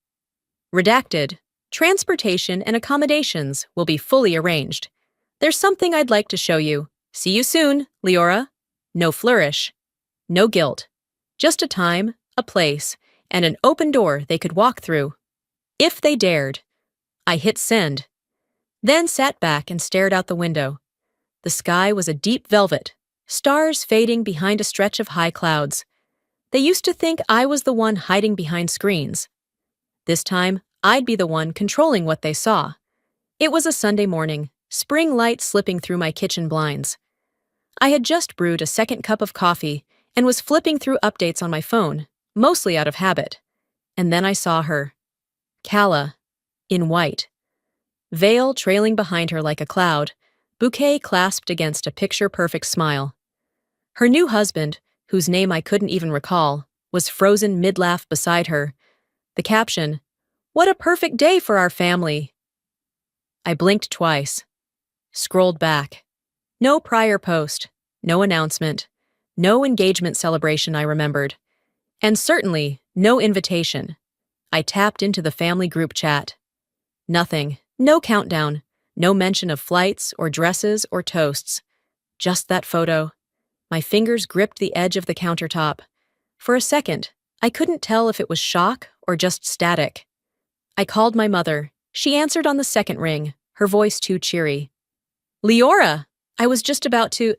Redacted. Transportation and accommodations will be fully arranged. There's something I'd like to show you. See you soon, Leora. No flourish. No guilt. Just a time, a place, and an open door they could walk through. If they dared. I hit send. Then sat back and stared out the window. The sky was a deep velvet, stars fading behind a stretch of high clouds. They used to think I was the one hiding behind screens. This time, I'd be the one controlling what they saw. It was a Sunday morning, spring light slipping through my kitchen blinds. I had just brewed a second cup of coffee and was flipping through updates on my phone, mostly out of habit. And then I saw her. Kala, in white. Veil trailing behind her like a cloud, bouquet clasped against a picture-perfect smile. Her new husband, whose name I couldn't even recall, was frozen mid-laugh beside her. The caption, "What a perfect day for our family." I blinked twice. Scrolled back. No prior post, no announcement, no engagement celebration I remembered, and certainly no invitation. I tapped into the family group chat. Nothing, no countdown, no mention of flights or dresses or toasts. Just that photo. My fingers gripped the edge of the countertop. For a second, I couldn't tell if it was shock or just static. I called my mother. She answered on the second ring, her voice too cheery. "Leora, I was just about to—"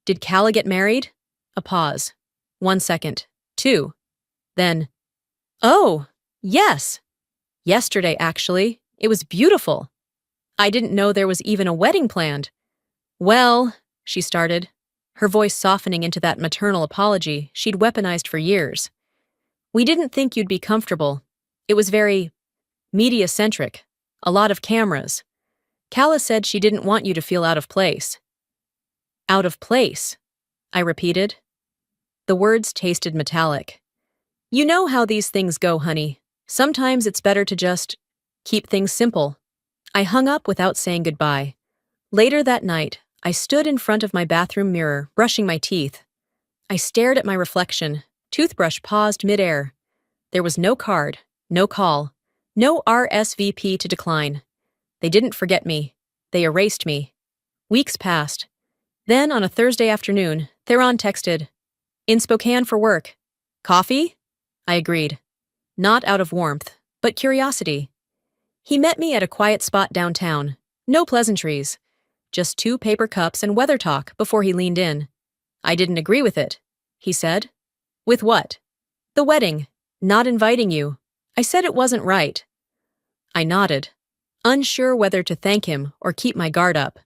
"Did Kala get married?" A pause. 1 second. 2. Then, "Oh, yes. Yesterday, actually. It was beautiful. I didn't know there was even a wedding planned." "Well," she started, her voice softening into that maternal apology she'd weaponized for years. "We didn't think you'd be comfortable. It was very media-centric. A lot of cameras. Kala said she didn't want you to feel out of place." "Out of place," I repeated. The words tasted metallic. "You know how these things go, honey. Sometimes it's better to just keep things simple." I hung up without saying goodbye. Later that night, I stood in front of my bathroom mirror, brushing my teeth. I stared at my reflection, toothbrush paused midair. There was no card, no call, no RSVP to decline. They didn't forget me. They erased me. Weeks passed. Then, on a Thursday afternoon, Theron texted, "In Spokane for work. Coffee?" I agreed. Not out of warmth, but curiosity. He met me at a quiet spot downtown. No pleasantries. Just 2 paper cups and weather talk before he leaned in. "I didn't agree with it," he said. "With what?" "The wedding. Not inviting you. I said it wasn't right." I nodded, unsure whether to thank him or keep my guard up.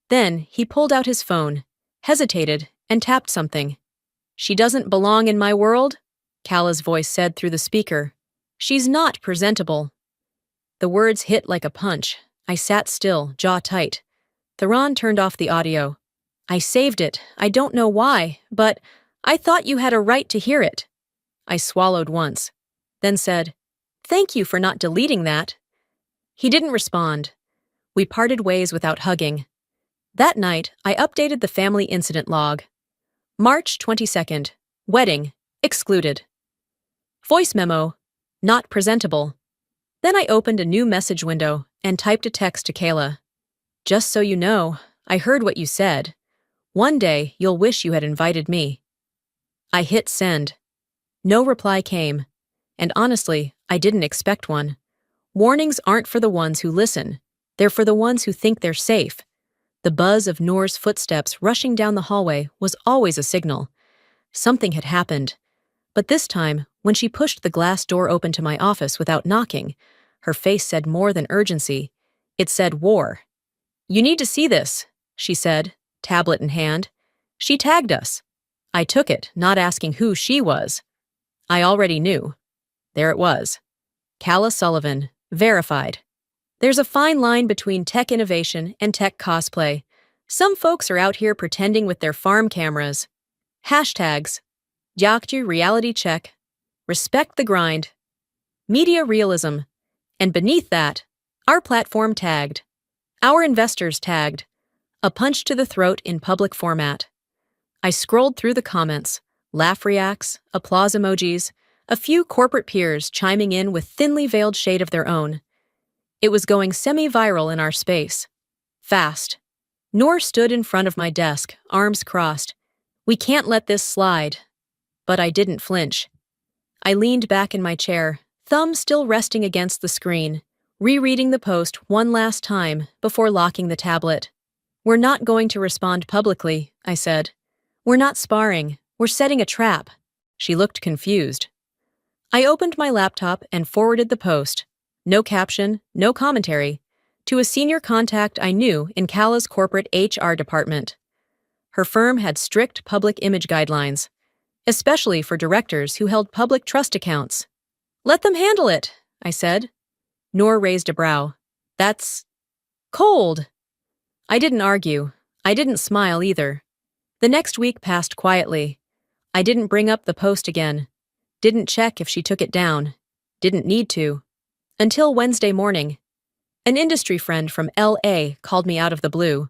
Then he pulled out his phone, hesitated, and tapped something. She doesn't belong in my world, Kala's voice said through the speaker. She's not presentable. The words hit like a punch. I sat still, jaw tight. Theron turned off the audio. I saved it. I don't know why, but I thought you had a right to hear it. I swallowed once, then said, "Thank you for not deleting that." He didn't respond. We parted ways without hugging. That night, I updated the family incident log. March 22nd. Wedding. Excluded. Voice memo. Not presentable. Then I opened a new message window and typed a text to Kala. Just so you know, I heard what you said. One day, you'll wish you had invited me. I hit send. No reply came. And honestly, I didn't expect one. Warnings aren't for the ones who listen. They're for the ones who think they're safe. The buzz of Noor's footsteps rushing down the hallway was always a signal. Something had happened. But this time, when she pushed the glass door open to my office without knocking, her face said more than urgency. It said war. "You need to see this," she said, tablet in hand. She tagged us. I took it, not asking who she was. I already knew. There it was. Kala Sullivan, verified. There's a fine line between tech innovation and tech cosplay. Some folks are out here pretending with their farm cameras. Hashtags. Yakju reality check. Respect the grind. Media realism. And beneath that, our platform tagged. Our investors tagged. A punch to the throat in public format. I scrolled through the comments, laugh reacts, applause emojis, a few corporate peers chiming in with thinly veiled shade of their own. It was going semi-viral in our space. Fast. Noor stood in front of my desk, arms crossed. We can't let this slide. But I didn't flinch. I leaned back in my chair, thumb still resting against the screen, rereading the post one last time before locking the tablet. We're not going to respond publicly, I said. We're not sparring. We're setting a trap. She looked confused. I opened my laptop and forwarded the post. No caption, no commentary, to a senior contact I knew in Kala's corporate HR department. Her firm had strict public image guidelines, especially for directors who held public trust accounts. Let them handle it, I said. Noor raised a brow. That's cold. I didn't argue. I didn't smile either. The next week passed quietly. I didn't bring up the post again. Didn't check if she took it down. Didn't need to. Until Wednesday morning. An industry friend from LA called me out of the blue.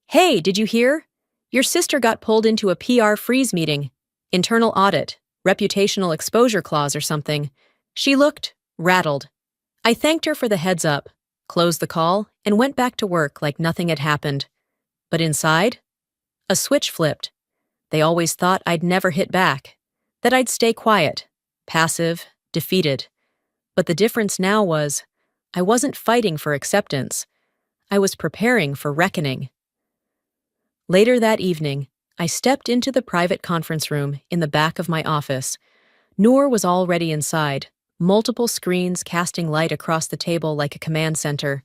Hey, did you hear? Your sister got pulled into a PR freeze meeting. Internal audit, reputational exposure clause or something. She looked rattled. I thanked her for the heads up, closed the call, and went back to work like nothing had happened. But inside, a switch flipped. They always thought I'd never hit back, that I'd stay quiet, passive, defeated. But the difference now was, I wasn't fighting for acceptance. I was preparing for reckoning. Later that evening, I stepped into the private conference room in the back of my office. Noor was already inside, multiple screens casting light across the table like a command center.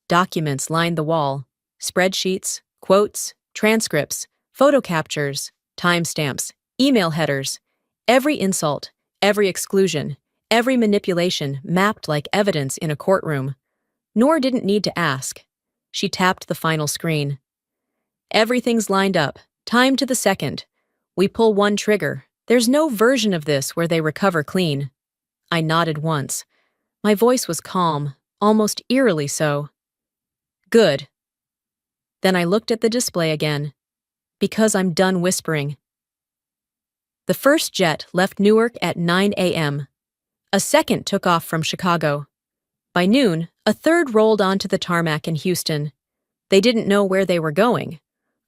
Documents lined the wall, spreadsheets, quotes, transcripts, photo captures, timestamps, email headers. Every insult, every exclusion, every manipulation mapped like evidence in a courtroom. Noor didn't need to ask. She tapped the final screen. Everything's lined up, time to the second. We pull one trigger. There's no version of this where they recover clean. I nodded once. My voice was calm, almost eerily so. Good. Then I looked at the display again. Because I'm done whispering. The first jet left Newark at 9 a.m. A second took off from Chicago. By noon, a third rolled onto the tarmac in Houston. They didn't know where they were going,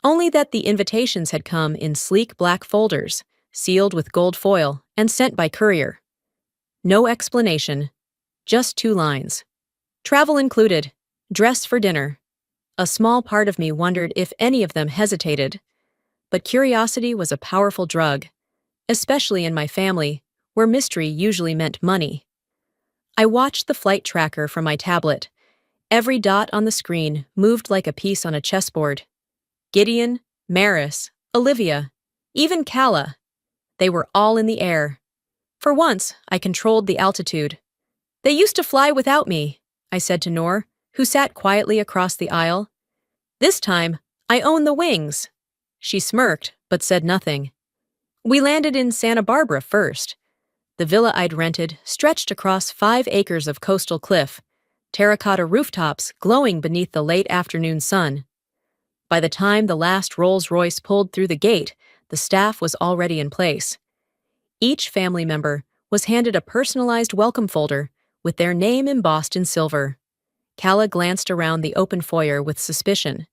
only that the invitations had come in sleek black folders, sealed with gold foil and sent by courier. No explanation, just 2 lines. Travel included, dress for dinner. A small part of me wondered if any of them hesitated. But curiosity was a powerful drug, especially in my family, where mystery usually meant money. I watched the flight tracker from my tablet. Every dot on the screen moved like a piece on a chessboard. Gideon, Maris, Olivia. Even Kala. They were all in the air. For once, I controlled the altitude. They used to fly without me, I said to Noor, who sat quietly across the aisle. This time, I own the wings. She smirked, but said nothing. We landed in Santa Barbara first. The villa I'd rented stretched across 5 acres of coastal cliff, terracotta rooftops glowing beneath the late afternoon sun. By the time the last Rolls-Royce pulled through the gate, the staff was already in place. Each family member was handed a personalized welcome folder with their name embossed in silver. Kala glanced around the open foyer with suspicion.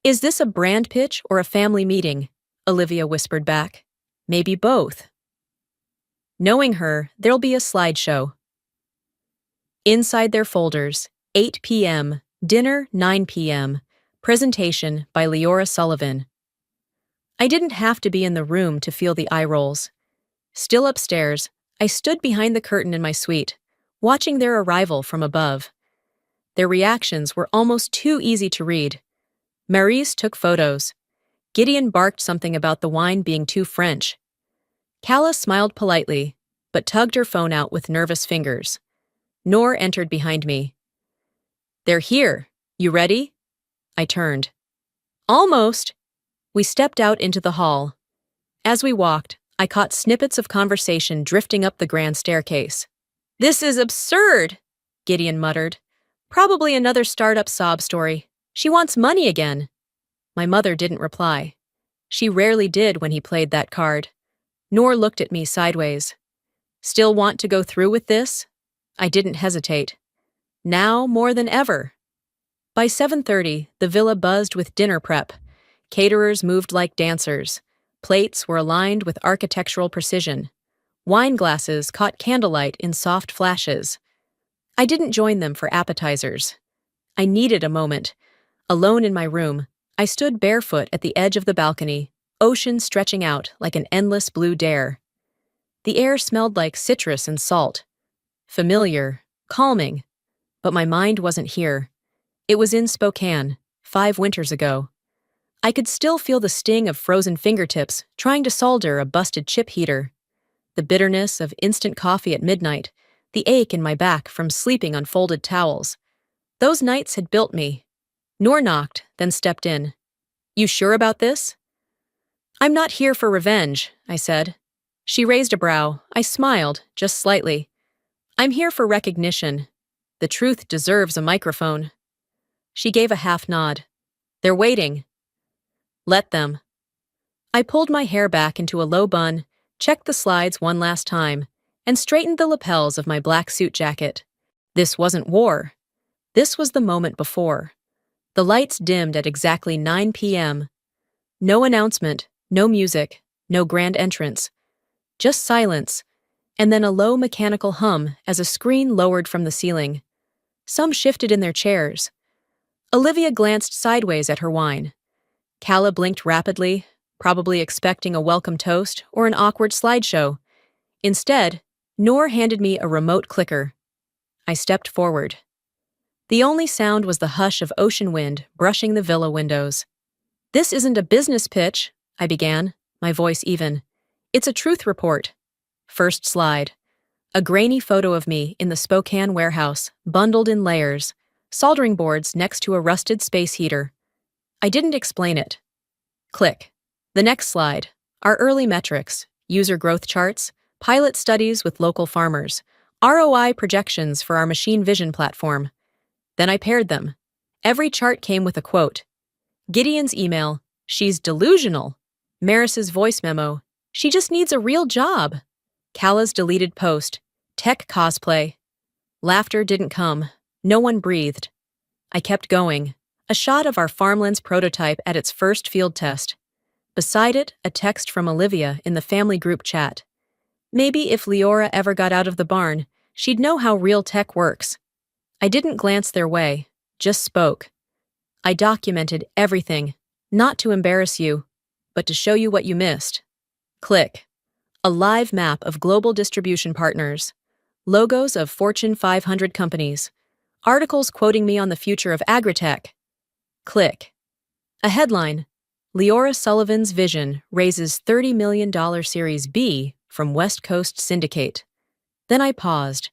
Is this a brand pitch or a family meeting? Olivia whispered back. Maybe both. Knowing her, there'll be a slideshow. Inside their folders, 8 p.m., dinner 9 p.m., presentation by Leora Sullivan. I didn't have to be in the room to feel the eye rolls. Still upstairs, I stood behind the curtain in my suite, watching their arrival from above. Their reactions were almost too easy to read. Maryse took photos. Gideon barked something about the wine being too French. Kala smiled politely, but tugged her phone out with nervous fingers. Noor entered behind me. They're here. You ready? I turned. Almost. We stepped out into the hall. As we walked, I caught snippets of conversation drifting up the grand staircase. This is absurd, Gideon muttered. Probably another startup sob story. She wants money again. My mother didn't reply. She rarely did when he played that card. Noor looked at me sideways. Still want to go through with this? I didn't hesitate. Now more than ever. By 7:30, the villa buzzed with dinner prep. Caterers moved like dancers. Plates were aligned with architectural precision. Wine glasses caught candlelight in soft flashes. I didn't join them for appetizers. I needed a moment. Alone in my room, I stood barefoot at the edge of the balcony, ocean stretching out like an endless blue dare. The air smelled like citrus and salt. Familiar, calming, but my mind wasn't here. It was in Spokane, 5 winters ago. I could still feel the sting of frozen fingertips trying to solder a busted chip heater. The bitterness of instant coffee at midnight, the ache in my back from sleeping on folded towels. Those nights had built me. Noor knocked, then stepped in. You sure about this? I'm not here for revenge, I said. She raised a brow. I smiled, just slightly. I'm here for recognition. The truth deserves a microphone. She gave a half nod. They're waiting. Let them. I pulled my hair back into a low bun, checked the slides one last time, and straightened the lapels of my black suit jacket. This wasn't war. This was the moment before. The lights dimmed at exactly 9 p.m. No announcement, no music, no grand entrance. Just silence, and then a low mechanical hum as a screen lowered from the ceiling. Some shifted in their chairs. Olivia glanced sideways at her wine. Kala blinked rapidly, probably expecting a welcome toast or an awkward slideshow. Instead, Noor handed me a remote clicker. I stepped forward. The only sound was the hush of ocean wind brushing the villa windows. This isn't a business pitch, I began, my voice even. It's a truth report. First slide. A grainy photo of me in the Spokane warehouse, bundled in layers, soldering boards next to a rusted space heater. I didn't explain it. Click. The next slide. Our early metrics, user growth charts, pilot studies with local farmers, ROI projections for our machine vision platform. Then I paired them. Every chart came with a quote. Gideon's email, she's delusional. Maryse's voice memo, she just needs a real job. Kala's deleted post, tech cosplay. Laughter didn't come. No one breathed. I kept going. A shot of our Farmlands prototype at its first field test. Beside it, a text from Olivia in the family group chat. Maybe if Leora ever got out of the barn, she'd know how real tech works. I didn't glance their way, just spoke. I documented everything, not to embarrass you, but to show you what you missed. Click. A live map of global distribution partners. Logos of Fortune 500 companies. Articles quoting me on the future of agritech. Click. A headline. Leora Sullivan's Vision raises $30 million Series B from West Coast Syndicate. Then I paused.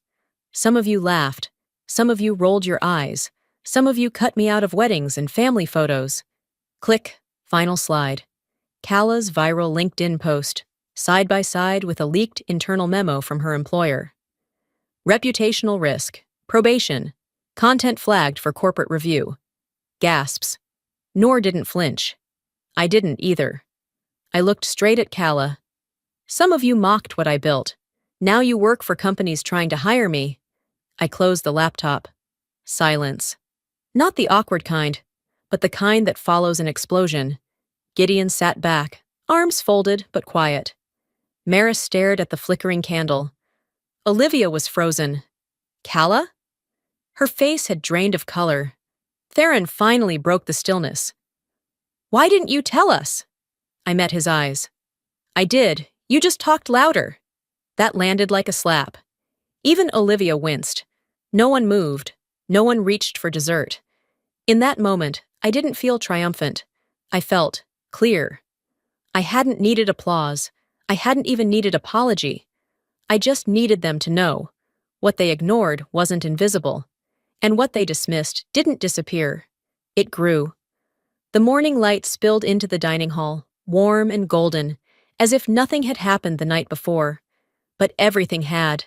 Some of you laughed. Some of you rolled your eyes. Some of you cut me out of weddings and family photos. Click, final slide. Kala's viral LinkedIn post, side by side with a leaked internal memo from her employer. Reputational risk, probation, content flagged for corporate review. Gasps. Noor didn't flinch. I didn't either. I looked straight at Kala. Some of you mocked what I built. Now you work for companies trying to hire me. I closed the laptop. Silence. Not the awkward kind, but the kind that follows an explosion. Gideon sat back, arms folded but quiet. Maris stared at the flickering candle. Olivia was frozen. Kala? Her face had drained of color. Theron finally broke the stillness. Why didn't you tell us? I met his eyes. I did. You just talked louder. That landed like a slap. Even Olivia winced. No one moved. No one reached for dessert. In that moment, I didn't feel triumphant. I felt clear. I hadn't needed applause. I hadn't even needed apology. I just needed them to know. What they ignored wasn't invisible. And what they dismissed didn't disappear. It grew. The morning light spilled into the dining hall, warm and golden, as if nothing had happened the night before. But everything had.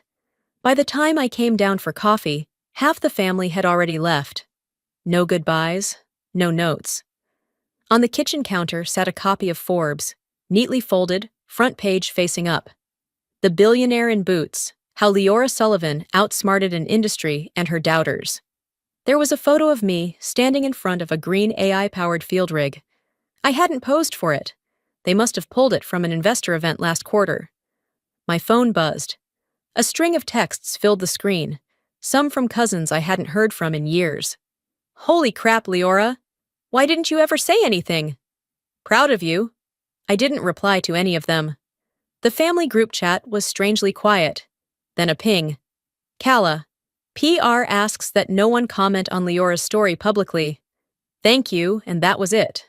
By the time I came down for coffee, half the family had already left. No goodbyes, no notes. On the kitchen counter sat a copy of Forbes, neatly folded, front page facing up. The Billionaire in Boots, How Leora Sullivan Outsmarted an Industry and Her Doubters. There was a photo of me standing in front of a green AI-powered field rig. I hadn't posed for it. They must have pulled it from an investor event last quarter. My phone buzzed. A string of texts filled the screen, some from cousins I hadn't heard from in years. Holy crap, Leora! Why didn't you ever say anything? Proud of you. I didn't reply to any of them. The family group chat was strangely quiet. Then a ping. Kala. PR asks that no one comment on Leora's story publicly. Thank you, and that was it.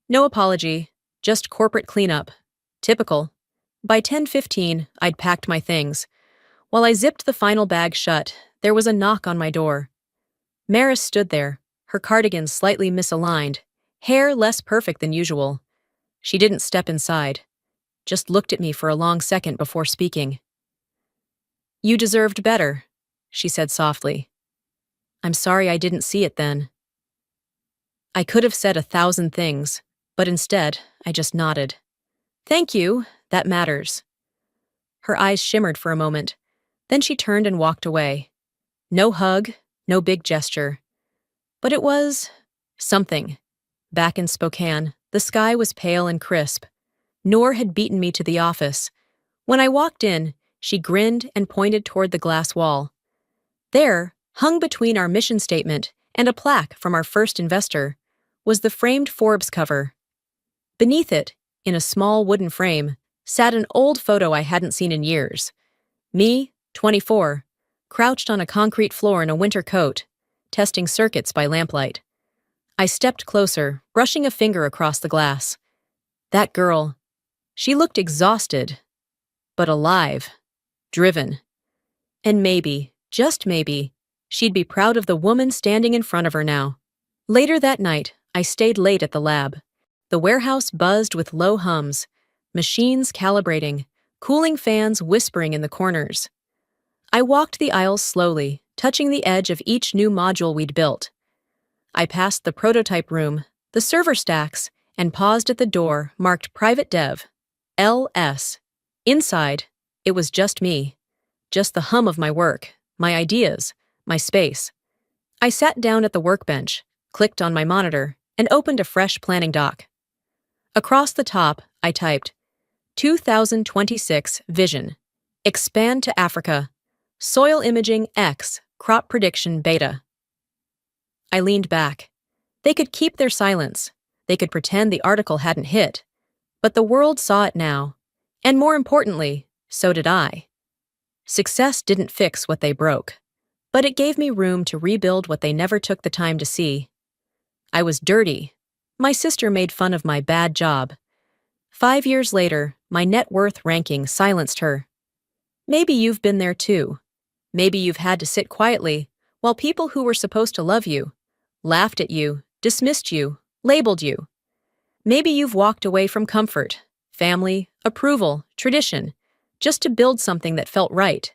No apology, just corporate cleanup. Typical. By 10:15, I'd packed my things. While I zipped the final bag shut, there was a knock on my door. Maris stood there, her cardigan slightly misaligned, hair less perfect than usual. She didn't step inside, just looked at me for a long second before speaking. You deserved better, she said softly. I'm sorry I didn't see it then. I could have said 1,000 things, but instead, I just nodded. Thank you, that matters. Her eyes shimmered for a moment, then she turned and walked away. No hug, no big gesture. But it was something. Back in Spokane, the sky was pale and crisp. Noor had beaten me to the office. When I walked in, she grinned and pointed toward the glass wall. There, hung between our mission statement and a plaque from our first investor, was the framed Forbes cover. Beneath it, in a small wooden frame, sat an old photo I hadn't seen in years. Me, 24, crouched on a concrete floor in a winter coat, testing circuits by lamplight. I stepped closer, brushing a finger across the glass. That girl, she looked exhausted, but alive, driven. And maybe, just maybe, she'd be proud of the woman standing in front of her now. Later that night, I stayed late at the lab. The warehouse buzzed with low hums, machines calibrating, cooling fans whispering in the corners. I walked the aisles slowly, touching the edge of each new module we'd built. I passed the prototype room, the server stacks, and paused at the door marked Private Dev, LS. Inside, it was just me, just the hum of my work, my ideas, my space. I sat down at the workbench, clicked on my monitor, and opened a fresh planning doc. Across the top, I typed, 2026 Vision, Expand to Africa, Soil Imaging X, Crop Prediction Beta. I leaned back. They could keep their silence. They could pretend the article hadn't hit. But the world saw it now. And more importantly, so did I. Success didn't fix what they broke, but it gave me room to rebuild what they never took the time to see. I was dirty, My sister made fun of my bad job. 5 years later, my net worth ranking silenced her. Maybe you've been there too. Maybe you've had to sit quietly while people who were supposed to love you laughed at you, dismissed you, labeled you. Maybe you've walked away from comfort, family, approval, tradition, just to build something that felt right,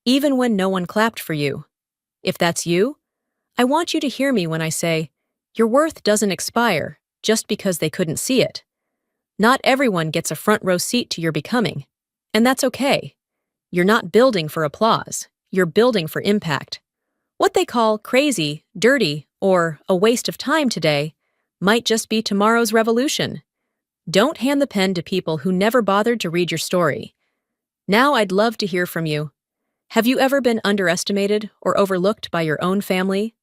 even when no one clapped for you. If that's you, I want you to hear me when I say, your worth doesn't expire just because they couldn't see it. Not everyone gets a front row seat to your becoming, and that's okay. You're not building for applause, you're building for impact. What they call crazy, dirty, or a waste of time today might just be tomorrow's revolution. Don't hand the pen to people who never bothered to read your story. Now I'd love to hear from you. Have you ever been underestimated or overlooked by your own family?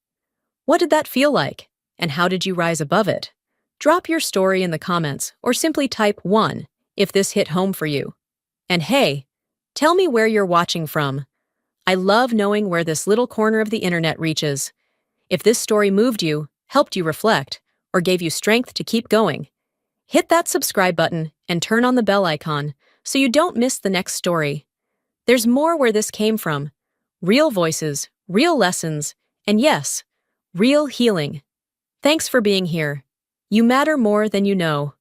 What did that feel like, and how did you rise above it? Drop your story in the comments or simply type 1 if this hit home for you. And hey, tell me where you're watching from. I love knowing where this little corner of the internet reaches. If this story moved you, helped you reflect, or gave you strength to keep going, hit that subscribe button and turn on the bell icon so you don't miss the next story. There's more where this came from. Real voices, real lessons, and yes, real healing. Thanks for being here. You matter more than you know.